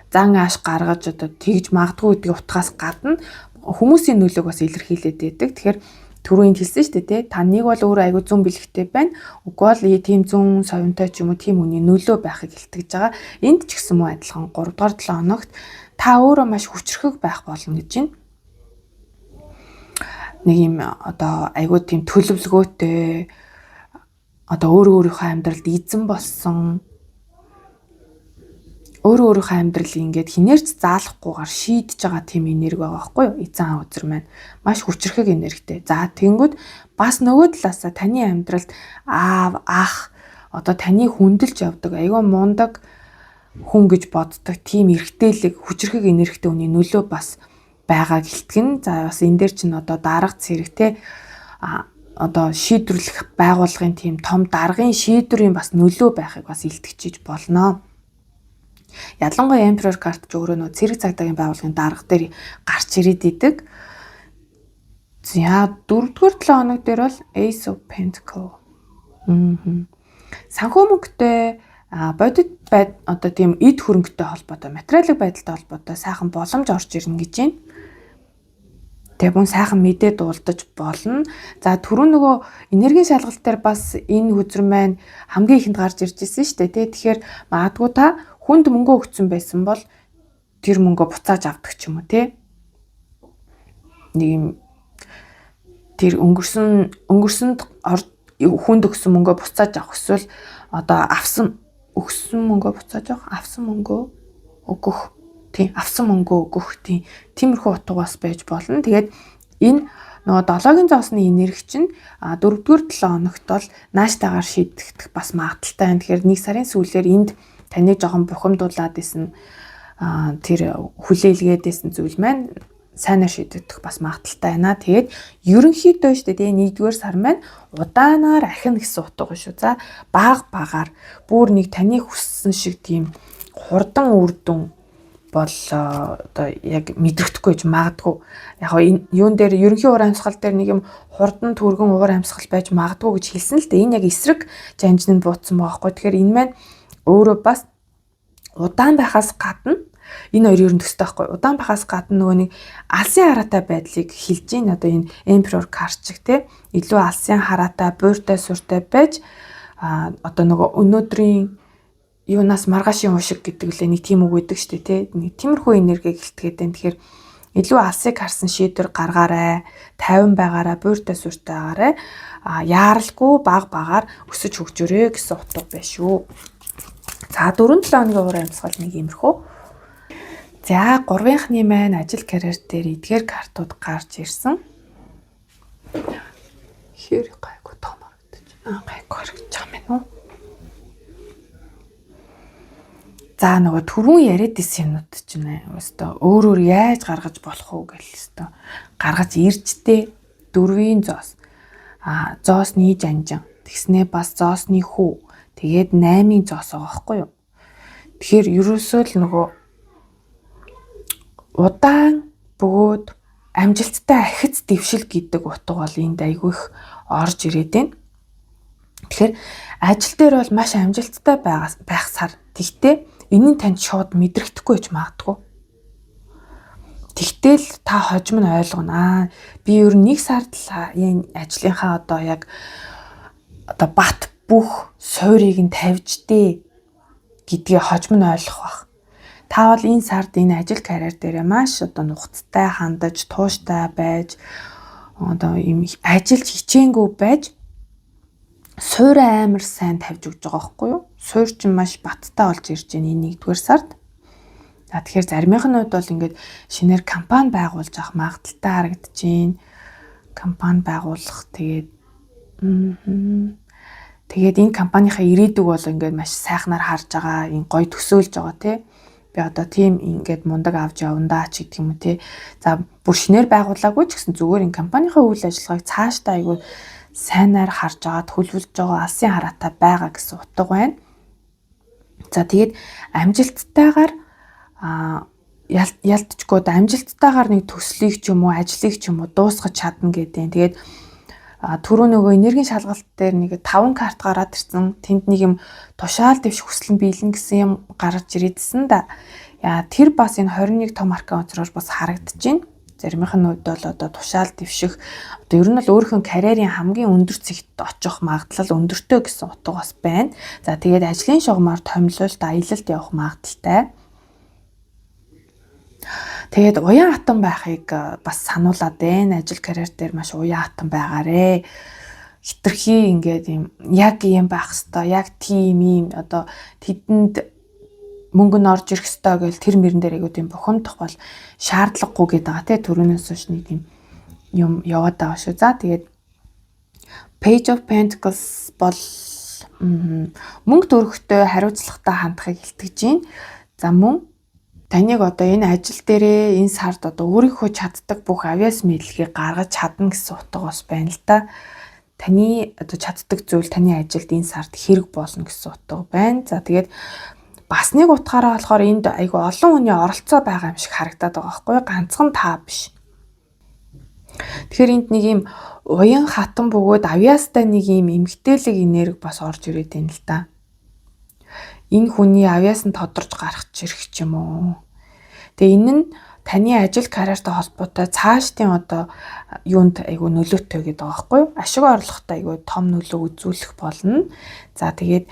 зан ааш гаргаж одоо тэгж магадгүй гэдгийг утгаас гадна хүмүүсийн нөлөөг бас илэрхийлээд байдаг. Тэгэхээр түрүүнд хэлсэн шүү дээ, та нэг бол өөрөө аягүй зүүн бэлэгтэй байна. Үгүй бол тийм зүүн совинтой ч юм уу тийм үний нөлөө байхыг илтгэж байгаа. Энд ч гэсэн мөн адилхан 3 дугаар 7 хоногт та өөрөө маш хүчрхэг байх болно гэж байна. Нэг юм одоо аягүй тийм төлөвлөгөөтэй одоо өөрийнхөө амьдралд эзэн болсон өөрийнхөө амьдралыг ингээд хинээрч заалахгүйгээр шийдэж байгаа тийм энерги байгаа байхгүй юу? Эзэн аав үзэр маань маш хүчрхэг энергитэй. За тэнгүүд бас нөгөө талаасаа таны амьдралд аав, ах одоо таны хүндэлж явдаг айгүй мундаг хүн гэж боддог тийм эргтэлэг хүчрхэг энергитэй хүний нөлөө бас байгаа гэлтгэн. За бас энэ дээр чинь одоо дарга зэрэг те одоо шийдвэрлэх байгууллагын тийм том даргын шийдвэрийн бас нөлөө байхыг бас илтгэж болно. Ялангуяа Emperor карт ч өөрөө нөө цэрэг цагдаагийн байгууллагын дарга дээр гарч ирээд идэг. За 4-р 7 хоног дээр бол Ace of Pentacles. Санхүү мөнгөтэй бодит одоо тийм эд хөрөнгөтэй холбоотой, материалын байдалтай холбоотой сайхан боломж орж ирнэ гэж байна. Тэгээ мөн сайхан мэдээ дуулдаж болно. За түрүү нөгөө энергийн шалгалт дээр бас энэ хүзэр маань хамгийн ихэнд гарч ирж ирсэн шүү дээ. Тэгэхээр магадгүй та хүнд мөнгө өгсөн байсан бол тэр мөнгөө буцааж авдаг ч юм уу те. Нэг юм тэр өнгөрсөнд хүнд өгсөн мөнгөө буцааж авах эсвэл одоо өгсөн мөнгөө буцааж авах, авсан мөнгөө өгөх. Тийм авсан мөнгөө өгөх тиймэрхүү утга бас байж болно. Тэгээд энэ нөгөө 7-гийн зоосны энерги чинь 4-р 7 хоногт бол нааштайгаар шийдэгдэх бас магадaltaй байна. Тэгэхээр 1 сарын сүүлээр энд таныг жоохон бухимдуулаад исэн тэр хүлээлгээд исэн зүйл маань сайнаар шийдэгдэх бас магадaltaй байна. Тэгээд ерөнхийдөө шүү дээ 1-р сар маань удаанаар ахина гэсэн утга шүү. За багаар бүр нэг таны хүссэн шиг тийм хурдан үрдүн бол одоо яг мэдрэгдэхгүй гэж магадгүй. Яг юун дээр ерөнхий уур амьсгал дээр нэг юм хурдан түргэн уур амьсгал байж магадгүй гэж хэлсэн л дээ. Энэ яг эсрэг жанжин буудсан байгаа хгүй. Тэгэхээр энэ маань өөрөө бас удаан байхаас гадна энэ хоёр ерөн төстэй байхгүй. Удаан байхаас гадна нөгөө нэг алсын хараатай байдлыг хэлж ийн. Одоо энэ Emperor card чиг те илүү алсын хараатай, буйртай, суртай байж одоо нөгөө өнөөдрийн юунаас маргаашийн уушиг гэдэг лээ нэг тийм үг өгдөг штэ тий. Нэг тиймэрхүү энергийг гэлтгээд байна. Тэгэхээр илүү алсыг харсан шийдвэр гаргаарай. 50 байгаарай, буйртай сүртэй байгаарай. Яаралгүй багаар өсөж хөгжөөрэй гэсэн утга байна шүү. За 4-7 хоногийн уур амьсгал нэг иймэрхүү. За 3-ны маань ажил карьер дээр эдгээр картууд гарч ирсэн. Хэр гайгүй том харагдаж. Гайгүй харагдаж байгаа юм уу? За нөгөө түрүүн яриад исэн юмнууд ч нэ өстө өөр яаж гаргаж болох уу гэл өстө гаргаж иржтэй 4-ийн зоос. Зоосны жанжин. Тэгснээ бас зоосны хүү. Тэгээд 8-ийн зоос байгаа байхгүй юу? Тэгэхээр ерөөсөө л нөгөө удаан бөгөөд амжилттай ахиц дэвшил гэдэг утга бол энд айгүй их орж ирээд байна. Тэгэхээр ажил дээр бол маш амжилттай байх сар. Тэгтээ энэ нь танд шууд мэдрэгдэхгүй гэж магадгүй. Тэгтэл та хожим нь ойлгоно. Би ер нь 1 сард энэ ажлынхаа одоо яг одоо бат бүх суурийг нь тавьж дээ гэдгийг хожим нь ойлгох бах. Та бол энэ сард энэ ажил карьер дээр маш одоо нухацтай хандаж, тууштай байж одоо юм ажиллаж хичээнгүй байж суурь амар сайн тавьж өгч байгаа байхгүй юу? Суурь чинь маш баттай болж ирж байна энэ 1-р сард. За тэгэхээр заримынх нь хувьд бол ингээд шинээр компани байгуулж авах магадaltaй харагдаж байна. Компани байгуулах тэгээд энэ компанийхаа ирээдүг бол ингээд маш сайхнаар харж байгаа, энэ гоё төсөөлж байгаа тий. Би одоо тийм ингээд мундаг авч явандаа ч гэдэг юм уу тий. За бүр шинээр байгуулаагүй ч гэсэн зүгээр энэ компанийхаа үйл ажиллагааг цаашдаа айгүй сайнаар харж байгаа, төлөвлөж байгаа, алсын хараатай байгаа гэсэн утга байна. За тэгээд амжилттайгаар ялтчгүй амжилттайгаар нэг төслийг ч юм уу, ажлыг ч юм уу дуусгаж чадна гэдэг. Тэгээд түрүү нөгөө энергийн шалгалт дээр нэг 5 карт гараад ирсэн. Тэнд нэг юм тушаал дэвш хүслэн биелэн гэсэн юм гарч ирээдсэн да. Тэр бас энэ 21 том аркан онцроор бас харагдаж байна. Заримынх нь үед бол одоо тушаал дэвших одоо ер нь бол өөрийнхөө карьерийн хамгийн өндөр цэгт очих магадлал өндөртэй гэсэн утга бас байна. За тэгээд ажлын шугамар томилолт, аялалд явах магадaltaй. Тэгээд уян хатан байхыг бас сануулад байна. Ажил карьер дээр маш уян хатан байгаарэ. Хитрхи ингээд юм яг юм байх хэвээр, яг тийм юм одоо тэдэнд мөнгө нь орж ирэх ёстой гэл тэр мөрөн дээр айгуу тийм бухимдах бол шаардлагагүй гэдэг байгаа тий түрүүнээс хойш нэг тийм юм яваад байгаа шүү. За тэгээд Page of Pentacles бол мөнгө төрөхтэй хариуцлагатай хандахыг илтгэж байна. За мөн таныг одоо энэ ажил дээрээ энэ сард одоо өөрийнхөө чаддаг бүх авьяас мэдлэгийг гаргаж чадна гэсэн утга бас байна л да. Таны одоо чаддаг зүйл таны ажилд энэ сард хэрэг болно гэсэн утга байна. За тэгээд бас нэг утгаараа болохоор энд айгүй олон хүний оролцоо байгаа юм шиг харагдаад байгаа байхгүй ганцхан та биш. Тэгэхээр энд нэг юм уян хатан бөгөөд авьяастай нэг юм эмгтээлэг энерги бас орж ирээд байна л да. Энэ хүний авьяас нь тодорж гарах чирх ч юм уу. Тэгээ энэ нь таны ажил карьертай холбоотой цаашдын одоо юунд айгүй нөлөөтэй гэдэг байгаа байхгүй юу? Ашиг орлоготой айгүй том нөлөө үзүүлэх болно. За тэгээд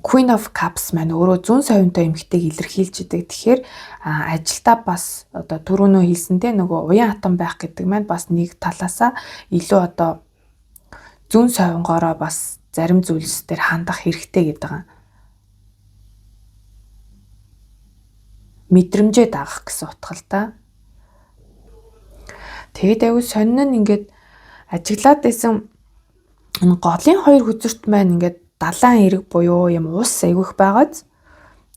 Queen of Cups маань өөрөө зүүн совинтой эмэгтэйг илэрхийлж идэг. Тэгэхээр ажилдаа бас одоо түрүүнөө хэлсэнтэй нөгөө уян хатан байх гэдэг маань бас нэг талаасаа илүү одоо зүүн совингоороо бас зарим зүйлс дээр хандах хэрэгтэй гэдэг байгаа. Мэдрэмжээ дагах гэсэн утга л да. Тэгээд аюу сонин нь ингээд ажиглаад байсан энэ голын хоёр хүзэрт маань ингээд далайн эрэг буюу юм ус айгүйх байгааз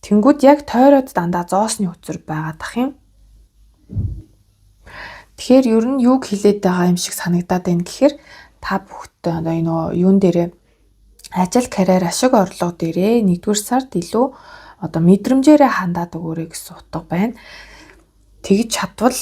тэнгүүд яг тойроод дандаа зоосны хүзэр байгаад ах юм. Тэгэхээр ер нь юуг хилээд байгаа юм шиг санагдаад байна гэхээр та бүхтэй одоо энэ юун дээрээ ажил карьер ашиг орлого дээрээ 1-р сард илүү одоо мэдрэмжээрээ хандаад өгөөрэй гэсэн утга байна. Тэгж чадвал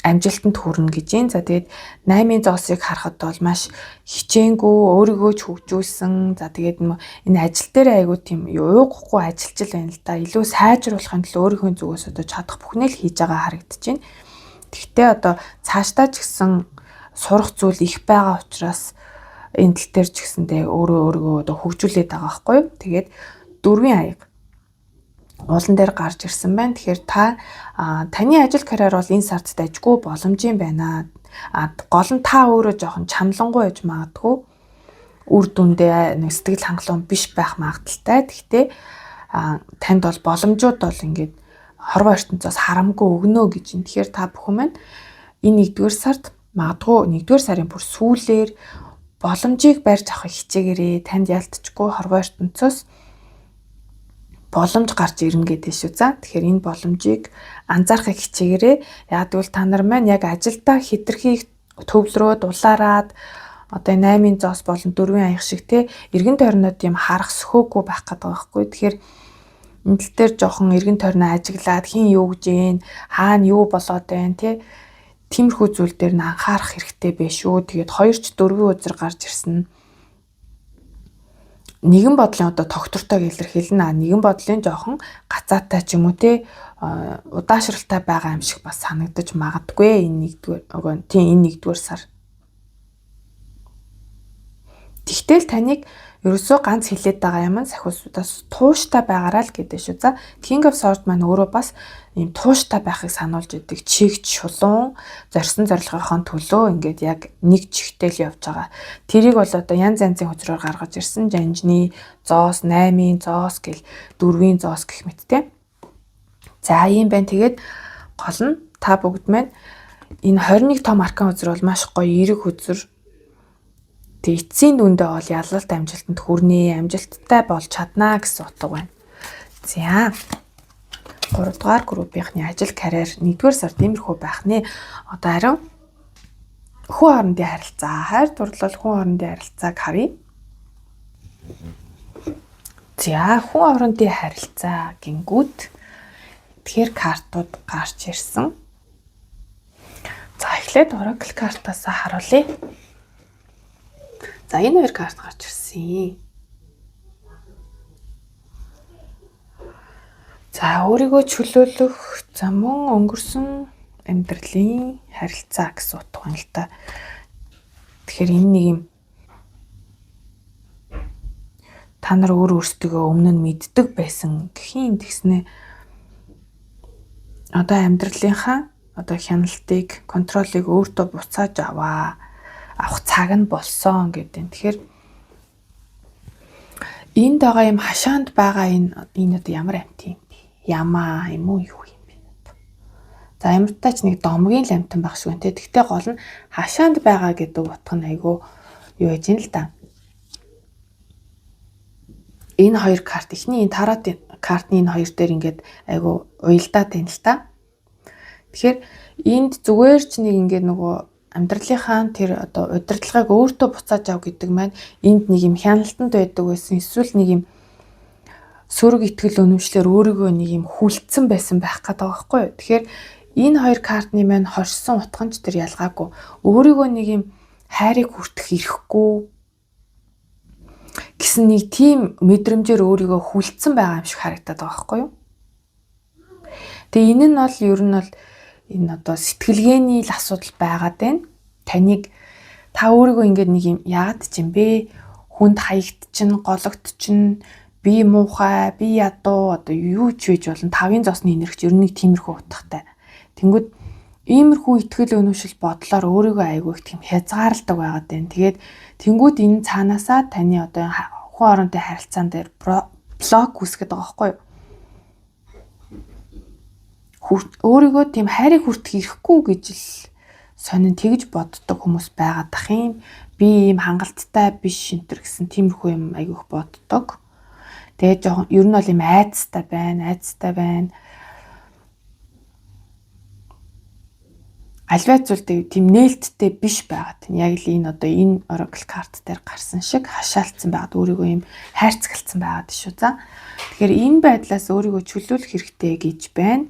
амжилтанд хүрнэ гэж юм. За тэгээд 8-ын зоосыг харахад бол маш хичээнгүй өөрийгөө ч хөгжүүлсэн. За тэгээд энэ ажил дээр айгүй тийм уугахгүй ажилчил байна л да. Илүү сайжруулахын тулд өөрийнхөө зүгээс одоо чадах бүхнээ л хийж байгаа харагдаж байна. Тэгвэл одоо цаашдаа ч гэсэн сурах зүйл их байгаа учраас энэ тал дээр ч гэсэндээ өөрийгөө одоо хөгжүүлээд байгаа байхгүй юу. Тэгээд 4-ийн аяга уулан дээр гарч ирсэн байна. Тэгэхээр та таны ажил карьер бол энэ сард дайггүй боломжийн байна. Гол нь та өөрөө жоохон чамлангуй байж магадгүй. Үр дүндээ нэг сэтгэл хангалуун биш байх магадaltaй. Гэхдээ танд бол боломжууд бол ингээд хорвоо ертөнцөөс харамгүй өгнө гэж юм. Тэгэхээр та бүхэн маань энэ 1-р сард магадгүй 1-р сарын бүр сүүлээр боломжийг барьж авах хичээгээрээ танд ялтчгүй хорвоо ертөнцөөс боломж гарч ирнэ гэдэг шүү. За тэгэхээр энэ боломжийг анзаарахыг хичээгээрээ яг тэгвэл та нар маань яг ажилдаа хитрхи төвлөрөө дулаарад одоо 8-ын зоос болон 4-ийн аяг шиг те эргэн тойрнод юм харах сөхөөгүй байх гэдэг байгаа байхгүй. Тэгэхээр энэ тал дээр жоохон эргэн тойрноо ажиглаад хин юу гэж гин хаана юу болоод байна те тиймэрхүү зүйл дээр нь анхаарах хэрэгтэй байх шүү. Тэгээд 2-4 өдөр гарч ирсэн нэгэн бодлын одоо тогтвортойг илэрхийлнэ. Нэгэн бодлын жоохон гацаатай ч юм уу те удаашралтай байгаа юм шиг бас санагдаж магадгүй энэ 1-р сар. Тэгтэл таныг ерөөсөө ганц хилээд байгаа юм сахиусудаас тууштай байгаараа л гэдэг шүү. За King of Swords маань өөрөө бас ийм тууштай байхыг сануулж идэг. Чигч шулуун зорьсон зорилгынхон төлөө ингээд яг нэг чигтэл явж байгаа. Тэрийг бол одоо янз янзын хөзрөөр гаргаж ирсэн. Жанжны зоос, 8-ын зоос гэл 4-ийн зоос гэх мэт те. За ийм байна. Тэгээд гол нь та бүгд маань энэ 21 том аркан хөзөр бол маш гоё эерэг хөзөр. Тэг эцсийн дүндээ бол ялалт амжилтанд хүрнэ, амжилттай болж чаднаа гэсэн утга байна. За 3 дугаар группийнхны ажил карьер 1-р сард иймэрхүү байх нэ. Одоо харин хүн хоорондын харилцаа, хайр дурлал хүн хоорондын харилцааг харъя. За хүн хоорондын харилцаа гингүүд тэгэхээр картууд гарч ирсэн. За эхлээд Oracle картаас харуулъя. За энэ 2 карт гарч ирсэн. За өөрийгөө чөлөөлөх, за мөн өнгөрсөн амьдралын харилцаа гэсэн утга байна л да. Тэгэхээр энэ нэг юм та нар өөрсдөө өмнө нь мэддэг байсан гэхийн тэгснэ одоо амьдралынхаа одоо хяналтыг, контролыг өөртөө буцааж авах цаг нь болсон гэдэг. Тэгэхээр энд байгаа юм хашаанд байгаа энэ одоо ямар амьт юм бэ? Ямаа юм уу юу юм бэ? За ямартаа ч нэг домгийн ламтан байх шиг үнтэй. Тэгтээ гол нь хашаанд байгаа гэдэг утга нь айгүй юу яж ин л да. Энэ хоёр карт ихний энэ тарот картны энэ хоёр дээр ингээд айгүй уялдаад байна л та. Тэгэхээр энд зүгээр ч нэг ингээд нөгөө амьдралынхаа тэр одоо удирдлагыг өөртөө буцааж ав гэдэг маань энд нэг юм хяналтанд байдаг байсан. Эсвэл нэг юм сөрөг итгэл үнэмшлэр өөрийгөө нэг юм хүлцсэн байсан байх гэдэг байгаа байхгүй юу? Тэгэхээр энэ хоёр картны маань хоршсон утгамж тэр ялгаагүй. Өөрийгөө нэг юм хайрыг хүртэх ирэхгүй гэсэн нэг тийм мэдрэмжээр өөрийгөө хүлцсэн байгаа юм шиг харагдаад байгаа байхгүй юу? Тэгээ энэ нь бол ер нь бол энэ одоо сэтгэлгээний л асуудал байгаад байна. Таныг та өөрийгөө ингээд нэг юм яагаад ч юм бэ? Хүнд хаягт чинь, гологт чинь, би муухай, би ядуу одоо юу ч вэж болон тавын зосны энергич ер нь нэг тиймэрхүү утгатай. Тэнгүүд иймэрхүү итгэл үнэмшил бодлоор өөрийгөө айгүй их тийм хязгаарладаг байгаад байна. Тэгээд тэнгүүд энэ цаанаасаа таны одоо хүн хоорондын харилцаан дээр блок үүсгэж байгаа байхгүй юу? Өөрийгөө тийм хайрыг хүртэх ирэхгүй гэж л сонин тэгж боддог хүмүүс байгаад ах юм. Би ийм хангалттай биш энтер гэсэн тиймэрхүү юм айгүйх боддог. Тэгээд жоохон ер нь бол юм айцтай байна. Альваа зүйл тийм нээлттэй биш байгаад байна. Яг л энэ одоо энэ oracle карт дээр гарсан шиг хашаалтсан байгаад өөрийгөө юм хайрцагалцсан байгаад шүү. За. Тэгэхээр энэ байдлаас өөрийгөө чөлөөлөх хэрэгтэй гэж байна.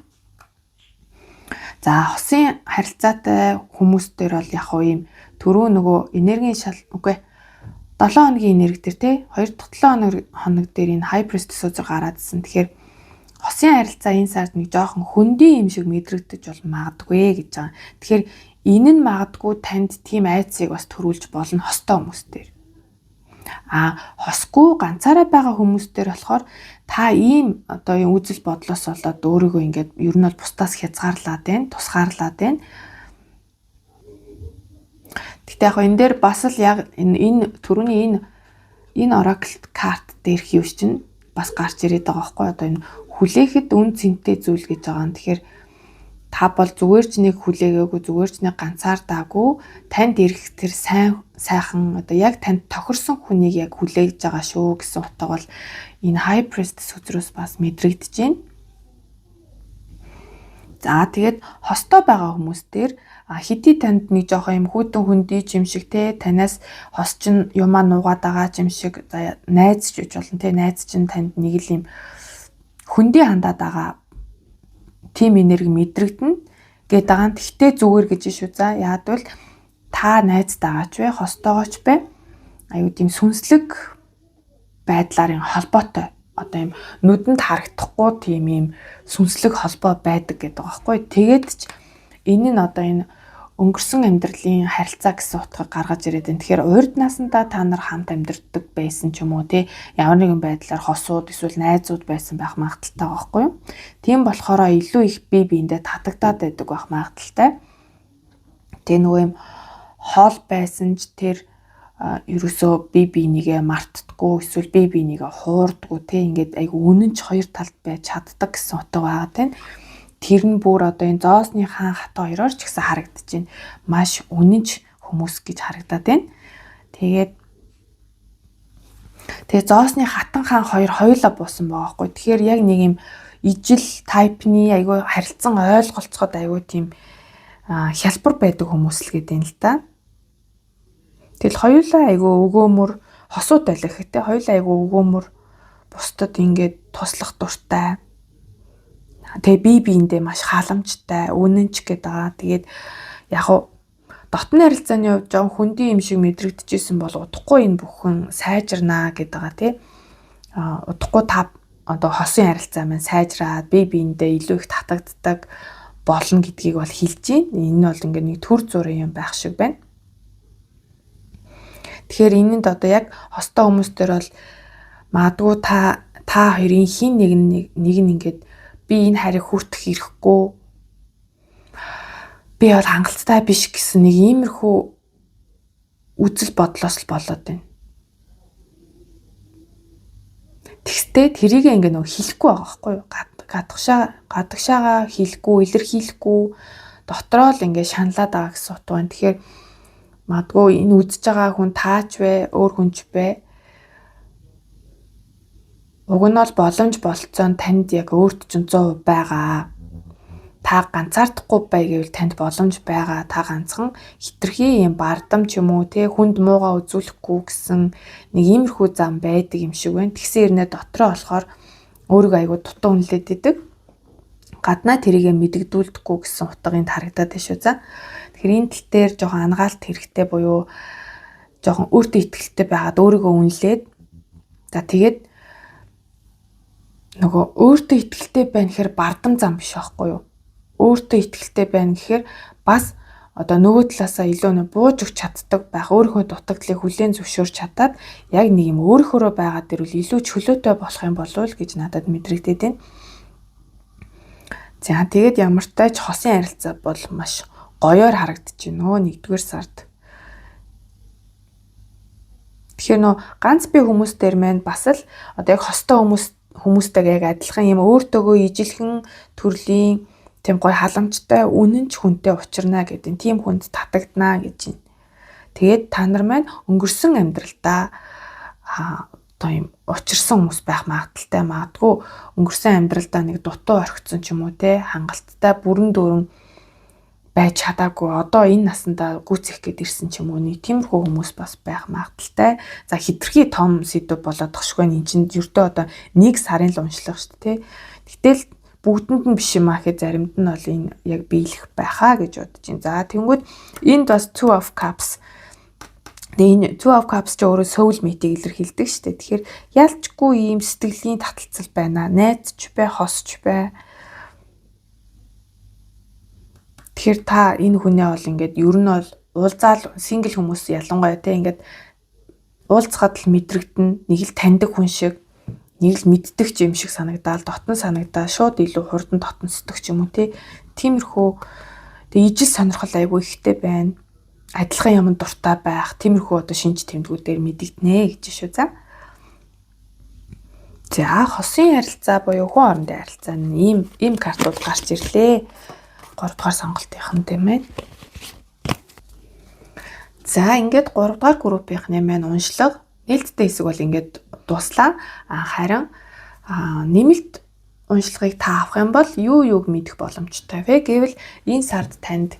За хосын харилцаатай хүмүүс дээр бол яг уу юм түрүү нөгөө энергийн үгүй 7 хоногийн энерги дээр те 2 дахь 7 хоног дээр энэ high priestess үзэр гараадсэн. Тэгэхээр хосын харилцаа энэ сард нэг жоохон хөндийн юм шиг мэдрэгдэж бол магадгүй гэж байгаа. Тэгэхээр энэ нь магадгүй танд тийм айцыг бас төрүүлж болно хостой хүмүүс дээр. Хосгүй ганцаараа байгаа хүмүүс дээр болохоор та ийм одоо юм үзэл бодлоос болоод өөрийгөө ингээд ер нь бол бусдаас хязгаарлаад байна, тусгаарлаад байна. Тэгтээ яг энэ дээр бас л яг энэ түрүүний энэ oracle карт дээрх юу чинь бас гарч ирээд байгаа байхгүй одоо энэ хүлээхэд үн цэнтэй зүйл гэж байгаа юм. Тэгэхээр та бол зүгээр ч нэг хүлээгээгүй, зүгээр ч нэг ганцаардаагүй, танд ирэх тэр сайхан одоо яг танд тохирсон хүнийг яг хүлээж байгаа шүү гэсэн утга бол энэ high priestess үзрөөс бас мэдрэгдэж байна. За тэгээд хостой байгаа хүмүүс дээр хэдий танд нэг жоохон юм хүүтэн хүндий юм шиг те танаас хос чин юмаа нуугаад байгаа юм шиг найз ч гэж болно те найз чин танд нэг л юм хүндий хандаад байгаа тим энерги мэдрэгдэнэ гэдэг байгаа. Тэгтээ зүгээр гэж шүү. За яад бол та найзтайгаач вэ, хостойгооч бэ? Аюу тийм сүнслэг байдлаар холбоотой. Одоо юм нүдэнд харагдахгүй тийм юм сүнслэг холбоо байдаг гэдэг байгаа байхгүй. Тэгээд ч энэ нь одоо энэ өнгөрсөн амьдралын харилцаа гэсэн утгаар гаргаж ирээд байна. Тэгэхээр урд насандаа та нар хамт амьдардаг байсан ч юм уу те ямар нэгэн байдлаар хосууд эсвэл найзууд байсан байх магадaltaй байгаа байхгүй юу? Тийм болохоор илүү их бие биендээ татагдаад байдаг байх магадaltaй. Тэгээ нөгөө юм хоол байсан ч тэр ерөөсөө бие бинийгээ мартдаггүй эсвэл бие бинийгээ хуурдаггүй те ингээд айгу үнэнч хоёр талд байж чаддаг гэсэн утга байгаа тийм. Тэр нь бүр одоо энэ зоосны хаан хат хоёроор ч гэсэн харагдаж байна. Маш үнэнч хүмүүс гэж харагдаад байна. Тэгээд зоосны хатан хаан хоёр хоёулаа буусан байгаа хгүй. Тэгэхээр яг нэг юм ижил тайпны айгүй харилцан ойлголцоход айгүй тийм хялбар байдаг хүмүүс л гэдэг юм л да. Тэгэл хоёулаа айгүй өгөөмөр хосууд байлаа гэхтээ хоёулаа айгүй өгөөмөр бусдад ингээд туслах дуртай. Тэгээ бие биендээ маш халамжтай, үнэнч гэдэг байгаа. Тэгээд яг уу дотны харилцааны хувьд жоон хүндий юм шиг мэдрэгдэжсэн бол удахгүй энэ бүхэн сайжирнаа гэдэг байгаа тий. Удахгүй та одоо хосын харилцаа маань сайжраад бие биендээ илүү их татагддаг болно гэдгийг бол хэлж байна. Энэ бол ингээд нэг төр зургийн юм байх шиг байна. Тэгэхээр энэнд одоо яг хостой хүмүүс төр бол магадгүй та хоёрын хин нэг нь ингээд би энэ харийг хүртэх ирэхгүй би бол хангалттай биш гэсэн нэг иймэрхүү үзэл бодлоос л болоод байна. Тэгстэй тэрийг ингээ нөгөө хийхгүй байгаа байхгүй юу? Гадагшаага хийхгүй, илэрхийлэхгүй дотроо л ингээ шаналаад байгаа гэсэн утга байна. Тэгэхээр магадгүй энэ үзэж байгаа хүн таач вэ, өөр хүнч вэ? Уг нь бол боломж болцоо танд яг өөрт чинь 100% байгаа. Та ганцаардахгүй бай гэвэл танд боломж байгаа. Та ганцхан хитрхи юм бардам ч юм уу те хүнд муугаа үзүүлэхгүй гэсэн нэг иймэрхүү зам байдаг юм шиг байна. Тэгсэн хэрнээ дотроо болохоор өөрийгөө айгуу дутуу үнэлээд идэг. Гаднаа тэрийгэ мэдэгдүүлдэхгүй гэсэн утгыг харагдаад байна шүү. За. Тэгэхээр энэ тал дээр жоохон ангаалт хэрэгтэй буюу жоохон өөртөө итгэлтэй байгаад өөрийгөө үнэлээд за тэгээд нөгөө өөртөө итгэлтэй байна гэхээр бардам зам биш байхгүй юу? Өөртөө итгэлтэй байна гэхээр бас одоо нөгөө талаасаа илүү нэг бууж өгч чаддаг байх, өөрийнхөө дутагдлыг хүлээн зөвшөөрч чадаад яг нэг юм өөрийнхөө байгаад ирвэл илүү чөлөөтэй болох юм болов уу гэж надад мэдрэгдээд байна. За тэгээд ямар ч тач хосын харилцаа бол маш гоёор харагдаж байна. 1-р сард. Тэгэхээр нөө ганц бие хүмүүс дээр маань бас л одоо яг хостой хүмүүстэйг яг адилхан юм өөртөөгөө ижилхэн төрлийн тийм гоё халамжтай үнэнч хүнтэй учирна гэдэг. Тийм хүнд татагдана гэж байна. Тэгээд та нар маань өнгөрсөн амьдралдаа одоо юм учирсан хүмүүс байх магадaltaй магадгүй өнгөрсөн амьдралдаа нэг дутуу орхицсон ч юм уу те хангалттай бүрэн дүүрэн байж чадаагүй одоо энэ насандаа гүйцэх гээд ирсэн ч юм уу нэг тиймэрхүү хүмүүс бас байх магадaltaй. За хитрхи том сэдв болоод тохшгүй энэ чинь ердөө одоо 1 сарын л уншлах шүү дээ. Гэтэл бүгдэнд нь биш юм аа гэхэд заримд нь бол энэ яг биелэх байхаа гэж бодож байна. За тэнгүүд энд бас Two of Cups. Тэгээ энэ Two of Cups ч өөрөө soul mate-ийг илэрхийлдэг шүү дээ. Тэгэхээр ялчгүй ийм сэтгэлийн таталцал байна. Найзч бай, хосч бай. Тэгэхээр та энэ хүнээ бол ингээд ер нь бол уулзаал сингл хүмүүс ялангуяа те ингээд уулзахад л мэдрэгдэн нэг л таньдаг хүн шиг нэг л мэддэг ч юм шиг санагдаал дотн санагдаа шууд илүү хурдан дотносдог ч юм уу те тиймэрхүү тэгээ ижил сонирхол айгүй ихтэй байна. Адилхан юмд дуртай байх тиймэрхүү одоо шинж тэмдгүүдээр мэдэгднэ гэж шүү. За хосын харилцаа буюу хүн орондын харилцаа ийм картууд гарч ирлээ. 3 дугаар сонголтынхан тийм ээ. За ингээд 3 дугаар группийнхны маань уншлага нээлттэй хэсэг бол ингээд дуслаа. Харин нэмэлт уншлагыг та авах юм бол юуг мэдэх боломжтой вэ гэвэл энэ сард танд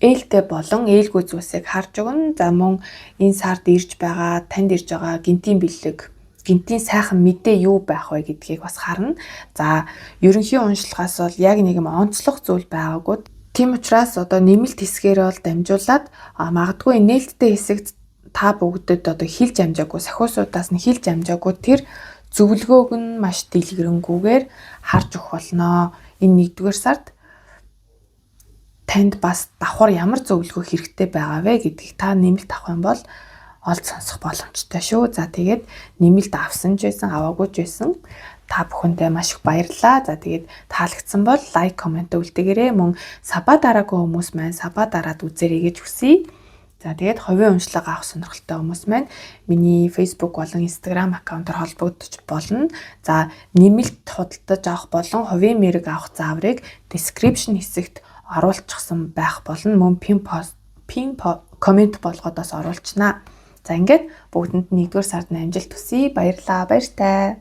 ээлтэй болон ээлгүй зүйлсийг харж өгнө. За мөн энэ сард ирж байгаа танд ирж байгаа гинтийн бэлэг гинтийн сайхан мэдээ юу байх вэ гэдгийг бас харна. За ерөнхий уншлагаас бол яг нэг юм онцлог зүйл байгаагүй. Тийм учраас одоо нэмэлт хэсгээр бол дамжуулаад магадгүй нээлттэй хэсэгт та бүгдэд одоо хилж амжаагүй сахиусуудаас нь хилж амжаагүй тэр зөвлөгөөг нь маш дэлгэрэнгүйгээр харж өгөх болно. Энэ 1-р сард танд бас давхар ямар зөвлөгөө хэрэгтэй байгаа вэ гэдгийг та нэмэлт авах юм бол олж сонсох боломжтой шүү. За тэгээд нэмэлт авсан ч байсан, аваагүй ч байсан та бүхэндээ маш их баярлалаа. За тэгээд таалагдсан бол лайк, комент үлдээгээрэй. Мөн сабаа дараагүй хүмүүс маань сабаа дараад үзээрэй гэж хүсье. За тэгээд хувийн уншлага авах сонирхолтой хүмүүс маань миний Facebook болон Instagram аккаунтаар холбогдож болно. За нэмэлт худалдаж авах болон хувийн мэрэг авах зааврыг description хэсэгт оруулчихсан байх болно. Мөн пин комент болгоод бас оруулчихнаа. За ингээд бүгдэнд 1-р сард амжилт хүсье. Баярлалаа. Баяртай.